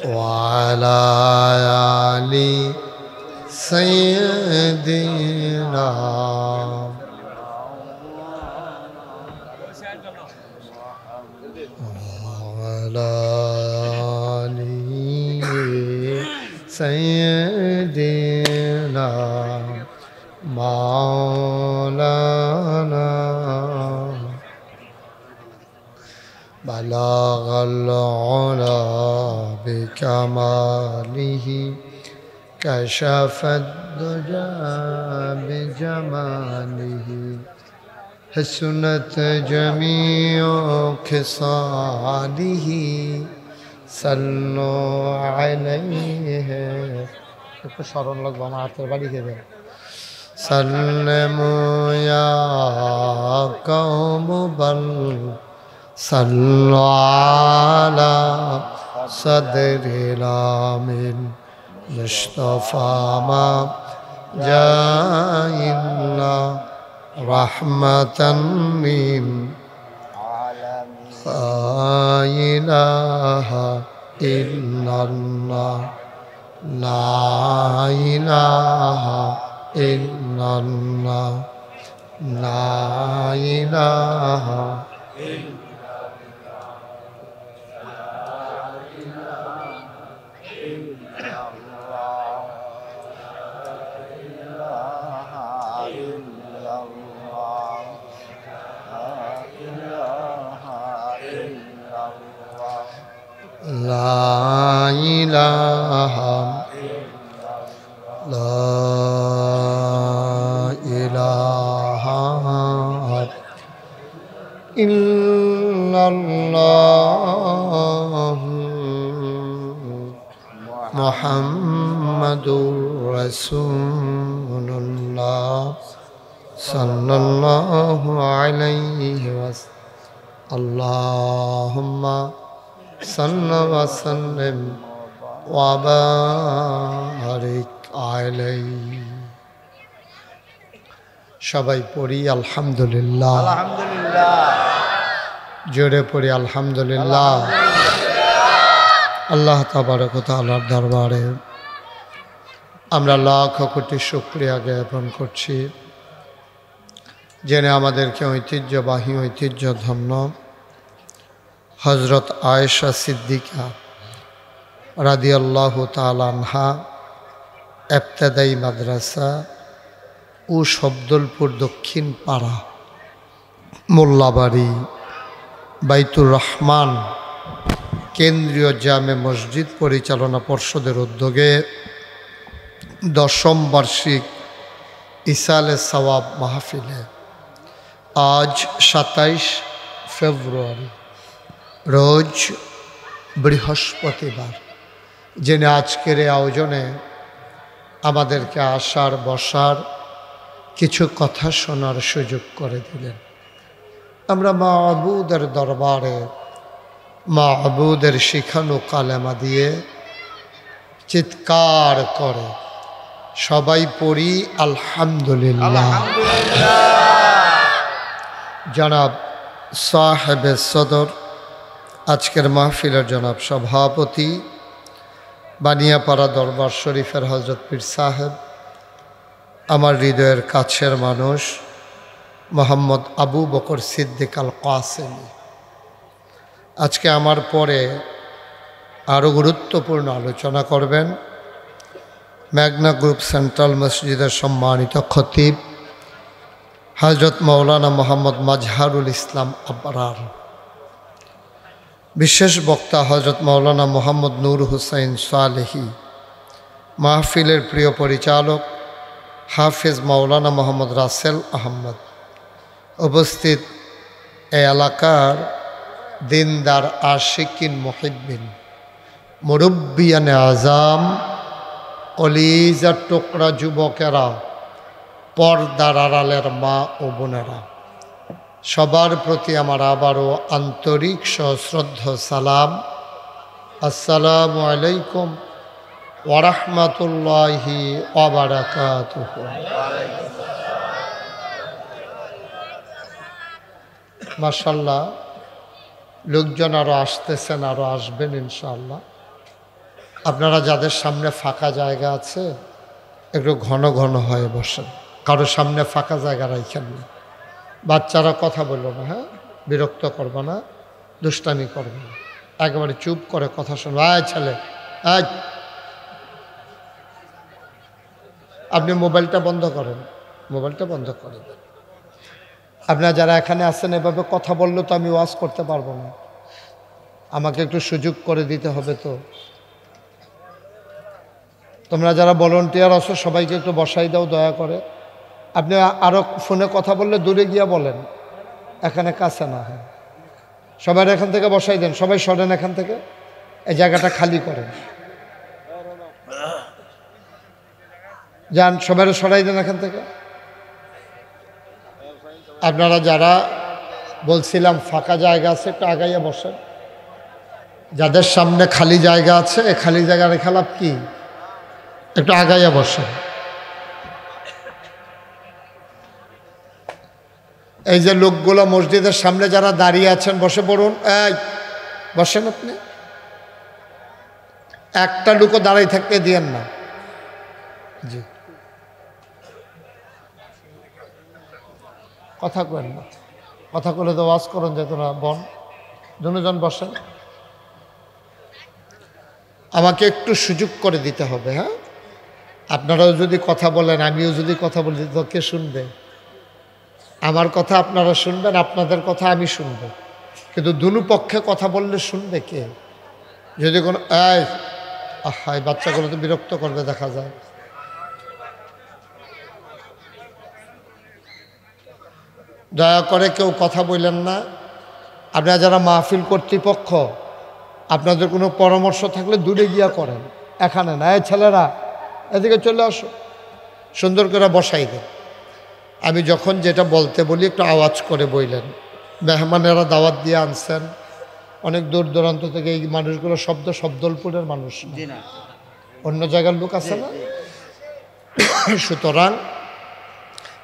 وعلى آل سيدنا وعلى آل سيدنا مولانا بلغ العلا بكماله كشف الدجى بجماله حسنت جميع خصاله صلوا عليه একটু স্মরণ লাগবে আমার হাতের বাড়ি খেয়ে দেয় سلموا يا قوم بل صلوا على صدر الامين مصطفى ما جاء إلا رحمة للعالمين لا إله إلا الله لا إله إلا الله لا إله إلا لا إله لا إله إلا الله محمد رسول সাল্লাল্লাহু আলাইহি ওয়াসাল্লাম। আল্লাহুম্মা সাল্লি ওয়া সাল্লিম ওয়া বারিক আলাইহি। সবাই পড়ি আলহামদুলিল্লাহ। আলহামদুলিল্লাহ। জোরে পড়ি আলহামদুলিল্লাহ। আল্লাহ তাবারক ওয়া তাআলার দরবারে আমরা লাখ কোটি শুকরিয়া জ্ঞাপন করছি, জেনে আমাদেরকে ঐতিহ্যবাহী ঐতিহ্যধন্য হজরত আয়েশা সিদ্দিকা রাদিয়াল্লাহু তাআলা আনহা ইবতেদায়ী মাদ্রাসা ও শব্দলপুর দক্ষিণ পাড়া মোল্লাবাড়ি বাইতুর রহমান কেন্দ্রীয় জামে মসজিদ পরিচালনা পর্ষদের উদ্যোগে 10ম বার্ষিক ইসালে সওয়াব মাহফিলে আজ 27 ফেব্রুয়ারি রোজ বৃহস্পতিবার, জেনে আজকের এই আয়োজনে আমাদেরকে আসার বসার কিছু কথা শোনার সুযোগ করে দিলেন। আমরা মাবুদের দরবারে মাবুদের শিখানো কালেমা দিয়ে চিৎকার করে সবাই পড়ি আলহামদুলিল্লাহ। জনাব সাহেবে সদর, আজকের মাহফিলের জনাব সভাপতি, বানিয়াপাড়া দরবার শরীফের হজরত পীর সাহেব, আমার হৃদয়ের কাছের মানুষ মোহাম্মদ আবু বকর সিদ্দিক আল কাসেমি, আজকে আমার পরে আরও গুরুত্বপূর্ণ আলোচনা করবেন মেঘনা গ্রুপ সেন্ট্রাল মসজিদের সম্মানিত খতিব হজরত মৌলানা মোহাম্মদ মাজহারুল ইসলাম আবরার, বিশেষ বক্তা হজরত মৌলানা মোহাম্মদ নূর হুসাইন সালেহি, মাহফিলের প্রিয় পরিচালক হাফিজ মৌলানা মোহাম্মদ রাসেল আহমদ, উপস্থিত এই এলাকার দিনদার আশিকিন মুহিব্বিন, মুরব্বিয়ানে আজাম, কলিজার টুকরা যুবকেরা, পর্দার আড়ালের মা ও বোনেরা, সবার প্রতি আমার আবারও আন্তরিক সশ্রদ্ধ সালাম। আসসালামু আলাইকুম ওয়া রাহমাতুল্লাহি ওয়া বারাকাতুহু। মাশাআল্লাহ, লোকজন আরও আসতেছেন, আরও আসবেন ইনশাআল্লাহ। আপনারা যাদের সামনে ফাঁকা জায়গা আছে একটু ঘন ঘন হয়ে বসেন, কারো সামনে ফাঁকা জায়গা রাখেন না। বাচ্চারা কথা বললো না, হ্যাঁ, বিরক্ত করবো না, দুষ্টামি করবো না, একেবারে চুপ করে কথা শোনো। আয় ছেলে, আয়, আপনি মোবাইলটা বন্ধ করেন, মোবাইলটা বন্ধ করে দেন। আপনারা যারা এখানে আছেন এভাবে কথা বললে তো আমি ওয়াজ করতে পারবো না, আমাকে একটু সুযোগ করে দিতে হবে। তো তোমরা যারা ভলান্টিয়ার আছো সবাইকে একটু বসাই দাও দয়া করে। আপনি আরও ফোনে কথা বললে দূরে গিয়া বলেন, এখানে কাছে না। হ্যাঁ, সবাই এখান থেকে বসাই দেন, সবাই সরেন এখান থেকে, এই জায়গাটা খালি করেন। যান, সবাই সরাই দেন এখান থেকে। আপনারা যারা বলছিলাম ফাঁকা জায়গা আছে একটু আগাইয়া বসেন, যাদের সামনে খালি জায়গা আছে এই খালি জায়গা রেখে লাভ কি, একটু আগাইয়া বসেন। এই যে লোকগুলো মসজিদের সামনে যারা দাঁড়িয়ে আছেন বসে পড়ুন। এই বসেন, আপনি একটা লোকও দাঁড়াই থাকতে দিয়েন না। জি, কথা করেন না, কথা বলে তো ওয়াজ করুন যেত না। বন দুজন বসেন, আমাকে একটু সুযোগ করে দিতে হবে। হ্যাঁ, আপনারাও যদি কথা বলেন, আমিও যদি কথা বলি তো কে শুনবে? আমার কথা আপনারা শুনবেন, আপনাদের কথা আমি শুনব, কিন্তু দুনু পক্ষে কথা বললে শুনবে কে? যদি কোনো এই বাচ্চাগুলো তো বিরক্ত করবে দেখা যায়। দয়া করে কেউ কথা বললেন না। আপনারা যারা মাহফিল কর্তৃপক্ষ, আপনাদের কোনো পরামর্শ থাকলে দূরে গিয়া করেন, এখানে না। এই ছেলেরা এদিকে চলে আসো, সুন্দর করে বসাই দেন। আমি যখন যেটা বলতে বলি একটু আওয়াজ করে বললেন। মেহমানেরা দাওয়াত দিয়ে আনছেন অনেক দূর দূরান্ত থেকে, এই মানুষগুলো শব্দলপুরের মানুষ না, অন্য জায়গার লোক আছে না। সুতরাং